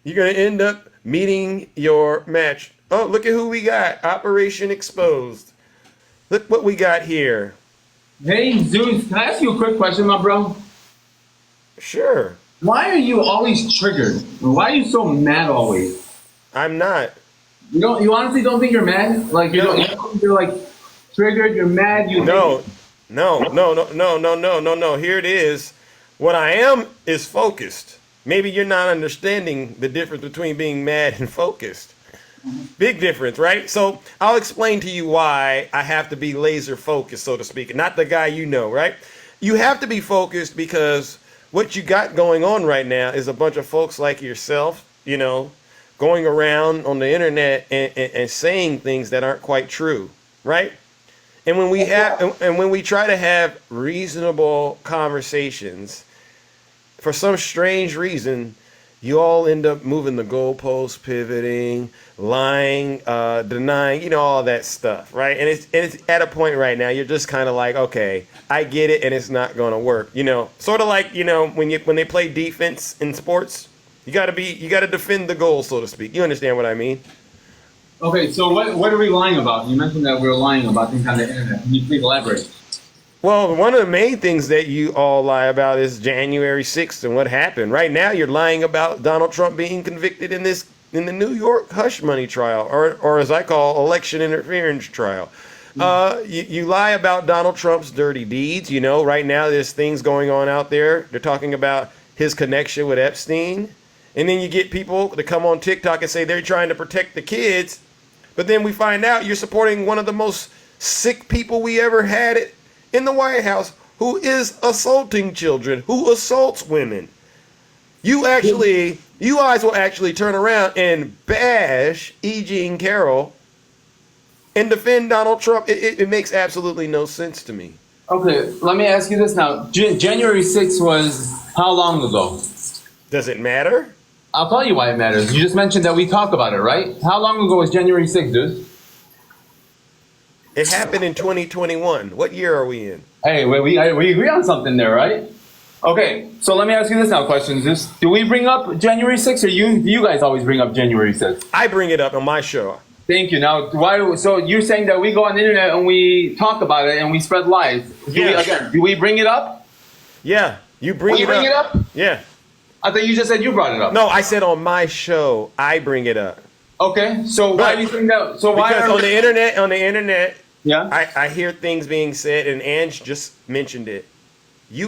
You're going to end up meeting your match. Oh, look at who we got. Operation Exposed. Look what we got here. Hey, Zeus, can I ask you a quick question, my bro? Sure. Why are you always triggered? Why are you so mad always? I'm not. You honestly don't think you're mad? Like you're like triggered, you're mad, No. Here it is. What I am is focused. Maybe you're not understanding the difference between being mad and focused. Big difference, right? So I'll explain to you why I have to be laser focused, so to speak. Not the guy you know, right? You have to be focused because what you got going on right now is a bunch of folks like yourself, you know, going around on the internet and saying things that aren't quite true, right? And when we try to have reasonable conversations, for some strange reason, you all end up moving the goalposts, pivoting, lying, denying, you know, all that stuff, right? And it's at a point right now, you're just kind of like, okay, I get it, and it's not going to work. You know, sort of like, you know, when they play defense in sports, you got to defend the goal, so to speak. You understand what I mean? Okay, so what are we lying about? You mentioned that we're lying about things on the internet. Can you please elaborate? Well, one of the main things that you all lie about is January 6th and what happened. Right now, you're lying about Donald Trump being convicted in the New York hush money trial, or as I call, election interference trial. You lie about Donald Trump's dirty deeds. You know, right now there's things going on out there. They're talking about his connection with Epstein. And then you get people to come on TikTok and say they're trying to protect the kids. But then we find out you're supporting one of the most sick people we ever had in the White House, who is assaulting children, who assaults women. You guys will actually turn around and bash E. Jean Carroll and defend Donald Trump. It makes absolutely no sense to me. Okay, let me ask you this now. January 6th was how long ago? Does it matter? I'll tell you why it matters. You just mentioned that we talk about it, right? How long ago was January 6th, dude? It happened in 2021. What year are we in? Hey, we agree on something there, right? Okay, so let me ask you this now, questions. Do we bring up January 6th, or do you guys always bring up January 6th? I bring it up on my show. Thank you. Now, so you're saying that we go on the internet and we talk about it and we spread lies. Do we bring it up? Yeah, you bring it up. Yeah. I thought you just said you brought it up. No, I said on my show, I bring it up. Okay, so why do you think that? So why? Because on the internet, yeah, I hear things being said, and Ange just mentioned it.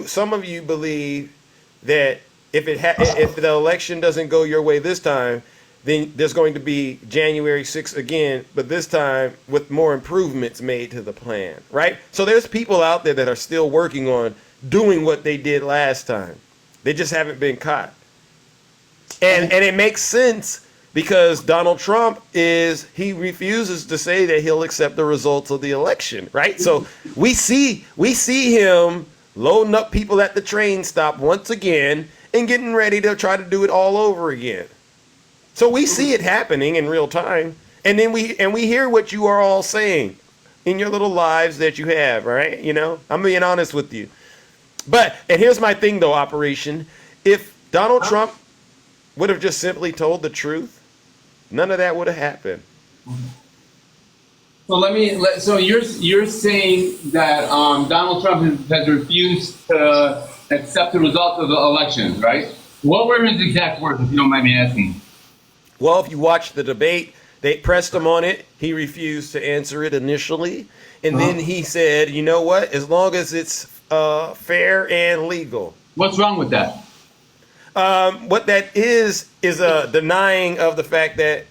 Some of you believe that if the election doesn't go your way this time, then there's going to be January 6th again, but this time with more improvements made to the plan, right? So there's people out there that are still working on doing what they did last time. They just haven't been caught. And it makes sense because Donald Trump he refuses to say that he'll accept the results of the election, right? So we see him loading up people at the train stop once again and getting ready to try to do it all over again. So we see it happening in real time. And then we hear what you are all saying in your little lives that you have, all right? You know, I'm being honest with you. And here's my thing, though, Operation. If Donald Trump would have just simply told the truth, none of that would have happened. So you're saying that Donald Trump has refused to accept the results of the elections, right? What were his exact words, if you don't mind me asking? Well, if you watch the debate, they pressed him on it. He refused to answer it initially. And then he said, you know what? As long as it's fair and legal. What's wrong with that? What that is a denying of the fact that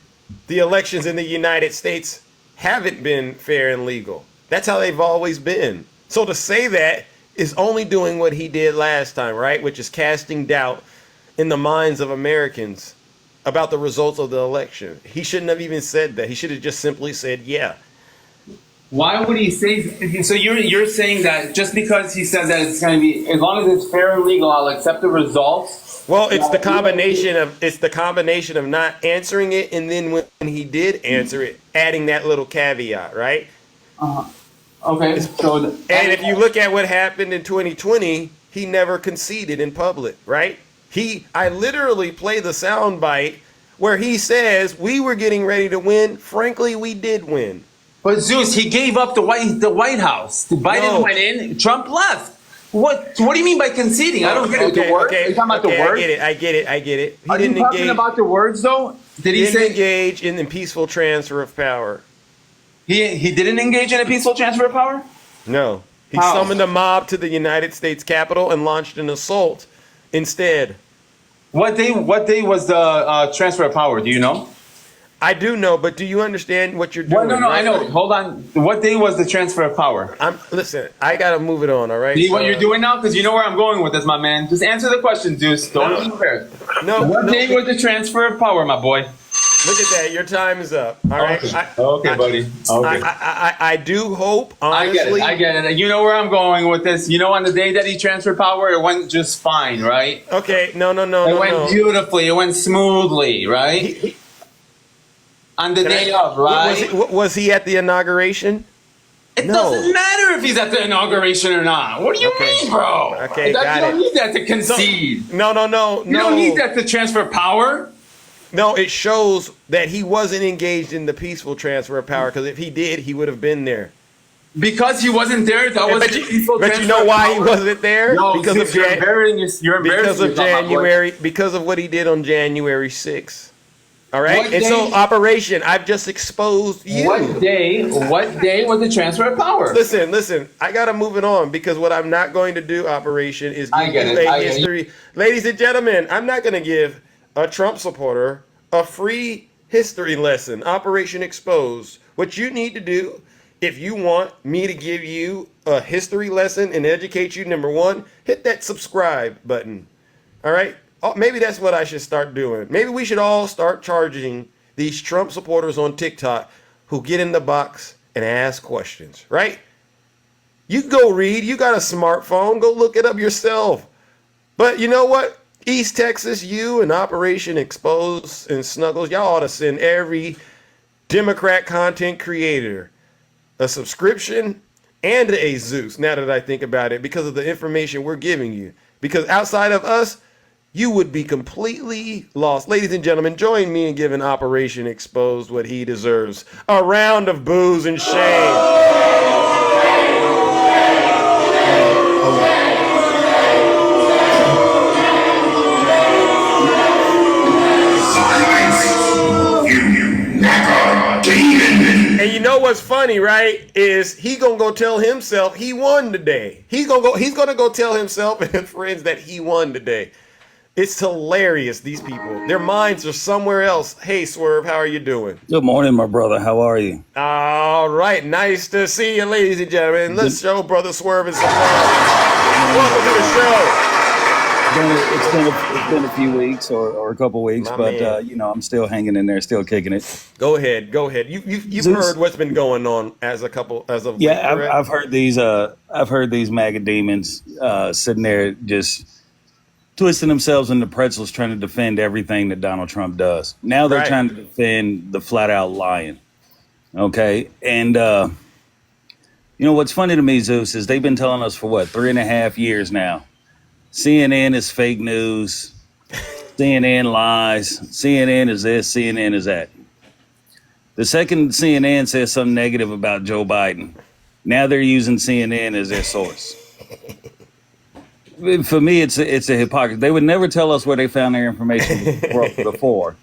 the elections in the United States haven't been fair and legal. That's how they've always been. So to say that is only doing what he did last time, right? Which is casting doubt in the minds of Americans about the results of the election. He shouldn't have even said that. He should have just simply said, yeah. Why would he say? So you're saying that just because he said that it's going to be, as long as it's fair and legal, I'll accept the results. Well, it's the combination of not answering it, and then when he did answer it, adding that little caveat, right? Okay. So and if you look at what happened in 2020, he never conceded in public, right? I literally play the soundbite where he says we were getting ready to win. Frankly, we did win. But Zeus, he gave up the White House. Biden went in, Trump left. What do you mean by conceding? I don't get it. The words? Are you talking about the words? I get it. Are you talking about the words though? Did he say engage in the peaceful transfer of power? He didn't engage in a peaceful transfer of power? No. He summoned a mob to the United States Capitol and launched an assault instead. What day was the transfer of power? Do you know? I do know, but do you understand what you're doing? Well, no, I know. Hold on. What day was the transfer of power? Listen, I gotta move it on, all right? See what you're doing now? Because you know where I'm going with this, my man. Just answer the question, Zeus. Don't be embarrassed. What day was the transfer of power, my boy? Look at that. Your time is up. All right. Okay, buddy. Okay. I do hope, honestly. I get it. You know where I'm going with this. You know, on the day that he transferred power, it went just fine, right? Okay. No. It went beautifully. It went smoothly, right? On the day of, right? Was he at the inauguration? It doesn't matter if he's at the inauguration or not. What do you mean, bro? Okay, got it. You don't need that to concede. No. You don't need that to transfer power. No, it shows that he wasn't engaged in the peaceful transfer of power, because if he did, he would have been there. Because he wasn't there, that was peaceful transfer. But you know why he wasn't there? No, because of January. Because of what he did on January 6th. All right, so Operation, I've just exposed you. What day was the transfer of power? Listen, I gotta move it on, because what I'm not going to do, Operation, is give you a history. Ladies and gentlemen, I'm not gonna give a Trump supporter a free history lesson. Operation Exposed. What you need to do, if you want me to give you a history lesson and educate you, number one, hit that subscribe button. All right? Maybe that's what I should start doing. Maybe we should all start charging these Trump supporters on TikTok who get in the box and ask questions, right? You can go read. You got a smartphone. Go look it up yourself. But you know what? East Texas, you and Operation Exposed and Snuggles, y'all ought to send every Democrat content creator a subscription and a Zeus, now that I think about it, because of the information we're giving you. Because outside of us, you would be completely lost. Ladies and gentlemen, join me in giving Operation Exposed what he deserves. A round of boos and shame. And you know what's funny, right? Is he gonna go tell himself he won today. He's gonna go tell himself and friends that he won today. It's hilarious, these people. Their minds are somewhere else. Hey, Swerve, how are you doing? Good morning, my brother. How are you? All right. Nice to see you, ladies and gentlemen. Let's show Brother Swerve and some love. Welcome to the show. It's been a few weeks or a couple weeks, but I'm still hanging in there, still kicking it. Go ahead. You've heard what's been going on as of week, I've heard these MAGA demons sitting there just twisting themselves into pretzels, trying to defend everything that Donald Trump does. Now they're trying to defend the flat out lying. Okay. And, what's funny to me, Zeus, is they've been telling us for 3.5 years now. CNN is fake news. CNN lies. CNN is this. CNN is that. The second CNN says something negative about Joe Biden, now they're using CNN as their source. For me, it's a hypocrisy. They would never tell us where they found their information before.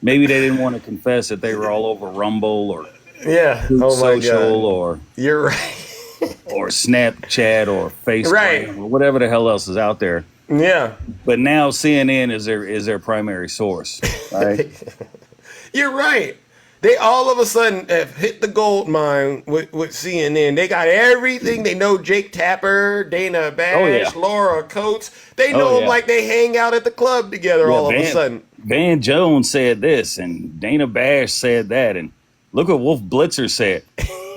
Maybe they didn't want to confess that they were all over Rumble or Yeah. Truth Oh my Social God. or You're right. or Snapchat or Facebook Right. or whatever the hell else is out there. Yeah. But now CNN is their primary source, right? You're right. They all of a sudden have hit the gold mine with CNN. They got everything. They know Jake Tapper, Dana Bash, Oh, yeah. Laura Coates. They Oh, know them yeah. like they hang out at the club together all of a sudden. Van Jones said this, and Dana Bash said that, and look what Wolf Blitzer said.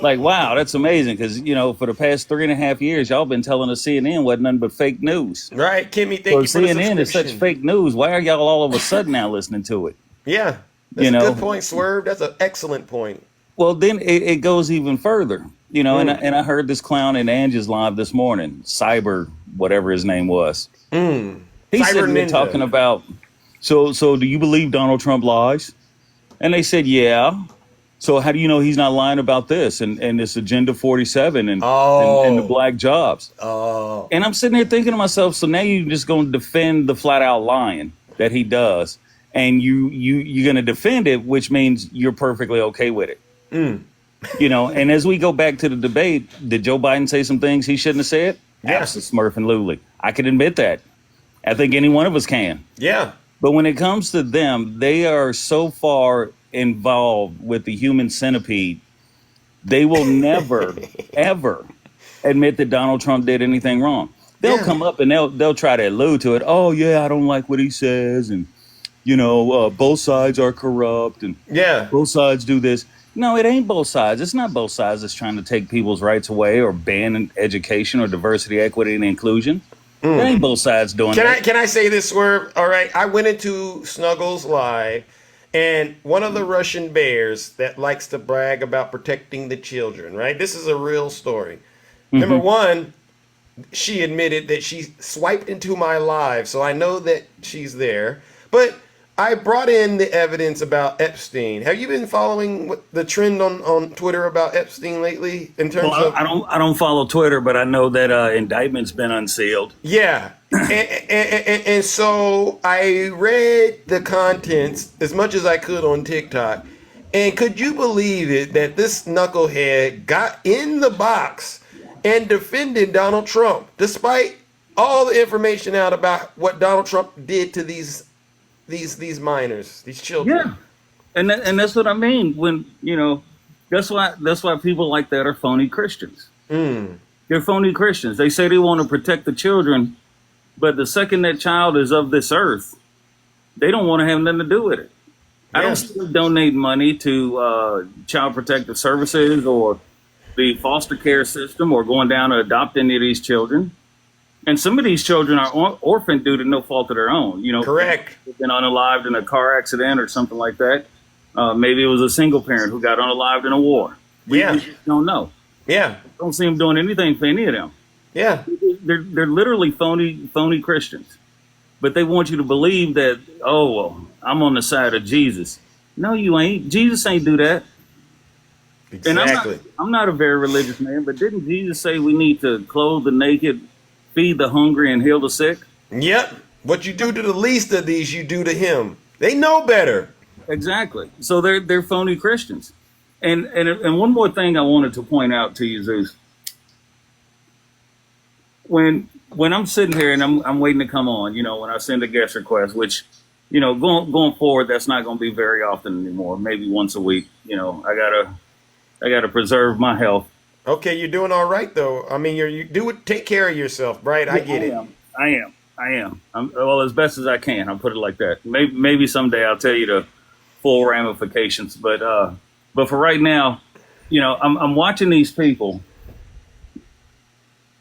Like, wow, that's amazing, because, for the past 3.5 years, y'all been telling us CNN wasn't nothing but fake news. Right, Kimmy, thank So you for the CNN is such subscription. fake news. Why are y'all all of a sudden now listening to it? Yeah, that's a good point, Swerve. That's an excellent point. Well, then it goes even further, and I heard this clown in Angie's live this morning, Cyber, whatever his name was. He's Cyber sitting there Ninja. talking about, so do you believe Donald Trump lies? And they said, yeah. So how do you know he's not lying about this and this Agenda 47 and the black jobs? Oh. And I'm sitting here thinking to myself, so now you're just going to defend the flat out lying that he does, and you're going to defend it, which means you're perfectly okay with it. And as we go back to the debate, did Joe Biden say some things he shouldn't have said? Yeah. Absolutely. I can admit that. I think any one of us can. Yeah. But when it comes to them, they are so far involved with the human centipede, they will never, ever admit that Donald Trump did anything wrong. They'll come up and they'll try to allude to it. Oh, yeah, I don't like what he says. And, both sides are corrupt. And both sides do this. No, it ain't both sides. It's not both sides that's trying to take people's rights away or ban education or diversity, equity, and inclusion. It ain't both sides doing that. Can I say this, Swerve? All right, I went into Snuggles Live, and one of the Russian bears that likes to brag about protecting the children, right? This is a real story. Number one, she admitted that she swiped into my live, so I know that she's there. But I brought in the evidence about Epstein. Have you been following the trend on Twitter about Epstein lately? In terms of, I don't follow Twitter, but I know that indictment's been unsealed. Yeah, and so I read the contents as much as I could on TikTok, and could you believe it that this knucklehead got in the box and defended Donald Trump, despite all the information out about what Donald Trump did to these minors, these children. Yeah, and that's what I mean. When that's why people like that are phony Christians. They're phony Christians. They say they want to protect the children, but the second that child is of this earth, they don't want to have nothing to do with it. I don't still donate money to child protective services or the foster care system or going down to adopt any of these children. And some of these children are orphaned due to no fault of their own. Correct. They've been unalived in a car accident or something like that. Maybe it was a single parent who got unalived in a war. We just don't know. Yeah. Don't see them doing anything for any of them. Yeah. They're literally phony Christians. But they want you to believe that, oh, well, I'm on the side of Jesus. No, you ain't. Jesus ain't do that. Exactly. And I'm not a very religious man, but didn't Jesus say we need to clothe the naked, feed the hungry, and heal the sick? Yep. What you do to the least of these, you do to him. They know better. Exactly. So they're phony Christians. And one more thing I wanted to point out to you, Zeus. When I'm sitting here and I'm waiting to come on, when I send a guest request, which, going forward, that's not going to be very often anymore. Maybe once a week. I gotta preserve my health. Okay, you're doing all right though. I mean, you do it. Take care of yourself, right? I get it. I am. Well, as best as I can. I'll put it like that. Maybe someday I'll tell you the full ramifications. But for right now, I'm watching these people,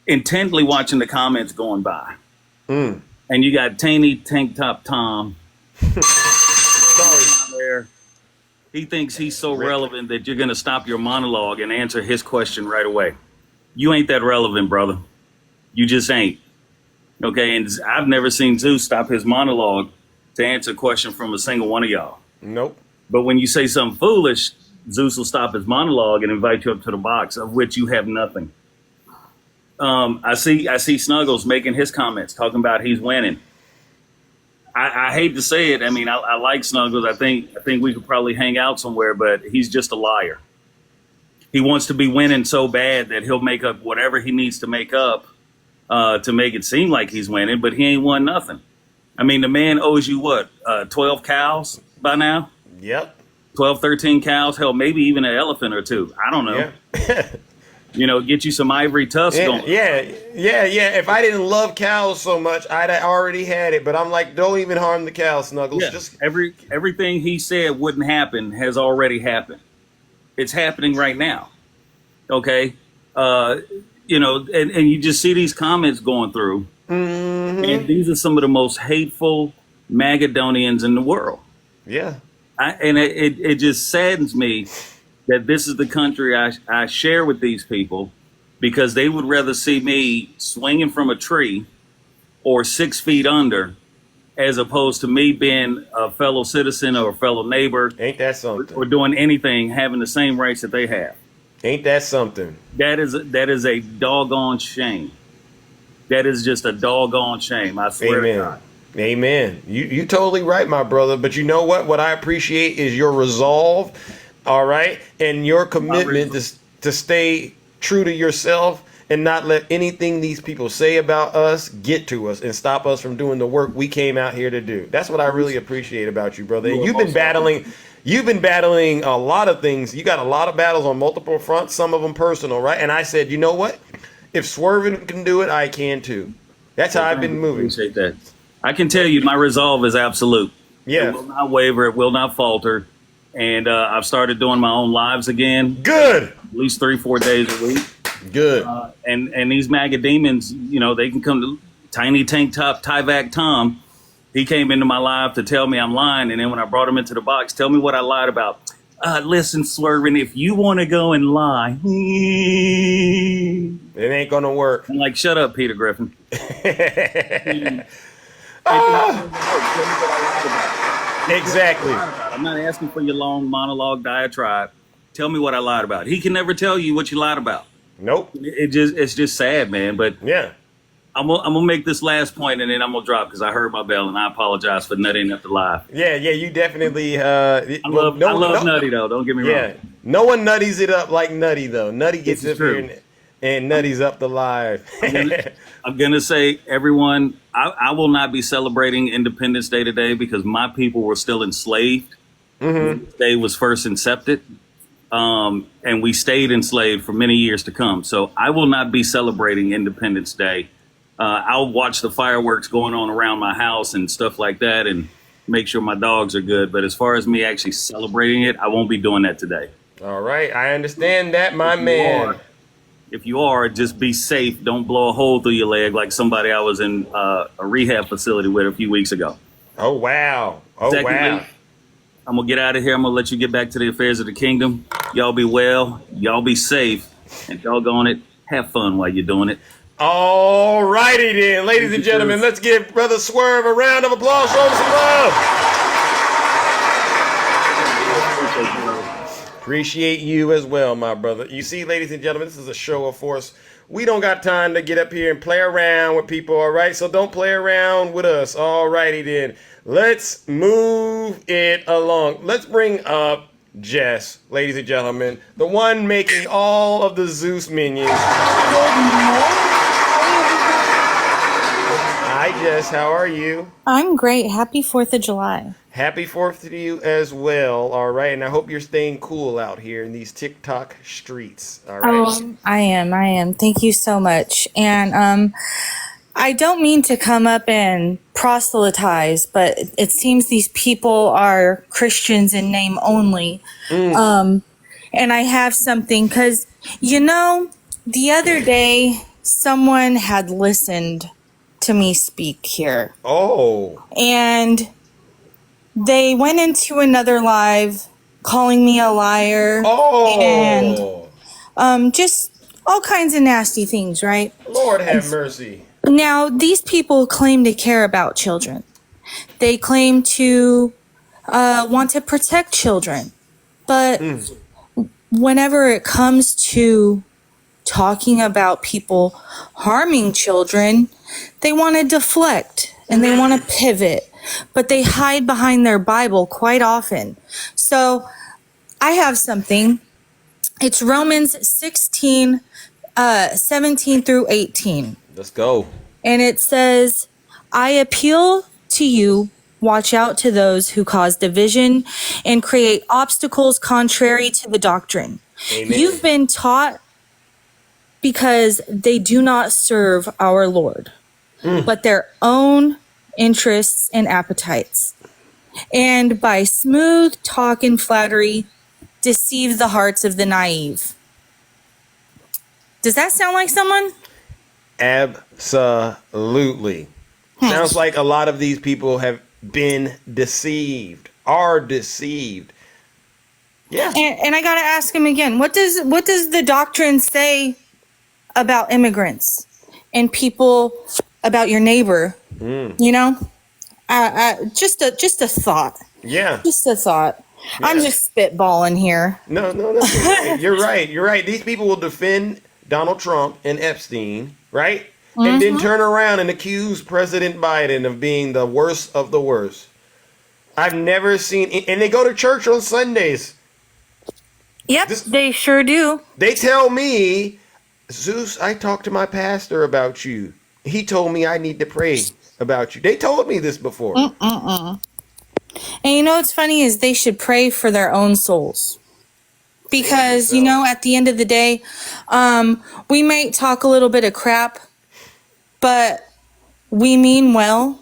intently watching the comments going by, and you got Taney Tank Top Tom. Sorry, there. He thinks he's so relevant that you're going to stop your monologue and answer his question right away. You ain't that relevant, brother. You just ain't. Okay, and I've never seen Zeus stop his monologue to answer a question from a single one of y'all. Nope. But when you say something foolish, Zeus will stop his monologue and invite you up to the box, of which you have nothing. I see Snuggles making his comments, talking about he's winning. I hate to say it. I mean, I like Snuggles. I think we could probably hang out somewhere, but he's just a liar. He wants to be winning so bad that he'll make up whatever he needs to make up to make it seem like he's winning, but he ain't won nothing. I mean, the man owes you what, 12 cows by now? Yep. 12, 13 cows, hell, maybe even an elephant or two. I don't know. Yeah. You know, get you some ivory tusks Yeah, going. yeah. If I didn't love cows so much, I'd already had it. But I'm like, don't even harm the cows, Snuggles. Yeah. Just Everything he said wouldn't happen has already happened. It's happening right now. Okay? You know, and you just see these comments going through. Mm-hmm. And these are some of the most hateful Magadonians in the world. Yeah. And it just saddens me that this is the country I share with these people, because they would rather see me swinging from a tree or 6 feet under, as opposed to me being a fellow citizen or a fellow neighbor. Ain't that something? Or doing anything, having the same rights that they have. Ain't that something? That is a doggone shame. That is just a doggone shame. I swear to God. Amen. You totally right, my brother. But you know what? What I appreciate is your resolve, all right, and your commitment to stay true to yourself and not let anything these people say about us get to us and stop us from doing the work we came out here to do. That's what I really appreciate about you, brother. And you've been battling a lot of things. You got a lot of battles on multiple fronts, some of them personal, right? And I said, you know what? If Swervin can do it, I can too. That's how I've been moving. Appreciate that. I can tell you my resolve is absolute. Yeah. It will not waver. It will not falter. And I've started doing my own lives again. Good. At least 3-4 days a week. Good. And these MAGA demons, you know, they can come to Tiny Tank Top Tyvac Tom. He came into my life to tell me I'm lying. And then when I brought him into the box, tell me what I lied about. Listen, Swervin, if you want to go and lie, it ain't going to work. I'm like, shut up, Peter Griffin. Exactly. I'm not asking for your long monologue diatribe. Tell me what I lied about. He can never tell you what you lied about. Nope. It's just sad, man. But yeah, I'm gonna make this last point and then I'm gonna drop because I heard my bell and I apologize for nutting up the live. Yeah, you definitely. I love Nutty though. Don't get me wrong. Yeah, no one nutties it up like Nutty though. Nutty gets up here and Nutty's up the live. I'm gonna say, everyone, I will not be celebrating Independence Day today because my people were still enslaved. Mm-hmm. This day was first incepted. And we stayed enslaved for many years to come. So I will not be celebrating Independence Day. I'll watch the fireworks going on around my house and stuff like that and make sure my dogs are good. But as far as me actually celebrating it, I won't be doing that today. All right. I understand that, my man. If you are, just be safe. Don't blow a hole through your leg like somebody I was in a rehab facility with a few weeks ago. Oh, wow. Wow. I'm going to get out of here. I'm going to let you get back to the affairs of the kingdom. Y'all be well. Y'all be safe. And doggone it, have fun while you're doing it. All righty then. Ladies and gentlemen, let's give Brother Swerve a round of applause. Show him some love. Appreciate you as well, my brother. You see, ladies and gentlemen, this is a show of force. We don't got time to get up here and play around with people, all right? So don't play around with us. All righty then. Let's move it along. Let's bring up Jess, ladies and gentlemen, the one making all of the Zeus minions. Hi, Jess. How are you? I'm great. Happy 4th of July. Happy 4th to you as well. All right. And I hope you're staying cool out here in these TikTok streets. All right. Oh, I am. Thank you so much. And I don't mean to come up and proselytize, but it seems these people are Christians in name only. And I have something because, you know, the other day someone had listened to me speak here. Oh. And they went into another live calling me a liar. Oh. And just all kinds of nasty things, right? Lord have mercy. Now, these people claim to care about children. They claim to want to protect children. But whenever it comes to talking about people harming children, they want to deflect and they want to pivot, but they hide behind their Bible quite often. So I have something. It's Romans 16, 17 through 18. Let's go. And it says, I appeal to you, watch out to those who cause division and create obstacles contrary to the doctrine. Amen. You've been taught because they do not serve our Lord, but their own interests and appetites. And by smooth talk and flattery, deceive the hearts of the naive. Does that sound like someone? Absolutely. Sounds like a lot of these people have been deceived, are deceived. Yeah. And I got to ask him again. What does the doctrine say about immigrants and people, about your neighbor? You know, just a thought. Yeah. Just a thought. Yeah. I'm just spitballing here. No. You're right. You're right. These people will defend Donald Trump and Epstein, right? And then turn around and accuse President Biden of being the worst of the worst. I've never seen, and they go to church on Sundays. Yep, they sure do. They tell me, Zeus, I talked to my pastor about you. He told me I need to pray about you. They told me this before. And you know what's funny is they should pray for their own souls. Because, you know, at the end of the day, we may talk a little bit of crap, but we mean well,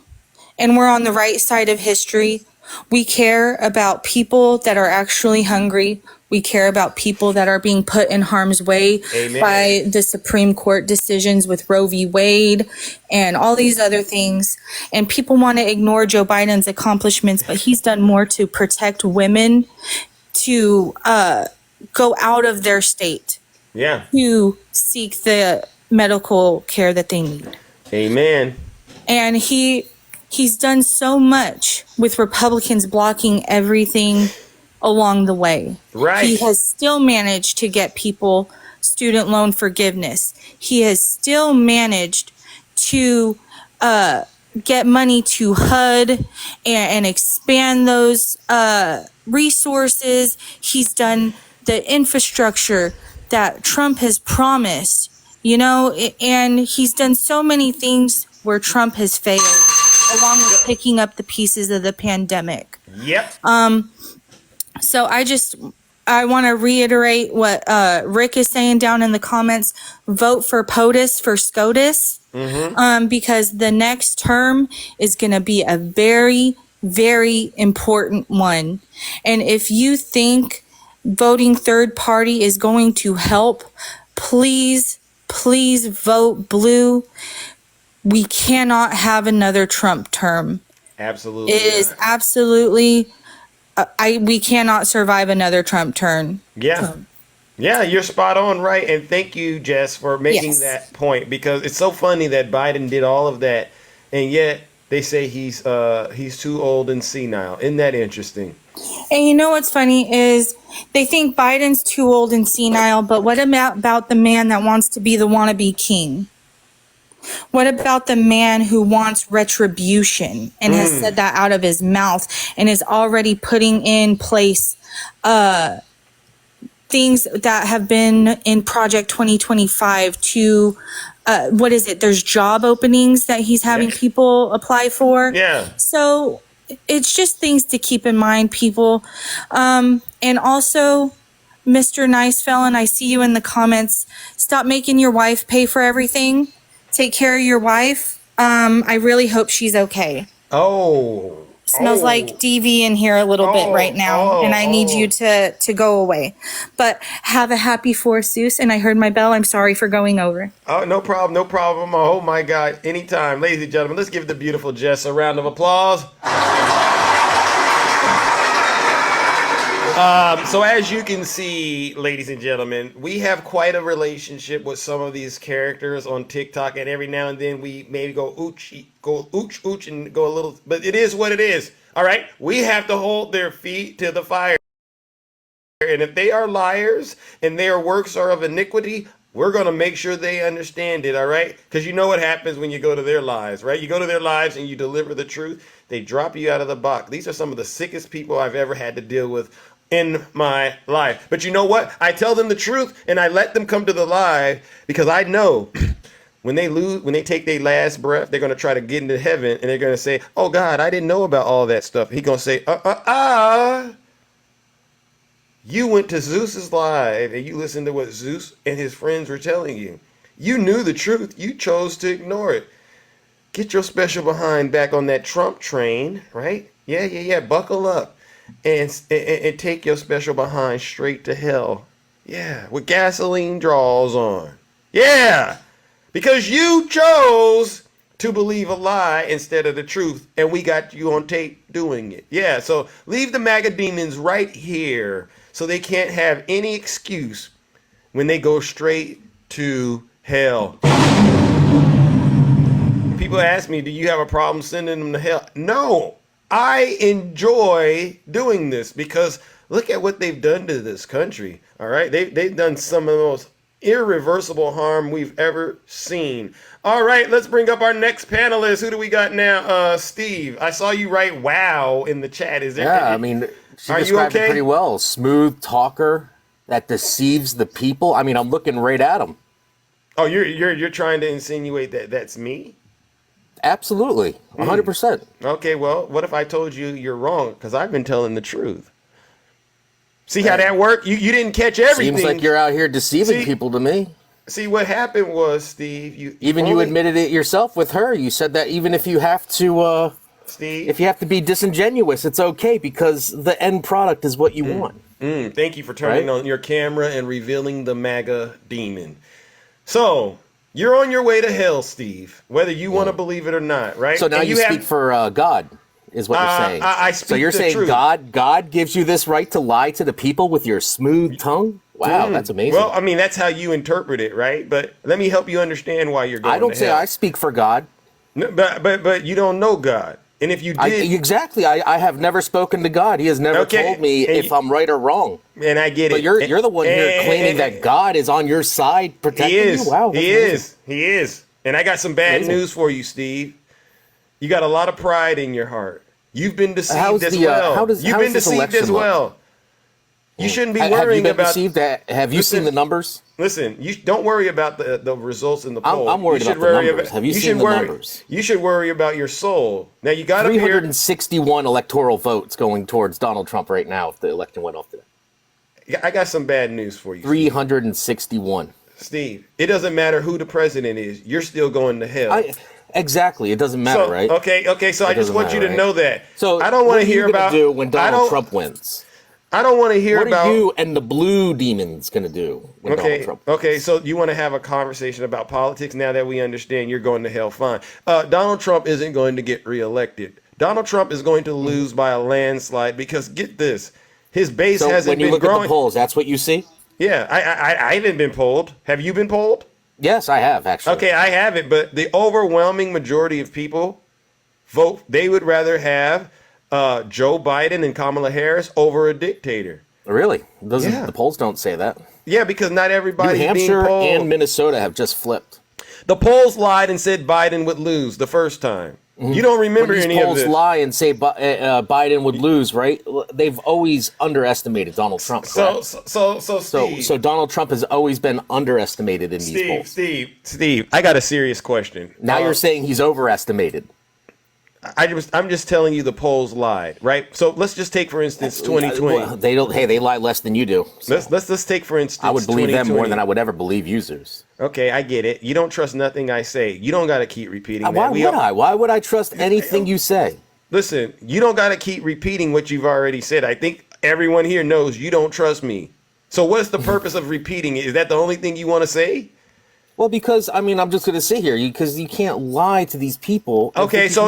and we're on the right side of history. We care about people that are actually hungry. We care about people that are being put in harm's way by the Supreme Court decisions with Roe v. Wade and all these other things. And people want to ignore Joe Biden's accomplishments, but he's done more to protect women, to go out of their state, to seek the medical care that they need. Amen. And he's done so much with Republicans blocking everything along the way. Right. He has still managed to get people student loan forgiveness. He has still managed to get money to HUD and expand those resources. He's done the infrastructure that Trump has promised, you know, and he's done so many things where Trump has failed, along with picking up the pieces of the pandemic. Yep. So I want to reiterate what Rick is saying down in the comments. Vote for POTUS for SCOTUS, because the next term is going to be a very, very important one. And if you think voting third party is going to help, please vote blue. We cannot have another Trump term. Absolutely. It is absolutely, we cannot survive another Trump term. Yeah. Yeah, you're spot on, right? And thank you, Jess, for making that point, because it's so funny that Biden did all of that, and yet they say he's too old and senile. Isn't that interesting? And you know what's funny is they think Biden's too old and senile, but what about the man that wants to be the wannabe king? What about the man who wants retribution and has said that out of his mouth and is already putting in place things that have been in Project 2025 to, what is it? There's job openings that he's having people apply for. Yeah. So it's just things to keep in mind, people. And also, Mr. Nice Felon, I see you in the comments. Stop making your wife pay for everything. Take care of your wife. I really hope she's okay. Smells like DV in here a little bit right now, and I need you to go away. But have a happy 4th, Zeus, and I heard my bell. I'm sorry for going over. Oh, no problem, no problem. Oh, my God. Anytime. Ladies and gentlemen, let's give the beautiful Jess a round of applause. So as you can see, ladies and gentlemen, we have quite a relationship with some of these characters on TikTok, and every now and then we maybe go ooch, and go a little, but it is what it is. All right, we have to hold their feet to the fire. And if they are liars and their works are of iniquity, we're going to make sure they understand it, all right? Because you know what happens when you go to their lives, right? You go to their lives and you deliver the truth, they drop you out of the box. These are some of the sickest people I've ever had to deal with in my life. But you know what? I tell them the truth and I let them come to the live because I know when they take their last breath, they're going to try to get into heaven and they're going to say, oh God, I didn't know about all that stuff. He's going to say, you went to Zeus's live and you listened to what Zeus and his friends were telling you. You knew the truth. You chose to ignore it. Get your special behind back on that Trump train, right? Yeah. Buckle up and take your special behind straight to hell. Yeah, with gasoline draws on. Yeah, because you chose to believe a lie instead of the truth, and we got you on tape doing it. Yeah, so leave the MAGA demons right here so they can't have any excuse when they go straight to hell. People ask me, do you have a problem sending them to hell? No, I enjoy doing this because look at what they've done to this country. All right, they've done some of the most irreversible harm we've ever seen. All right, let's bring up our next panelist. Who do we got now? Steve, I saw you write "wow" in the chat. Is there? Yeah, I mean, she described it pretty well. Smooth talker that deceives the people. I mean, I'm looking right at him. Oh, you're trying to insinuate that that's me? Absolutely, 100%. Okay, well, what if I told you you're wrong? Because I've been telling the truth. See how that worked? You didn't catch everything. Seems like you're out here deceiving people to me. See, what happened was, Steve, you admitted it yourself with her. You said that even if you have to, Steve, if you have to be disingenuous, it's okay because the end product is what you want. Thank you for turning on your camera and revealing the MAGA demon. So you're on your way to hell, Steve, whether you want to believe it or not, right? So now you speak for God, is what you're saying. I speak so you're the saying truth. God gives you this right to lie to the people with your smooth tongue? Wow, that's amazing. Well, I mean, that's how you interpret it, right? But let me help you understand why you're going I don't to say hell. I speak for God. No, but you don't know God. And if you did... Exactly. I have never spoken to God. He has never told me if I'm right or wrong. And I get it. But you're the one here claiming that God is on your side protecting you? Wow, that's amazing. He is. And I got some bad news for you, Steve. You got a lot of pride in your heart. You've been deceived as well. You've been deceived as well. You shouldn't be worrying about. Have you seen the numbers? Listen, you don't worry about the results in the poll. I'm worried about the numbers. Have you seen the numbers? You should worry about your soul. Now you got 361 electoral votes going towards Donald Trump right now if the election went off today. I got some bad news for you. 361. Steve, it doesn't matter who the president is. You're still going to hell. Exactly. It doesn't matter, right? Okay. So I just want you to know that. So I don't want to hear about do when Donald Trump wins. I don't want to hear about what are you and the blue demons going to do when Donald Trump wins? Okay, so you want to have a conversation about politics now that we understand you're going to hell, fine. Donald Trump isn't going to get reelected. Donald Trump is going to lose by a landslide because, get this, his base hasn't been growing. When you look at the polls, that's what you see? Yeah, I haven't been polled. Have you been polled? Yes, I have, actually. Okay, I haven't, but the overwhelming majority of people vote, they would rather have Joe Biden and Kamala Harris over a dictator. Really? The polls don't say that. Yeah, because not everybody's New being Hampshire polled. and Minnesota have just flipped. The polls lied and said Biden would lose the first time. You don't remember any of this. Polls lie and say Biden would lose, right? They've always underestimated Donald Trump. So Steve, so Donald Trump has always been underestimated in these polls. Steve, I got a serious question. Now you're saying he's overestimated. I'm just telling you the polls lied, right? So let's just take, for instance, 2020. Well, they don't. Hey, they lie less than you do. So. Let's take, for instance, I would believe them 2020. more than I would ever believe users. Okay, I get it. You don't trust nothing I say. You don't got to keep repeating that. Why would I? Why would I trust anything you say? Listen, you don't got to keep repeating what you've already said. I think everyone here knows you don't trust me. So what's the purpose of repeating it? Is that the only thing you want to say? Well, because I'm just going to sit here because you can't lie to these people. Okay, so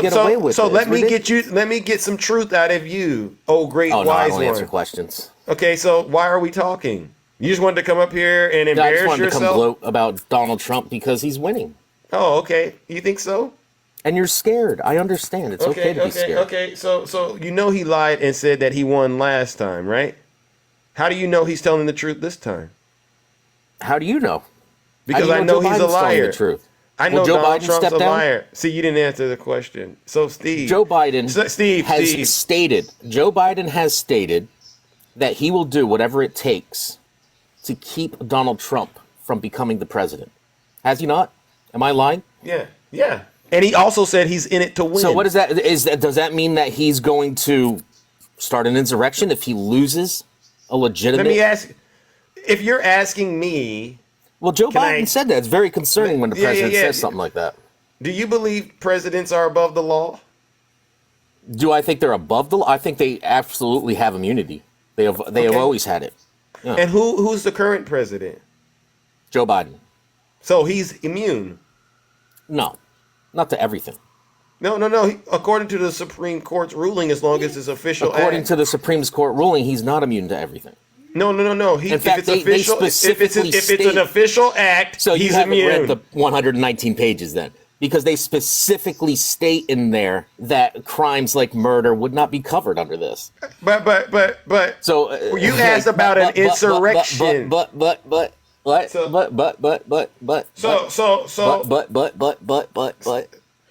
let me get some truth out of you, oh great wise one. I don't answer questions. Okay, so why are we talking? You just wanted to come up here and embarrass yourself? I just wanted to come gloat about Donald Trump because he's winning. Oh, okay. You think so? And you're scared. I understand. It's okay to be scared. Okay, so you know he lied and said that he won last time, right? How do you know he's telling the truth this time? How do you know? Because I know he's a liar. The truth. I know Joe Donald Biden Trump's stepped a down? liar. See, you didn't answer the question. So, Steve. Joe Biden Steve. stated. Joe Biden has stated that he will do whatever it takes to keep Donald Trump from becoming the president. Has he not? Am I lying? Yeah. And he also said he's in it to win. So what is that? Does that mean that he's going to start an insurrection if he loses a legitimate? Let me ask, if you're asking me. Well, Joe Biden said that. It's very concerning when the president says something like that. Do you believe presidents are above the law? Do I think they're above the law? I think they absolutely have immunity. They have always had it. Yeah. And who's the current president? Joe Biden. So he's immune? No, not to everything. No. According to the Supreme Court's ruling, as long as it's official According to the Supreme Court ruling, he's not immune to everything. No. In fact, they specifically if it's an official act, so he's you haven't immune. read the 119 pages then, because they specifically state in there that crimes like murder would not be covered under this. But so you asked about an insurrection. But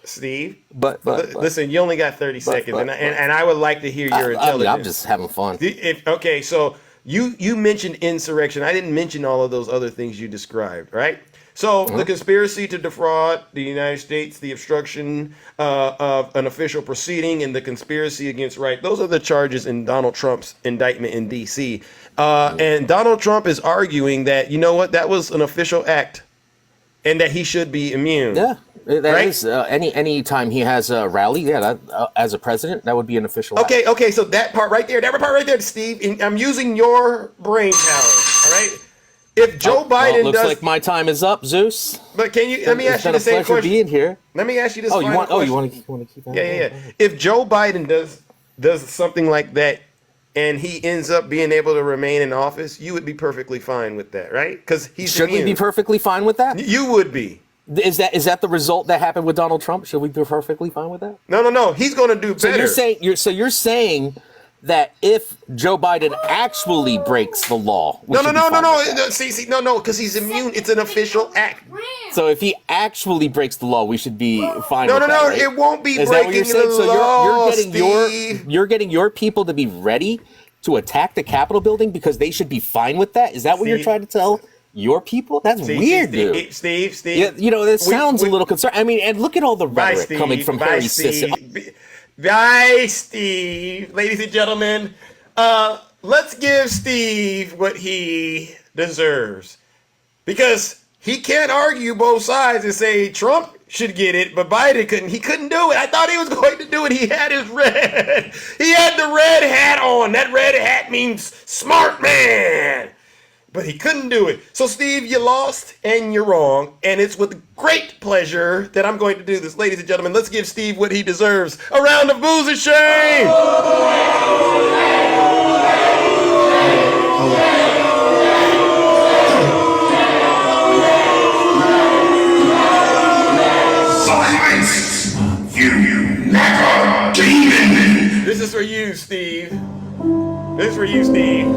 Steve. But listen, you only got 30 seconds, and I would like to hear your intelligence. I'm just having fun. Okay, so you mentioned insurrection. I didn't mention all of those other things you described, right? So the conspiracy to defraud the United States, the obstruction of an official proceeding, and the conspiracy against right. Those are the charges in Donald Trump's indictment in D.C. And Donald Trump is arguing that, you know what, that was an official act and that he should be immune. Yeah. That right? is any time he has a rally, that as a president, that would be an official act. Okay, so that part right there, Steve, and I'm using your brain power, all right? If Joe Biden it looks like my time is up, Zeus. But can you let me ask you the same question? Being here. Let me ask you this. You want to keep that? Yeah. If Joe Biden does something like that and he ends up being able to remain in office, you would be perfectly fine with that, right? Because Should we be perfectly fine with that? You would be. Is that the result that happened with Donald Trump? Should we be perfectly fine with that? No. He's going to do better. So you're saying that if Joe Biden actually breaks the law, no, see, because he's immune. It's an official act. So if he actually breaks the law, we should be fine. No, with that, right? It won't be Is breaking that what you're saying? the So law, you're getting your people to be ready to attack the Capitol building because they should be fine with that. Is that what you're trying to tell your people? That's weird, dude. Steve. Yeah, that sounds a little concerning. I mean, and look at all the rhetoric coming from Harry Sisson. Bye, Steve. Ladies and gentlemen, let's give Steve what he deserves. Because he can't argue both sides and say Trump should get it, but Biden couldn't. He couldn't do it. I thought he was going to do it. He had his red. He had the red hat on. That red hat means smart man. But he couldn't do it. So, Steve, you lost and you're wrong. And it's with great pleasure that I'm going to do this. Ladies and gentlemen, let's give Steve what he deserves. A round of booze and shame. Silence, you never demon. This is for you, Steve. This is for you, Steve.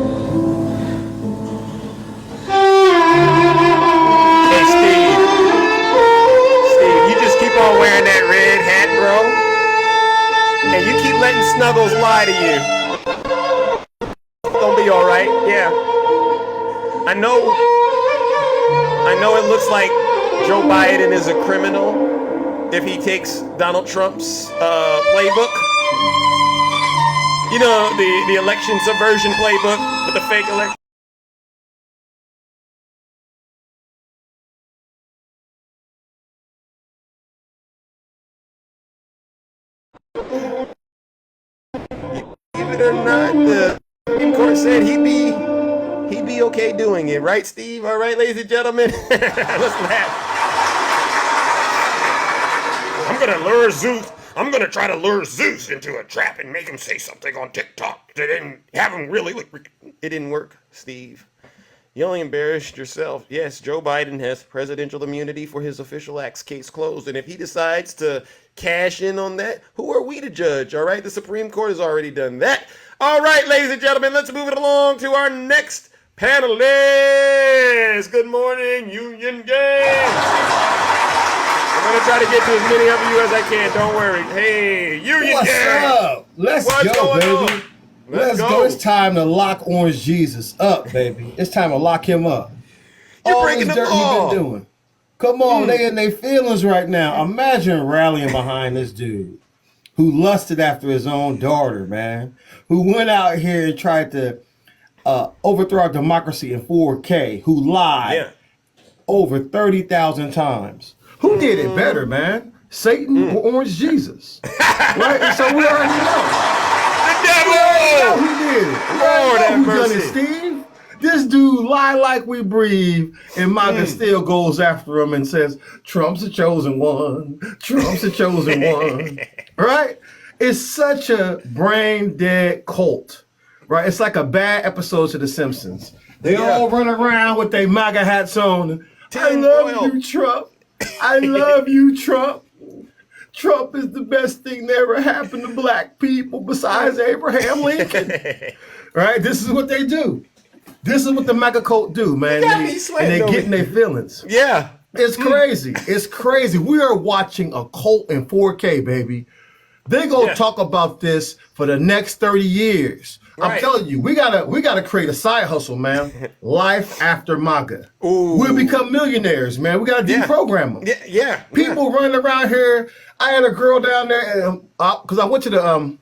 Hey, Steve, you just keep on wearing that red hat, bro. And you keep letting Snuggles lie to you. It's gonna be all right. Yeah. I know it looks like Joe Biden is a criminal if he takes Donald Trump's playbook. You know, the election subversion playbook with the fake election. Believe it or not, the Supreme Court said he'd be okay doing it, right, Steve? All right, ladies and gentlemen, let's laugh. I'm gonna lure Zeus. I'm gonna try to lure Zeus into a trap and make him say something on TikTok that didn't have him really. It didn't work, Steve. You only embarrassed yourself. Yes, Joe Biden has presidential immunity for his official acts, case closed. And if he decides to cash in on that, who are we to judge? All right, the Supreme Court has already done that. All right, ladies and gentlemen, let's move it along to our next panelist. Good morning, Union Gang. I'm going to try to get to as many of you as I can. Don't worry. Hey, Union What's Gang. up? Let's What's go, going baby. on? Let's go. It's time to lock Orange Jesus up, baby. It's time to lock him up. You're all breaking this the dirt law. he been doing. Come on, they in their feelings right now. Imagine rallying behind this dude who lusted after his own daughter, man. Who went out here and tried to overthrow our democracy in 4K. Who lied over 30,000 times. Who did it better, man? Satan or Orange Jesus? Right? And so we already know. The devil! Who did it? Lord have who done mercy. it, Steve? This dude lie like we breathe, and MAGA still goes after him and says, Trump's the chosen one. Trump's the chosen one. Right? It's such a brain dead cult. Right? It's like a bad episode to The Simpsons. They all run around with their MAGA hats on. I love you, Trump. I love you, Trump. Trump is the best thing that ever happened to black people besides Abraham Lincoln. Right? This is what they do. This is what the MAGA cult do, man. And they get in their feelings. Yeah. It's crazy. It's crazy. We are watching a cult in 4K, baby. They gonna talk about this for the next 30 years. I'm Right. telling you, we gotta create a side hustle, man. Life after MAGA. We'll become millionaires, man. We gotta deprogram them. Yeah. People running around here. I had a girl down there because I went to the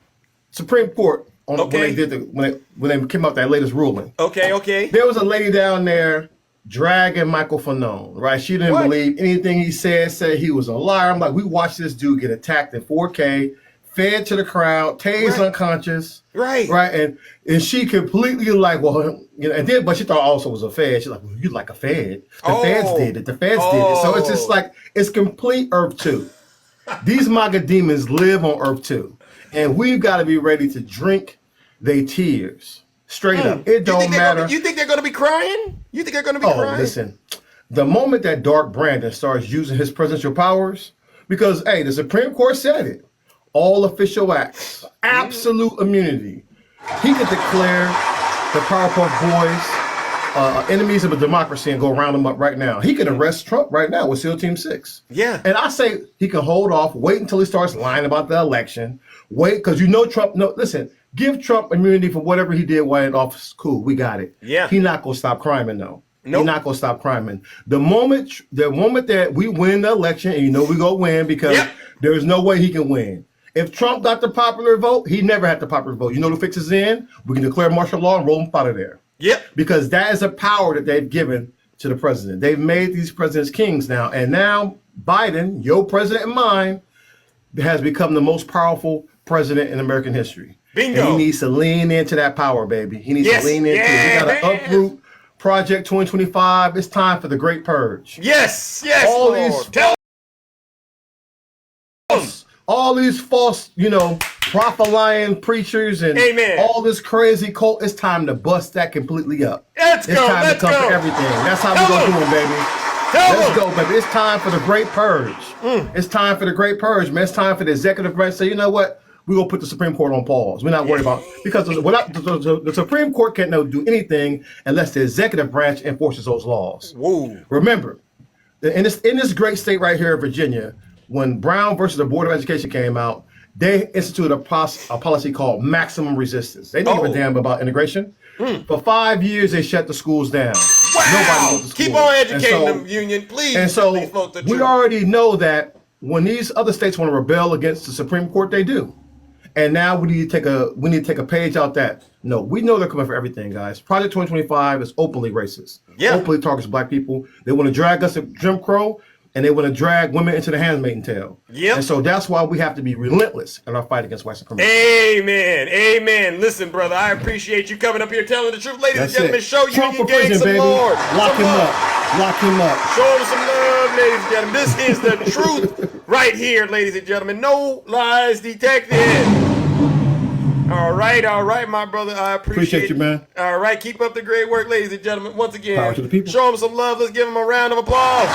Supreme Court when they did when they came out with that latest ruling. Okay. There was a lady down there dragging Michael Fanone, right? She didn't believe anything he said he was a liar. I'm like, we watched this dude get attacked in 4K, fed to the crowd, tased unconscious. Right. And she completely like, well, you know, and then but she thought also was a Fed. She's like, well, you like a Fed. The Feds did it. The Feds did it. So it's just like it's complete Earth 2. These MAGA demons live on Earth 2. And we've got to be ready to drink their tears. Straight up. It don't matter. You think they're going to be crying? You think they're going to be crying? Listen. The moment that Dark Brandon starts using his presidential powers, because, hey, the Supreme Court said it. All official acts. Absolute immunity. He could declare the Powerpuff Boys enemies of a democracy and go round them up right now. He can arrest Trump right now with SEAL Team 6. Yeah. And I say he can hold off, wait until he starts lying about the election. Wait, because you know Trump, listen, give Trump immunity for whatever he did while in office. Cool, we got it. Yeah. He's not going to stop crime, though. Nope. He's not going to stop crime. The moment that we win the election, and you know we're going to win because there's no way he can win. If Trump got the popular vote, he never had the popular vote. You know the fix is in? We can declare martial law and roll him out of there. Yep. Because that is a power that they've given to the president. They've made these presidents kings now. And now Biden, your president and mine, has become the most powerful president in American history. Bingo. And he needs to lean into that power, baby. He needs to lean into it. We got to uproot Project 2025. It's time for the Great Purge. Yes, all Lord. all these false, prophet-lying preachers and all this crazy cult. It's time to bust that completely up. It's time to come for everything. That's how we gonna do it, baby. Let's go, baby. It's time for the Great Purge. It's time for the Great Purge, man. It's time for the executive branch to say, you know what? We're going to put the Supreme Court on pause. We're not worried about because the Supreme Court can't do anything unless the executive branch enforces those laws. Whoa. Remember, in this great state right here in Virginia, when Brown versus the Board of Education came out, they instituted a policy called maximum resistance. They didn't give a damn about integration. For 5 years, they shut the schools down. Wow. Nobody went to school. Keep on educating them, Union, please. And so please vote the we truth. already know that when these other states want to rebel against the Supreme Court, they do. And now we need to take a page out that no, we know they're coming for everything, guys. Project 2025 is openly racist. Openly targets black people. They want to drag us to Jim Crow, and they want to drag women into the handmaiden tale. And so that's why we have to be relentless in our fight against white supremacy. Amen. Listen, brother, I appreciate you coming up here telling the truth. Ladies and gentlemen, show Trump Union for Gang president, some baby. love. Lock him up. Lock him up. Show him some love, ladies and gentlemen. This is the truth right here, ladies and gentlemen. No lies detected. All All right, my brother. I appreciate you, man. All right, keep up the great work, ladies and gentlemen. Once again, Power to the people. show them some love. Let's give them a round of applause.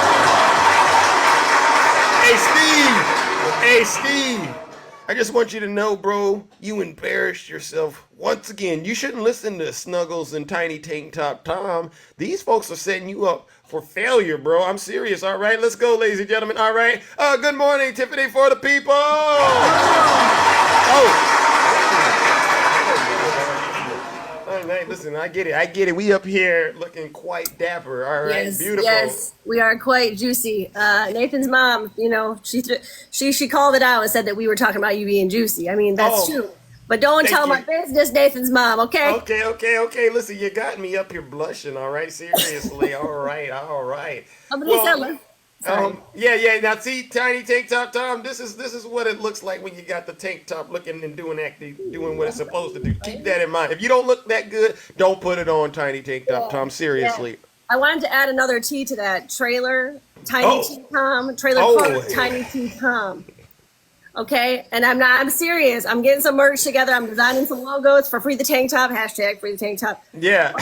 Hey, Steve. I just want you to know, bro, you embarrassed yourself once again. You shouldn't listen to Snuggles and Tiny Tank Top Tom. These folks are setting you up for failure, bro. I'm serious. All right, let's go, ladies and gentlemen. All right. Good morning, Tiffany for the people. All right, listen, I get it. We up here looking quite dapper. All right, Yes, beautiful. yes, we are quite juicy. Nathan's mom, she called it out and said that we were talking about you being juicy. I mean, that's true. But don't tell my business, Nathan's mom, okay? Okay. Listen, you got me up here blushing, all right? Seriously, all right. Yeah. Now see, Tiny Tank Top Tom, this is what it looks like when you got the tank top looking and doing what it's supposed to do. Keep that in mind. If you don't look that good, don't put it on, Tiny Tank Top Tom. Seriously. Yeah. I wanted to add another T to that. Trailer, Tiny T Tom. Trailer Park, Tiny T Tom. Okay, and I'm serious. I'm getting some merch together. I'm designing some logos for Free the Tank Top. # Free the Tank Top. Yeah.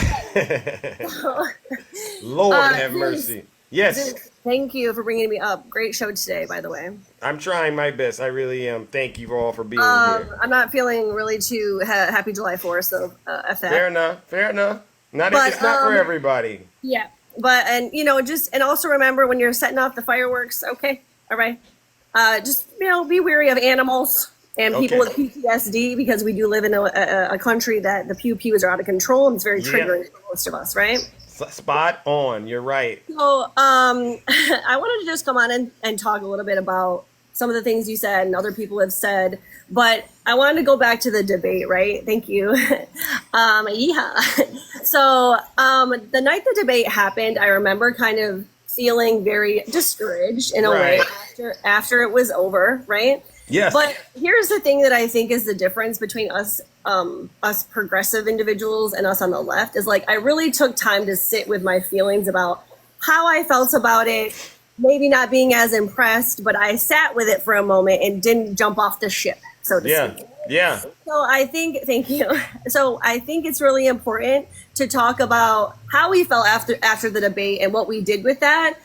Lord have mercy. Yes. Thank you for bringing me up. Great show today, by the way. I'm trying my best. I really am. Thank you all for being here. I'm not feeling really too happy July 4th, so F that. Fair enough. It's not for everybody. Yeah, but and also remember when you're setting off the fireworks. Okay, all right. Just be wary of animals and people with PTSD, because we do live in a country that the pew-pews are out of control, and it's very triggering for most of us, right? Spot on. You're right. So I wanted to just come on and talk a little bit about some of the things you said and other people have said, but I wanted to go back to the debate, right? Thank you. Yeah. So the night the debate happened, I remember kind of feeling very discouraged in a way after it was over, right? Yes. But here's the thing that I think is the difference between us progressive individuals and us on the left is, like, I really took time to sit with my feelings about how I felt about it, maybe not being as impressed, but I sat with it for a moment and didn't jump off the ship, so to speak. Yeah. So I think, thank you. So I think it's really important to talk about how we felt after the debate and what we did with that.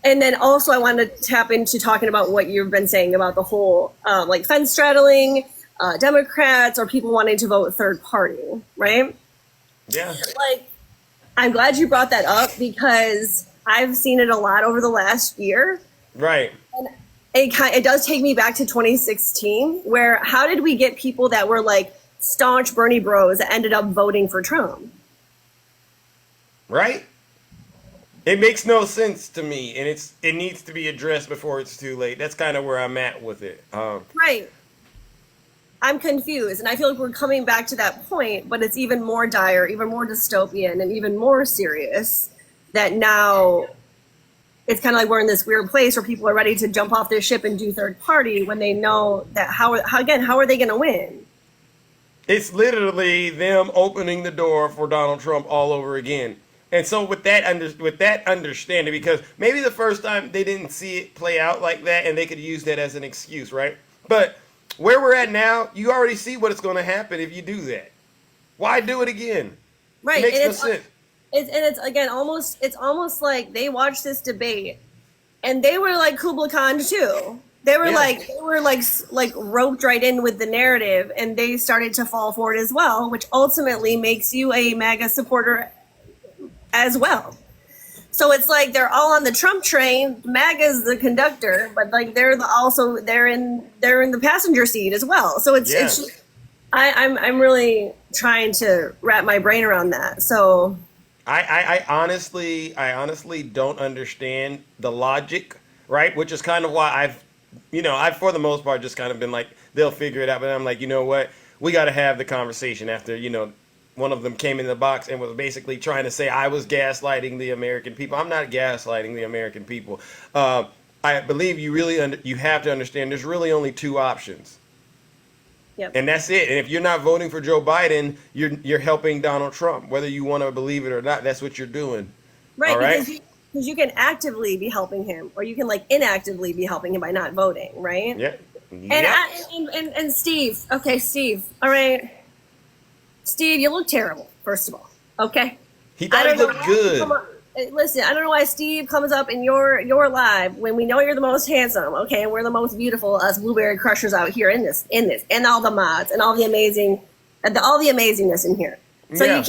And then also I wanted to tap into talking about what you've been saying about the whole like fence straddling, Democrats, or people wanting to vote third party, right? Yeah. Like, I'm glad you brought that up, because I've seen it a lot over the last year. Right. And it does take me back to 2016, where how did we get people that were like staunch Bernie bros that ended up voting for Trump? Right? It makes no sense to me, and it needs to be addressed before it's too late. That's kind of where I'm at with it. Right. I'm confused, and I feel like we're coming back to that point, but it's even more dire, even more dystopian, and even more serious, that now it's kind of like we're in this weird place where people are ready to jump off their ship and do third party when they know that how are they going to win? It's literally them opening the door for Donald Trump all over again. And so with that understanding, because maybe the first time they didn't see it play out like that, and they could use that as an excuse, right? But where we're at now, you already see what is going to happen if you do that. Why do it again? Right. It makes no sense. It's almost like they watched this debate and they were like Kubla Khan too. They were like roped right in with the narrative, and they started to fall for it as well, which ultimately makes you a MAGA supporter as well. So it's like they're all on the Trump train. MAGA's the conductor, but like they're in the passenger seat as well. So it's just, I'm really trying to wrap my brain around that. So I honestly don't understand the logic, right? Which is kind of why I've for the most part just kind of been like, they'll figure it out. But I'm like, you know what? We got to have the conversation after, one of them came in the box and was basically trying to say I was gaslighting the American people. I'm not gaslighting the American people. I believe you have to understand there's really only two options. Yep. And that's it. And if you're not voting for Joe Biden, you're helping Donald Trump. Whether you want to believe it or not, that's what you're doing. Right. All right? Because you can actively be helping him, or you can like inactively be helping him by not voting, right? Yeah. And Steve. Okay, Steve. All right. Steve, you look terrible, first of all. Okay? He thought he looked good. Listen, I don't know why Steve comes up in your live when we know you're the most handsome, okay, and we're the most beautiful, us blueberry crushers out here in this, and all the mods and all the amazingness in here. So Yeah. you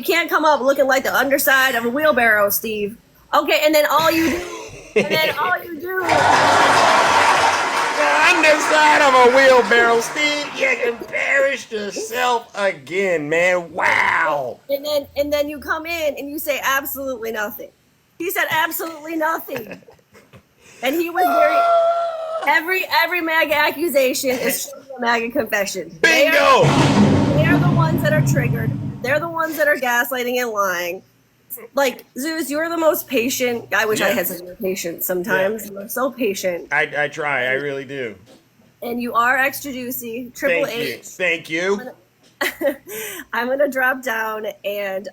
can't come up looking like the underside of a wheelbarrow, Steve. Okay, and then all you do, The underside of a wheelbarrow, Steve. You embarrassed yourself again, man. Wow. and then you come in and you say absolutely nothing. He said absolutely nothing, and he was every MAGA accusation is a MAGA confession. Bingo. They are the ones that are triggered. They're the ones that are gaslighting and lying. Like, Zeus, you're the most patient. I wish I had such a patience sometimes. Yeah. You're so patient. I try. I really do. And you are extra juicy. Triple Thank you. H. Thank you. I'm going to drop down, and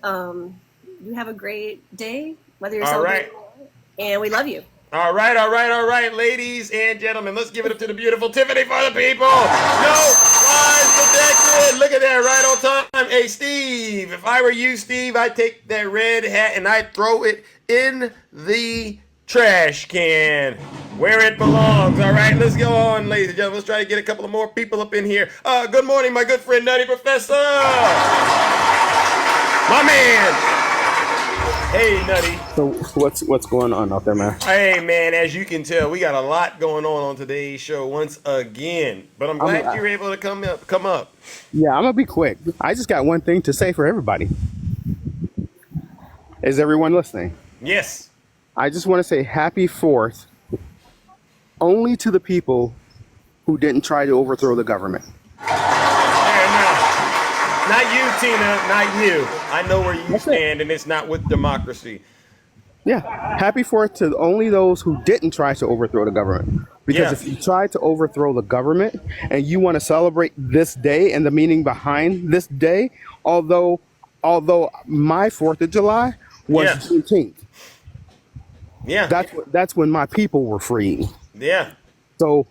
you have a great day, whether you're All right. celebrating or not, and we love you. All right, ladies and gentlemen. Let's give it up to the beautiful Tiffany for the people. No lies detected. Look at that, right on time. Hey, Steve, if I were you, Steve, I'd take that red hat and I'd throw it in the trash can where it belongs. All right, let's go on, ladies and gentlemen. Let's try to get a couple of more people up in here. Good morning, my good friend, Nutty Professor. My man. Hey, Nutty. So what's going on out there, man? Hey, man, as you can tell, we got a lot going on today's show once again. But I'm glad you were able to come up. Yeah, I'm gonna be quick. I just got one thing to say for everybody. Is everyone listening? Yes. I just want to say happy 4th only to the people who didn't try to overthrow the government. Not you, Tina, not you. I know where you stand, and it's not with democracy. Yeah, happy 4th to only those who didn't try to overthrow the government. Because if you try to overthrow the government and you want to celebrate this day and the meaning behind this day, although my 4th of July was Juneteenth. Yeah. That's when my people were free. Yeah. So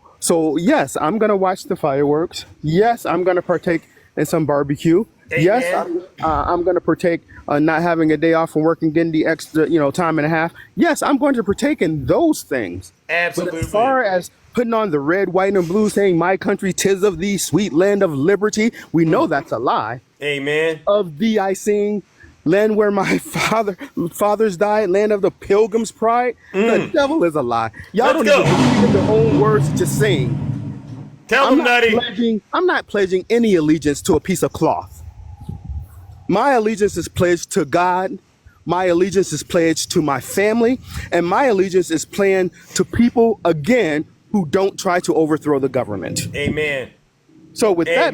yes, I'm gonna watch the fireworks. Yes, I'm gonna partake in some barbecue. Amen. Yes, I'm gonna partake not having a day off from working, getting the extra time and a half. Yes, I'm going to partake in those things. Absolutely. But as far as putting on the red, white, and blue, saying "My country, 'tis of thee, sweet land of liberty," we know that's a lie. Amen. Of thee I sing, land where my fathers died, land of the pilgrim's pride. The devil is a lie. Y'all don't even believe in their own words to sing. Tell them, Nutty. I'm not pledging any allegiance to a piece of cloth. My allegiance is pledged to God. My allegiance is pledged to my family. And my allegiance is pledged to people, again, who don't try to overthrow the government. Amen. So with that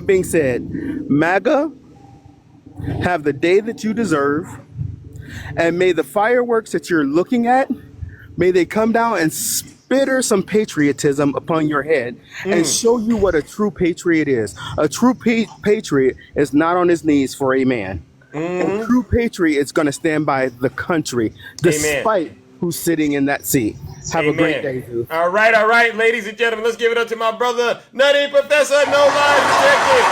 being said, MAGA, have the day that you deserve. And may the fireworks that you're looking at, may they come down and spitter some patriotism upon your head and show you what a true patriot is. A true patriot is not on his knees for a man. A true patriot is going to stand by the country despite who's sitting in that seat. Have a great day, dude. All right, ladies and gentlemen, let's give it up to my brother, Nutty Professor, no lies detected.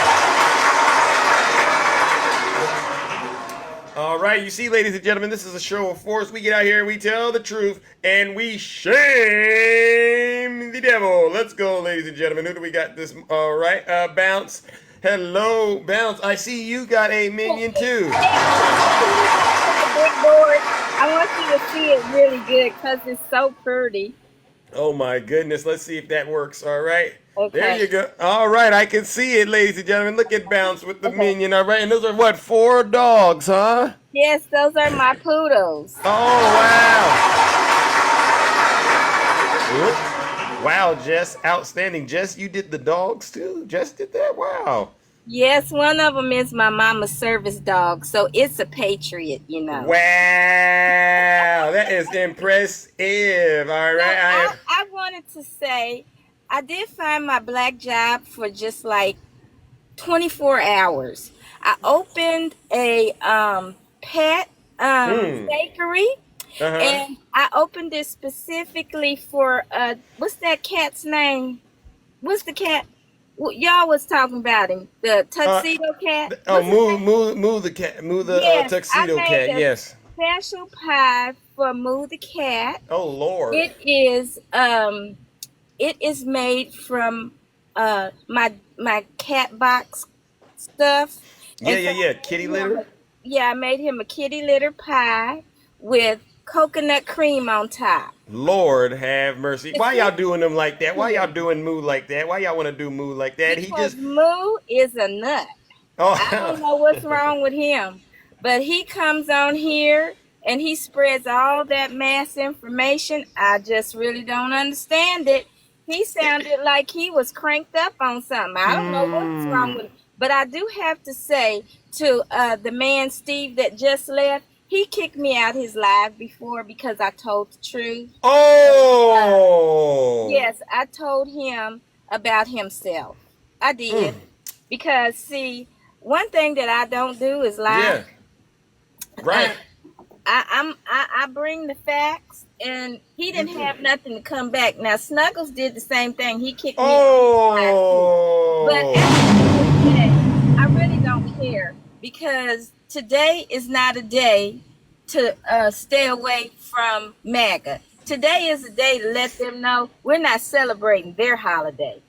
All right, you see, ladies and gentlemen, this is a show of force. We get out here and we tell the truth and we shame the devil. Let's go, ladies and gentlemen. Who do we got this? All right, Bounce. Hello, Bounce. I see you got a minion too. Big board. I want you to see it really good because it's so pretty. Oh my goodness. Let's see if that works. All right. Okay. There you go. All right. I can see it, ladies and gentlemen. Look at Bounce with the minion. All right. And those are what? 4 dogs, huh? Yes, those are my poodles. Oh, wow. Wow, Jess. Outstanding. Jess, you did the dogs too? Jess did that? Wow. Yes, one of them is my mama's service dog, so it's a patriot, Wow. That is impressive. All right. I wanted to say, I did find my black job for just like 24 hours. I opened a pet bakery, and I opened it specifically for what's that cat's name? What's the cat y'all was talking about him, the tuxedo cat. Oh, What's his name? Moo the cat, Moo the Yes, I tuxedo made cat. a Yes. special pie for Moo the cat. Oh Lord. It is made from my cat box stuff. Yeah, And so yeah. Kitty litter. I made him a kitty litter pie with coconut cream on top. Lord have mercy. Why y'all doing them like that? Why y'all doing Moo like that? Why y'all want to do Moo like that? He Because just. Moo is a nut. I don't know what's wrong with him, but he comes on here and he spreads all that mass information. I just really don't understand it. He sounded like he was cranked up on something. I don't know what's wrong with him. But I do have to say to the man Steve that just left, he kicked me out his live before because I told the truth. Oh. Yes, I told him about himself. I did. Because see, one thing that I don't do is lie. Yeah. Right. I bring the facts, and he didn't have nothing to come back. Now Snuggles did the same thing. He kicked me out. But at the end of the day, I really don't care because today is not a day to stay away from MAGA. Today is a day to let them know we're not celebrating their holiday.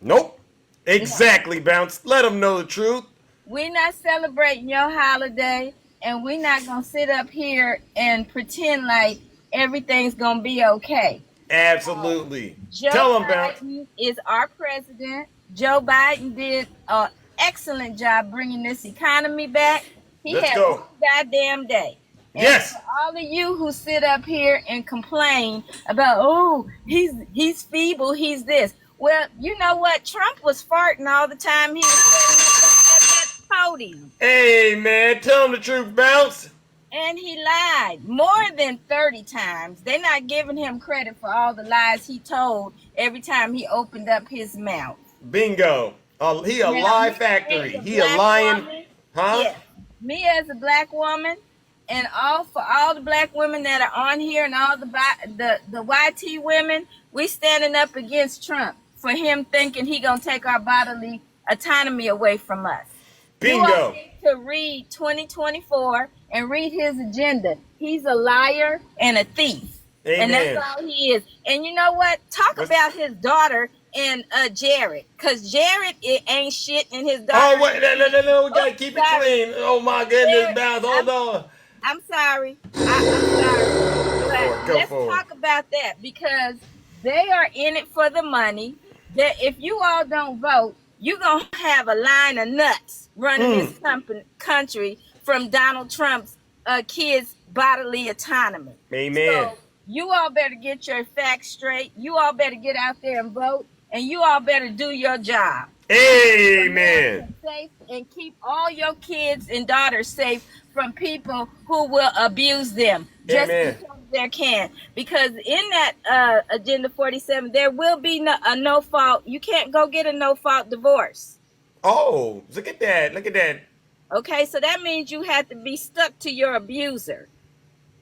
Nope. Exactly, Bounce. Let them know the truth. We're not celebrating your holiday, and we're not going to sit up here and pretend like everything's going to be okay. Absolutely. Tell them, Bounce. Joe Biden is our president. Joe Biden did an excellent job bringing this economy back. He had one goddamn day. And for all of you who sit up here and complain about, oh, he's feeble, he's this. Well, you know what? Trump was farting all the time he was standing up at that podium. Hey, man, tell him the truth, Bounce. And he lied more than 30 times. They're not giving him credit for all the lies he told every time he opened up his mouth. Bingo. He a lie factory. He a lying. Woman, yeah. Me as a black woman, and for all the black women that are on here and all the YT women, we standing up against Trump for him thinking he gonna take our bodily autonomy away from us. Bingo. You all need to read 2024 and read his agenda. He's a liar and a thief. Amen. And that's all he is. And you know what? Talk about his daughter and Jared, because Jared ain't shit in his daughter. Oh, wait, no, we gotta keep it clean. Oh my goodness, Bounce, hold on. I'm sorry. I'm sorry. But let's talk about that, because they are in it for the money. That if you all don't vote, you're going to have a line of nuts running this country from Donald Trump's kids' bodily autonomy. Amen. So you all better get your facts straight. You all better get out there and vote. And you all better do your job. Amen. Safe, and keep all your kids and daughters safe from people who will abuse them. Just because they can. Because in that Agenda 47, there will be a no fault. You can't go get a no fault divorce. Oh, look at that. Look at that. Okay, so that means you have to be stuck to your abuser.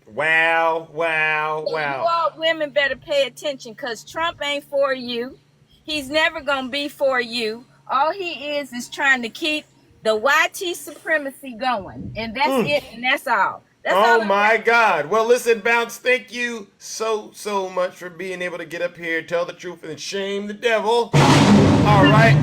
Wow. So you all women better pay attention, because Trump ain't for you. He's never going to be for you. All he is trying to keep the YT supremacy going. And that's it, and that's all. That's all my God. Well, listen, Bounce, thank you so much for being able to get up here, tell the truth, and shame the devil. All right.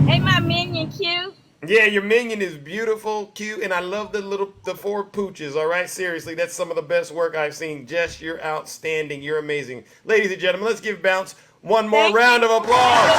Ain't my minion cute? Yeah, your minion is beautiful, cute, and I love the 4 pooches, all right? Seriously, that's some of the best work I've seen. Jess, you're outstanding. You're amazing. Ladies and gentlemen, let's give Bounce one more round of applause.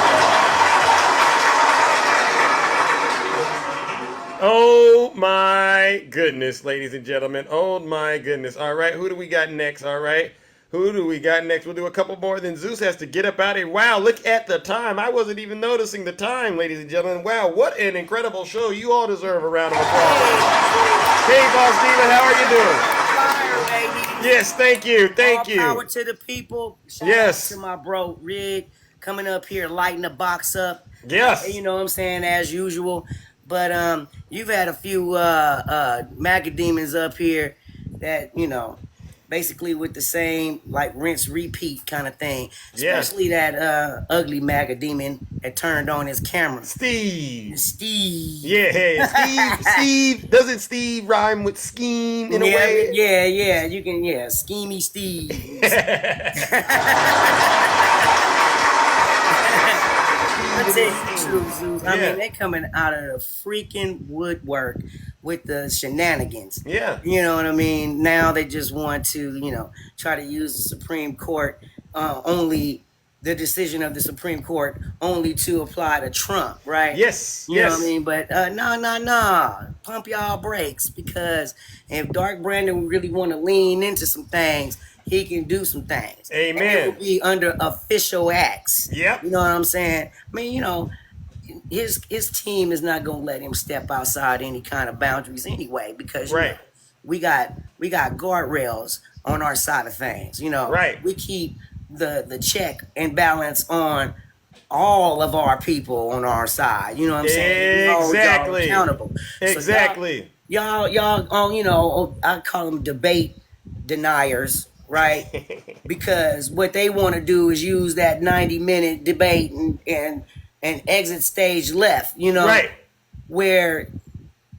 Oh my goodness, ladies and gentlemen. Oh my goodness. All right, who do we got next? All right. Who do we got next? We'll do a couple more, then Zeus has to get up out of here. Wow, look at the time. I wasn't even noticing the time, ladies and gentlemen. Wow, what an incredible show. You all deserve a round of applause. Hey, Boss Diva, how are you doing? Fire, baby. Yes, thank you. Thank you. All power to the people. Shout out to my bro, Rig, coming up here, lighting the box up. Yes. And you know what I'm saying, as usual. But you've had a few MAGA demons up here that, you know, basically with the same like rinse repeat kind of thing. Yeah. Especially that ugly MAGA demon that turned on his camera. Steve. Steve. Yeah, Steve. Doesn't Steve rhyme with scheme in a way? Yeah. You can, Schemey Steve. I tell you the truth, Zeus. I mean, they coming out of the freaking woodwork with the shenanigans. Yeah. You know what I mean? Now they just want to, try to use the Supreme Court only, the decision of the Supreme Court only to apply to Trump, right? Yes. You know what I mean? But nah. Pump y'all brakes, because if Dark Brandon really want to lean into some things, he can do some things. Amen. And it will be under official acts. Yep. You know what I'm saying? I mean, his team is not gonna let him step outside any kind of boundaries anyway, because you know, we got guardrails on our side of things. Right. We keep the check and balance on all of our people on our side. You know what I'm saying? We hold y'all accountable. Exactly. So y'all, I call them debate deniers, right? Because what they want to do is use that 90-minute debate and exit stage left, right? Where,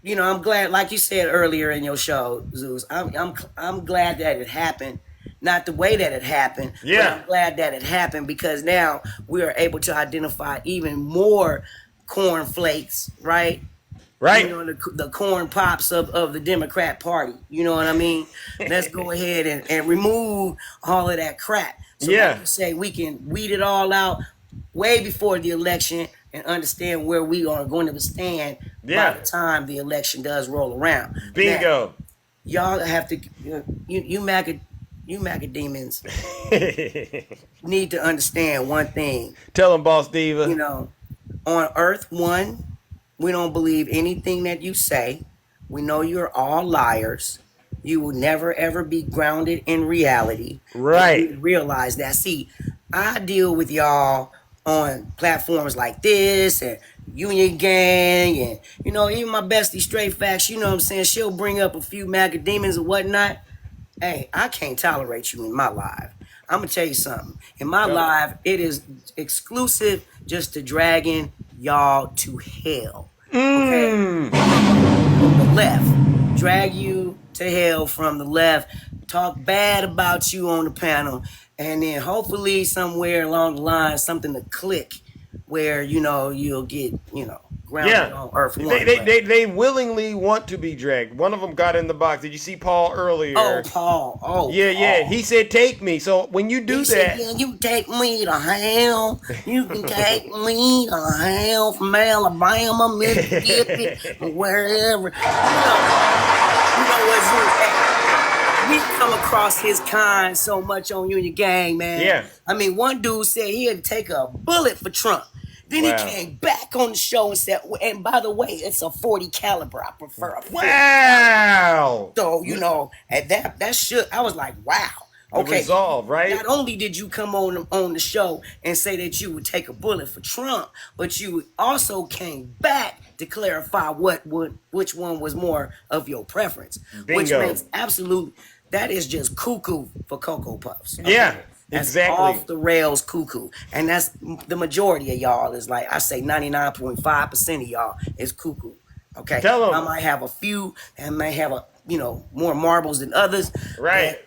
I'm glad, like you said earlier in your show, Zeus, I'm glad that it happened. Not the way that it happened, but I'm glad that it happened, because now we are able to identify even more cornflakes, right? Right. The corn pops of the Democrat Party. You know what I mean? Let's go ahead and remove all of that crap. So like you say, we can weed it all out way before the election and understand where we are going to stand by the time the election does roll around. Bingo. Now, y'all have to, you MAGA demons need to understand one thing. Tell them, Boss Diva. On Earth One, we don't believe anything that you say. We know you're all liars. You will never, ever be grounded in reality. Right. You realize that. See, I deal with y'all on platforms like this and Union Gang and, even my bestie Straight Facts, you know what I'm saying? She'll bring up a few MAGA demons and whatnot. Hey, I can't tolerate you in my live. I'm going to tell you something. In my live, it is exclusive just to dragging y'all to hell. Okay? From the left. Drag you to hell from the left. Talk bad about you on the panel. And then hopefully somewhere along the line, something to click where, you'll get, grounded on Earth One. They willingly want to be dragged. One of them got in the box. Did you see Paul earlier? Oh, Paul. Oh, yeah, Paul. yeah. He said, "Take me." So when you do that, you take me to hell. You can take me to hell from Alabama, Mississippi, wherever. You know what? We come across his kind so much on Union Gang, man. Yeah. I mean, one dude said he'd take a bullet for Trump. Then he came back on the show and said, and by the way, it's a 40 caliber. I prefer a 40 wow. So, at that should, I was like, wow. Okay. Resolve, right? Not only did you come on the show and say that you would take a bullet for Trump, but you also came back to clarify which one was more of your preference. Bingo. Which makes that is just cuckoo for Cocoa Puffs. Okay? Yeah. That's exactly. Off the rails cuckoo. And that's the majority of y'all is like, I say 99.5% of y'all is cuckoo. Okay. Tell them. I might have a few and may have more marbles than others. Right.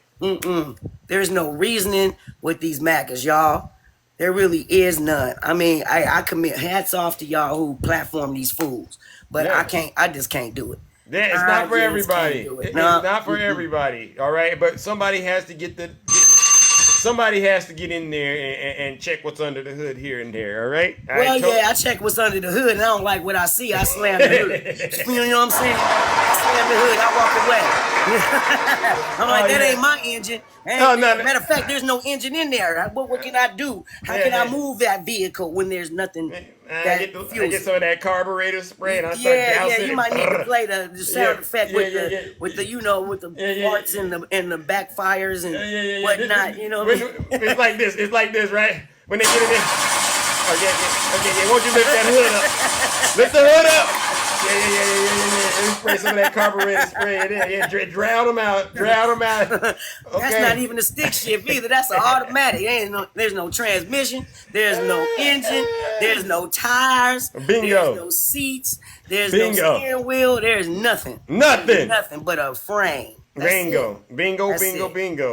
There's no reasoning with these MAGAs, y'all. There really is none. I mean, I commit hats off to y'all who platform these fools. But I just can't do it. Yeah, it's not for everybody. It's not for everybody. All right. But somebody has to get in there and check what's under the hood here and there, all right? I check what's under the hood, and I don't like what I see. I slam the hood. You know what I'm saying? I slam the hood, I walk away. I'm like, that ain't my engine. Matter of fact, there's no engine in there. What can I do? How can I move that vehicle when there's nothing I get some of that carburetor spray and I start dousing. You might need to play the sound effect with the with the farts and the backfires and whatnot. You know, it's like this. It's like this, right? When they get in there. Oh yeah. Won't you lift that hood up? Lift the hood up. Yeah. spray some of that carburetor spray in there. Yeah, drown them out. Drown them out. Okay. That's not even a stick shift either. That's an automatic. There's no transmission. There's no engine. There's no tires. Bingo. There's no seats. There's no steering wheel. There's nothing. Nothing. There's nothing but a frame. Bingo. Bingo.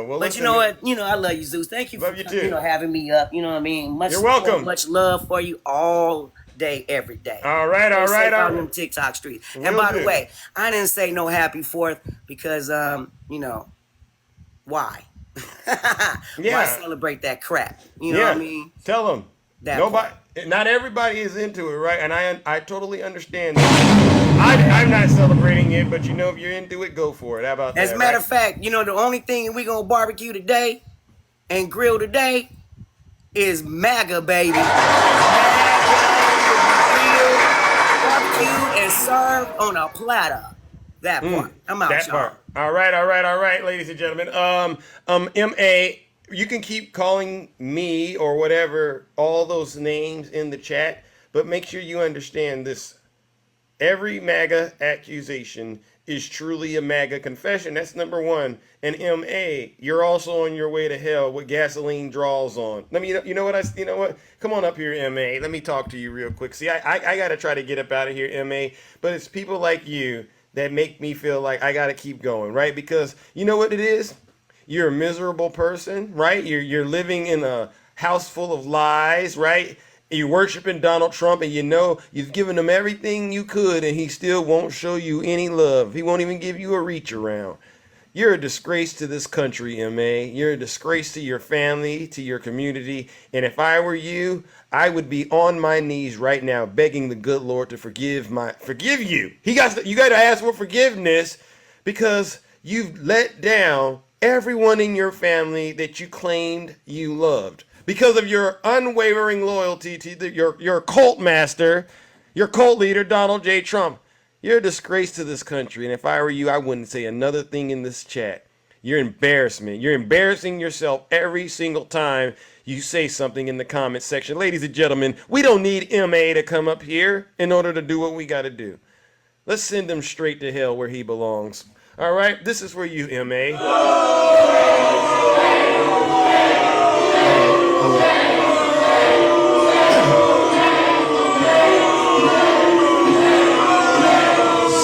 Well, but you know what? I love you, Zeus. Thank you for having me up. You know what I mean? Much You're welcome. Support, much love for you all day, every day. All right. Out in them TikTok streets. And by the way, I didn't say no happy 4th because, why? Why celebrate that crap? You know what I mean? Tell them. Not everybody is into it, right? And I totally understand that. I'm not celebrating it, but if you're into it, go for it. How about that? As a matter of fact, the only thing we gonna barbecue today and grill today is MAGA, baby. Barbecue and served on a platter. That part. I'm out, y'all. All right, ladies and gentlemen. M.A., you can keep calling me or whatever, all those names in the chat, but make sure you understand this. Every MAGA accusation is truly a MAGA confession. That's number one. And M.A., you're also on your way to hell with gasoline draws on. You know what? Come on up here, M.A. Let me talk to you real quick. See, I got to try to get up out of here, M.A., but it's people like you that make me feel like I got to keep going, right? Because you know what it is? You're a miserable person, right? You're living in a house full of lies, right? You're worshiping Donald Trump, and you've given him everything you could, and he still won't show you any love. He won't even give you a reach around. You're a disgrace to this country, M.A. You're a disgrace to your family, to your community. And if I were you, I would be on my knees right now begging the good Lord to forgive you. You got to ask for forgiveness because you've let down everyone in your family that you claimed you loved because of your unwavering loyalty to your cult master, your cult leader, Donald J. Trump. You're a disgrace to this country, and if I were you, I wouldn't say another thing in this chat. You're embarrassment. You're embarrassing yourself every single time you say something in the comment section. Ladies and gentlemen, we don't need M.A. to come up here in order to do what we got to do. Let's send him straight to hell where he belongs. All right, this is for you, M.A.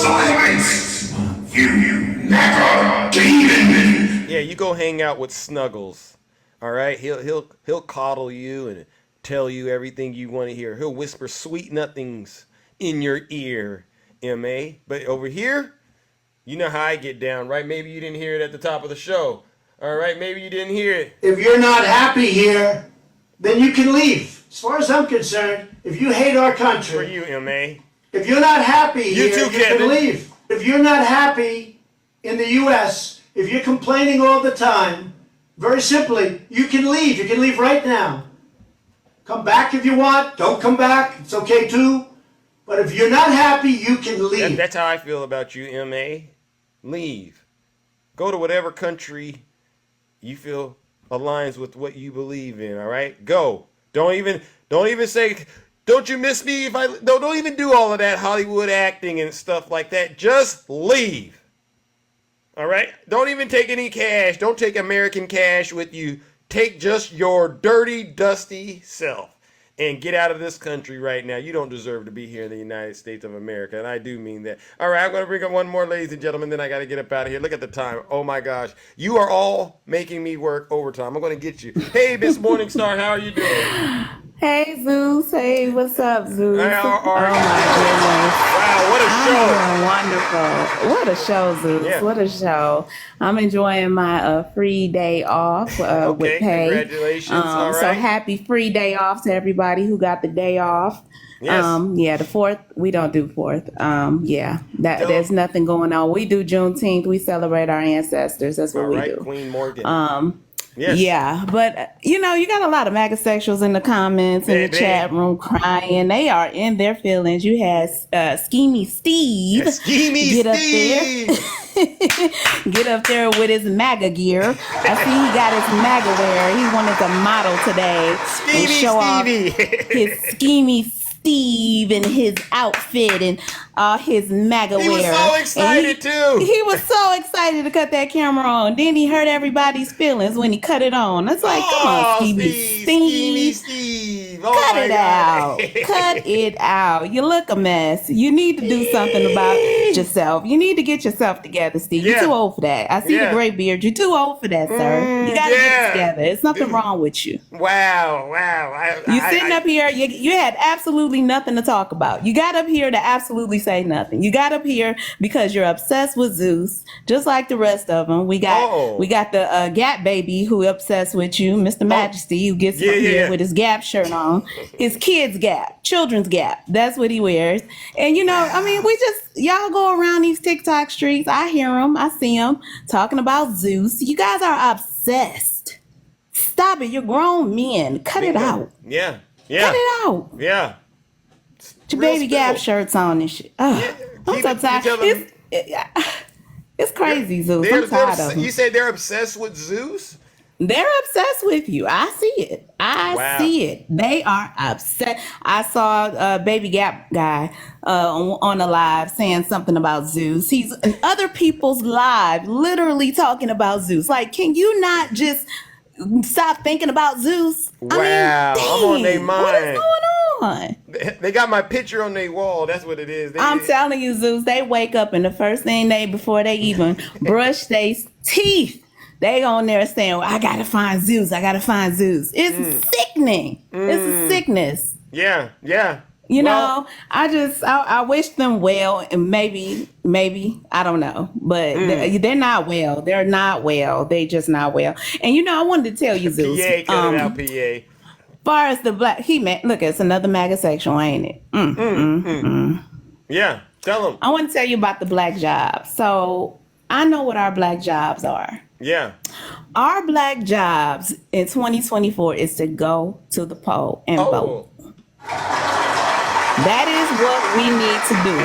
Silence! You never demon! Yeah, you go hang out with Snuggles. All right, he'll coddle you and tell you everything you want to hear. He'll whisper sweet nothings in your ear, M.A. But over here, you know how I get down, right? Maybe you didn't hear it at the top of the show. All right, maybe you didn't hear it. If you're not happy here, then you can leave. As far as I'm concerned, if you hate our country. For you, M.A. If you're not happy here, too, you Kevin. can leave. If you're not happy in the U.S., if you're complaining all the time, very simply, you can leave. You can leave right now. Come back if you want. Don't come back. It's okay too. But if you're not happy, you can leave. That's how I feel about you, M.A. Leave. Go to whatever country you feel aligns with what you believe in, all right? Go. Don't even say, don't you miss me? Don't even do all of that Hollywood acting and stuff like that. Just leave. All right? Don't even take any cash. Don't take American cash with you. Take just your dirty, dusty self and get out of this country right now. You don't deserve to be here in the United States of America, and I do mean that. All right, I'm going to bring up one more, ladies and gentlemen, then I got to get up out of here. Look at the time. Oh, my gosh. You are all making me work overtime. I'm going to get you. Hey, Miss Morningstar, how are you doing? Hey, Zeus. Hey, what's up, Zeus? How are you? Oh, my goodness. Wow, what a show. I'm doing wonderful. What a show, Zeus. Yeah. What a show. I'm enjoying my free day off with pay. Congratulations. All right. So happy free day off to everybody who got the day off. Yes. The 4th, we don't do 4th. There's nothing going on. We do Juneteenth. We celebrate our ancestors. That's what we do. Queen Morgan. Yes. Yeah, but you got a lot of MAGA sexuals in the comments in the chat room crying. They are in their feelings. You had Schemy Steve get up there, get up there with his MAGA gear. I see he got his MAGA wear. He wanted to model today and show off his Schemy Steve in his outfit and his MAGA He was wear. so excited too. He was so excited to cut that camera on. Then he hurt everybody's feelings when he cut it on. It's like, come on, Steve. Oh, Cut it out. Cut it out. You look a mess. You need to do something about yourself. You need to get yourself together, Steve. You're too old for that. I see the gray beard. You're too old for that, sir. You got to get it together. It's nothing wrong with you. Wow. You sitting up here, you had absolutely nothing to talk about. You got up here to absolutely say nothing. You got up here because you're obsessed with Zeus, just like the rest of them. We got the Gap baby who obsessed with you, Mr. Majesty, who gets up here with his Gap shirt on. His kids Gap, children's Gap. That's what he wears. And y'all go around these TikTok streets. I hear them. I see them talking about Zeus. You guys are obsessed. Stop it. You're grown men. Cut it out. Yeah. Cut it out. Yeah. Put your baby Gap shirts on and shit. Oh, I'm so tired. It's crazy, Zeus. I'm tired of them. You say they're obsessed with Zeus? They're obsessed with you. I see it. I see it. They are upset. I saw a Baby Gap guy on a live saying something about Zeus. He's in other people's lives, literally talking about Zeus. Like, can you not just stop thinking about Zeus? Wow, I'm on their mind. What is going on? They got my picture on their wall. That's what it is. I'm telling you, Zeus, they wake up and the first thing before they even brush their teeth, they on there saying, I gotta find Zeus. I gotta find Zeus. It's sickening. It's a sickness. Yeah. You know, I wish them well, and maybe, I don't know, but they're not well. They're not well. They just not well. And I wanted to tell you, Zeus. PA, cut it out, PA. Far as the black, look, it's another MAGA sexual, ain't it? Yeah, tell him. I want to tell you about the black jobs. So I know what our black jobs are. Yeah. Our black jobs in 2024 is to go to the poll and vote. That is what we need to do.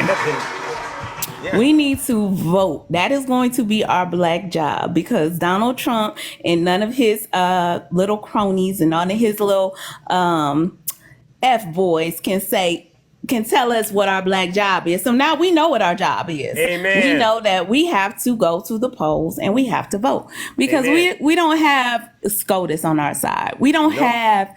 Yeah. We need to vote. That is going to be our black job, because Donald Trump and none of his little cronies and none of his little F-boys can tell us what our black job is. So now we know what our job is. Amen. We know that we have to go to the polls and we have to vote, because we don't have SCOTUS on our side. We don't have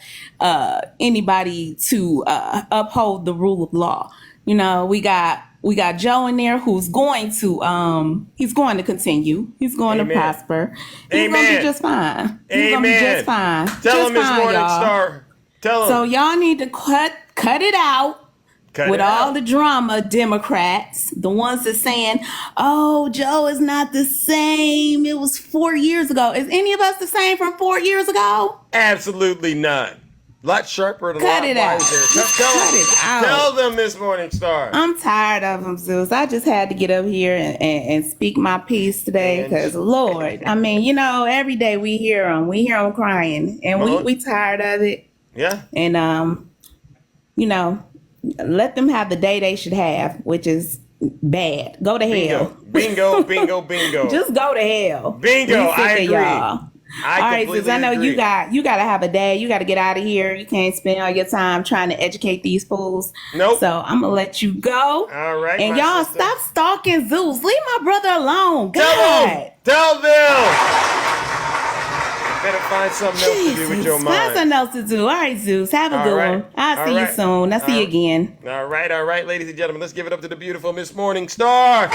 anybody to uphold the rule of law. We got Joe in there who's going to he's going to continue. He's going to prosper. He's going to be just fine. He's going to be just fine. Tell him, Miss Morningstar. Tell him. So y'all need to cut it out. With all the drama, Democrats, the ones that saying, oh, Joe is not the same. It was 4 years ago. Is any of us the same from 4 years ago? Absolutely not. A lot sharper and a lot wiser. Cut it out. Tell them, Miss Morningstar. I'm tired of them, Zeus. I just had to get up here and speak my piece today, because, Lord, every day we hear them. We hear them crying, and we tired of it. Yeah. And, let them have the day they should have, which is bad. Go to hell. Bingo. Just go to hell. Bingo. I agree. Y'all. All right, Zeus, I know agree. you got to have a day. You got to get out of here. You can't spend all your time trying to educate these fools. Nope. So I'm gonna let you go. All right. And y'all stop stalking Zeus. Leave my brother alone. Tell them. Better find something else to do with your mind. Find something else to do. All right, Zeus. Have a good one. I'll see you soon. I'll see you again. All right, ladies and gentlemen. Let's give it up to the beautiful Miss Morningstar.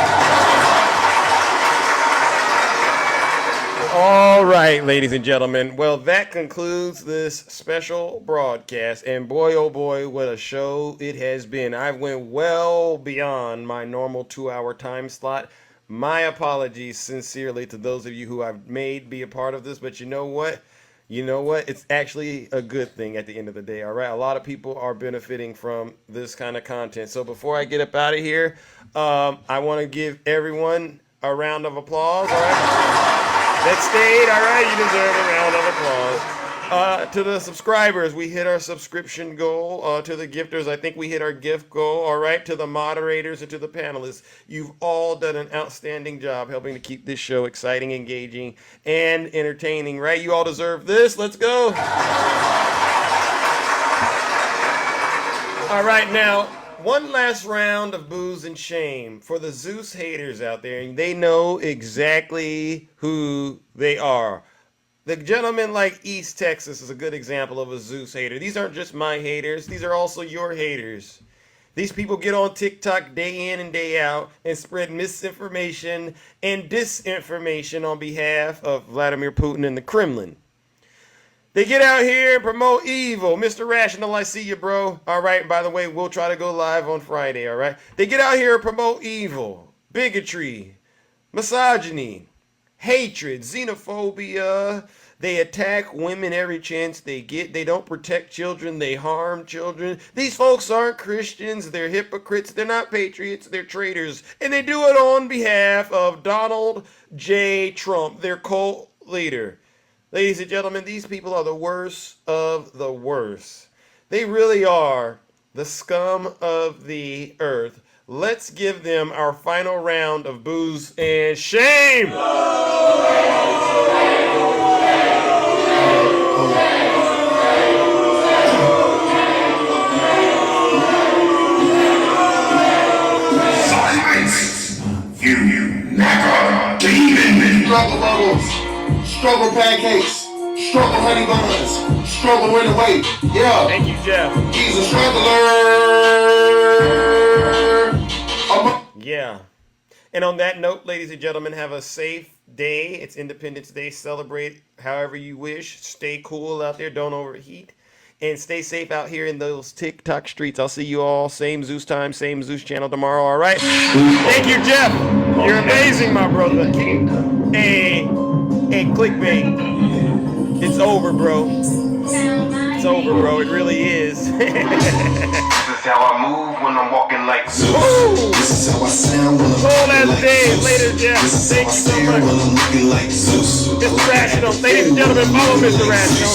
All right, ladies and gentlemen. Well, that concludes this special broadcast. And boy, oh boy, what a show it has been. I went well beyond my normal 2-hour time slot. My apologies sincerely to those of you who I've made be a part of this, but you know what? It's actually a good thing at the end of the day, all right? A lot of people are benefiting from this kind of content. So before I get up out of here, I want to give everyone a round of applause, all right? That stayed, all right? You deserve a round of applause. To the subscribers, we hit our subscription goal. To the gifters, I think we hit our gift goal. All right. To the moderators and to the panelists, you've all done an outstanding job helping to keep this show exciting, engaging, and entertaining. Right? You all deserve this. Let's go. All right, now, one last round of booze and shame for the Zeus haters out there, and they know exactly who they are. The gentleman like East Texas is a good example of a Zeus hater. These aren't just my haters, these are also your haters. These people get on TikTok day in and day out and spread misinformation and disinformation on behalf of Vladimir Putin and the Kremlin. They get out here and promote evil. Mr. Rational, I see you, bro. All right, and by the way, we'll try to go live on Friday, all right? They get out here and promote evil, bigotry, misogyny, hatred, xenophobia. They attack women every chance they get. They don't protect children. They harm children. These folks aren't Christians. They're hypocrites. They're not patriots. They're traitors. And they do it on behalf of Donald J. Trump, their cult leader. Ladies and gentlemen, these people are the worst of the worst. They really are the scum of the earth. Let's give them our final round of booze and shame. Silence! You MAGA demon! Struggle bubbles, struggle pancakes, struggle honey buns, struggle winter weight. Yeah. Thank you, Jeff. He's a struggler. Yeah. And on that note, ladies and gentlemen, have a safe day. It's Independence Day. Celebrate however you wish. Stay cool out there. Don't overheat. And stay safe out here in those TikTok streets. I'll see you all same Zeus time, same Zeus channel tomorrow. All right. Thank you, Jeff. You're amazing, my brother. Hey, clickbait. It's over, bro. It's over, bro. It really is. This is how I move when I'm walking like Zeus. This is how I sound when I'm walking like Zeus. Later, Jeff. Thank you so much. When I'm looking like Zeus. Mr. Rational. Ladies and gentlemen, follow Mr. Rational.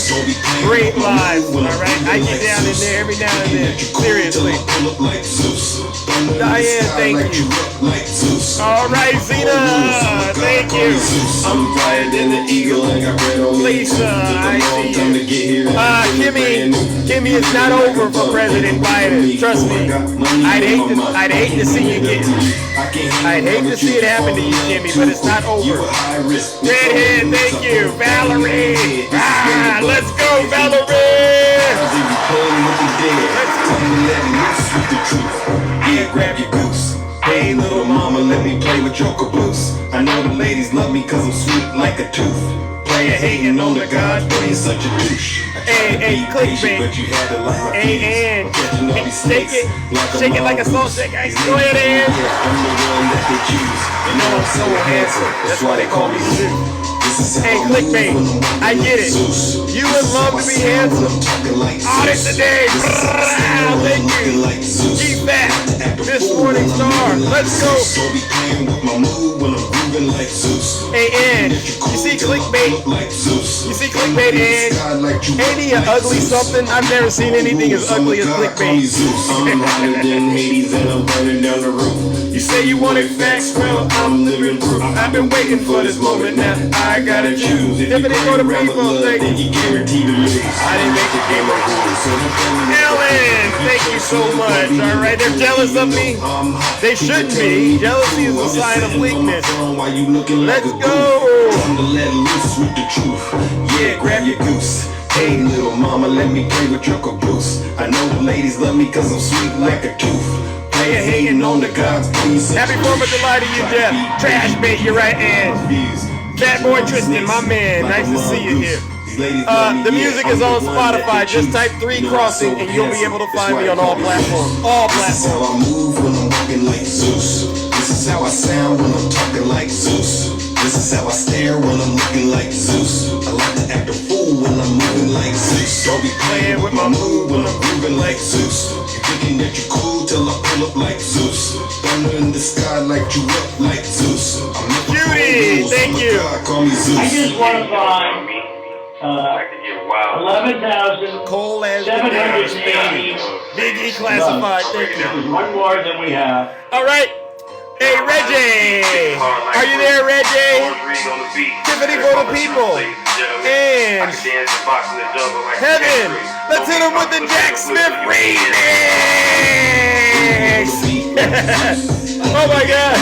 Great lives, all right? I get down in there every now and then. Seriously. Diane, thank you. All right, Zena, thank you. I'm flyer than the eagle and got bread on me. Lisa, I see you. Kimmy, it's not over for President Biden. Trust me. I'd hate to see you I'd hate to see it happen to you, Kimmy, but it's not over. Redhead, thank you. Valerie. Let's go, Valerie. Yeah, grab your goose. Hey, little mama, let me play with your caboose. I know the ladies love me cause I'm sweet like a tooth. Player hating on the God, boy, you're such a douche. Hey, clickbait. Hey, and shake it like a salt shaker. Go ahead, Ann. I'm the one that they choose. You know I'm so handsome, that's why they call me Zeus. Hey, clickbait. I get it. You would love to be handsome. Audit today. Thank you. Keep that. This morning star. Let's go. Hey, Ann. You see clickbait? You see clickbait, Ann? Ain't he an ugly something? I've never seen anything as ugly as clickbait. I'm hotter than Hades and I'm burning down the roof. You say you wanted facts, well, I'm living proof. I've been waiting for this moment now. I gotta choose. If it ain't gonna be for then you guarantee to lose. I didn't make the game of rules. Ellen, thank you so much. All right, they're jealous of me. They shouldn't be. Jealousy is a sign of weakness. Let's go. Time to let loose with the truth. Yeah, grab your goose. Hey, little mama, let me play with your caboose. I know the ladies love me cause I'm sweet like a tooth. Player hating on the gods, please. Happy 4th of July to you, Jeff. Trash bait, you're right, Ann. Fat boy Tristan, my man. Nice to see you here. The music is on Spotify. Just type 3 Crossing and you'll be able to find me on all platforms. All platforms. This is how I move when I'm walking like Zeus. This is how I sound when I'm talking like Zeus. This is how I stare when I'm looking like Zeus. I like to act a fool when I'm moving like Zeus. Don't be playing with my mood when I'm grooving like Zeus. You thinking that you're cool till I pull up like Zeus. Thunder in the sky, light you up like Zeus. I'm Judy, thank you. Call me Zeus. I just want to find 11,780. Cole as the Big E classified. Thank you. One more than we have. All right. Hey, Reggie! Are you there, Reggie? Tiffany for the people. And Heaven. Let's hit him with the Jack Smith remix. Oh my God.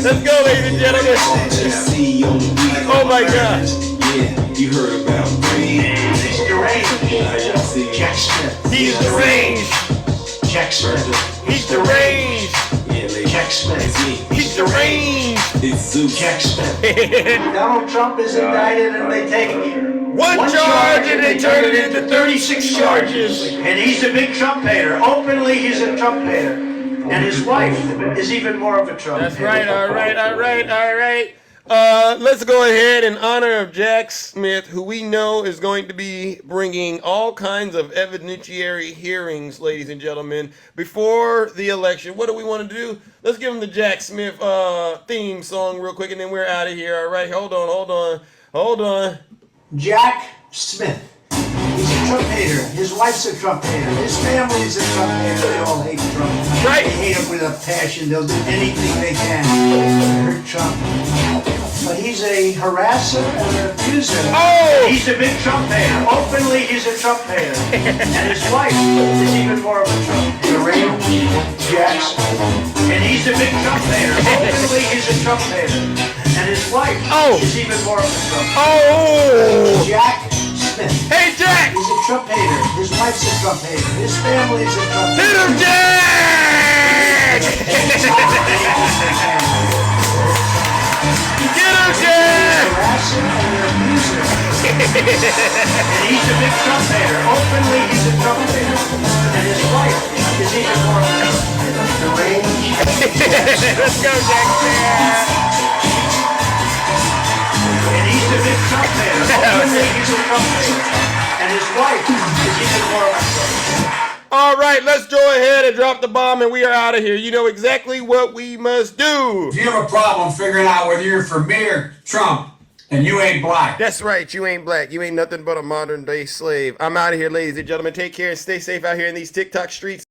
Let's go, ladies and gentlemen. Oh my God. Yeah, you heard about me. He's deranged. Jack Smith. He's deranged. Jack Smith. He's deranged. Jack Smith. He's deranged. It's Zeus. Jack Smith. Donald Trump is indicted and they take one charge and they turn it into 36 charges. And he's a big Trump hater. Openly, he's a Trump hater. And his wife is even more of a Trump hater. That's right. All right. Let's go ahead in honor of Jack Smith, who we know is going to be bringing all kinds of evidentiary hearings, ladies and gentlemen, before the election. What do we want to do? Let's give him the Jack Smith theme song real quick, and then we're out of here. All right, hold on. Jack Smith. He's a Trump hater. His wife's a Trump hater. His family's a Trump hater. They all hate Trump. Right. They hate him with a passion. They'll do anything they can to hurt Trump. But he's a harasser and an abuser. Oh! He's a big Trump hater. Openly, he's a Trump hater. And his wife is even more of a Trump hater. Jackson. And he's a big Trump hater. Openly, he's a Trump hater. And his wife is even more of a Trump hater. Oh! Jack Smith. Hey, Jack! He's a Trump hater. His wife's a Trump hater. His family's a Trump hater. Hit him, Jack! Get him, Jack! And he's a big Trump hater. Openly, he's a Trump hater. And his wife is even more of a deranged. Let's go, Jack. And he's a big Trump hater. Openly, he's a Trump hater. And his wife is even more of a Trump hater. All right, let's go ahead and drop the bomb, and we are out of here. You know exactly what we must do. If you have a problem figuring out whether you're for me or Trump, and you ain't black. That's right, you ain't black. You ain't nothing but a modern day slave. I'm out of here, ladies and gentlemen. Take care and stay safe out here in these TikTok streets.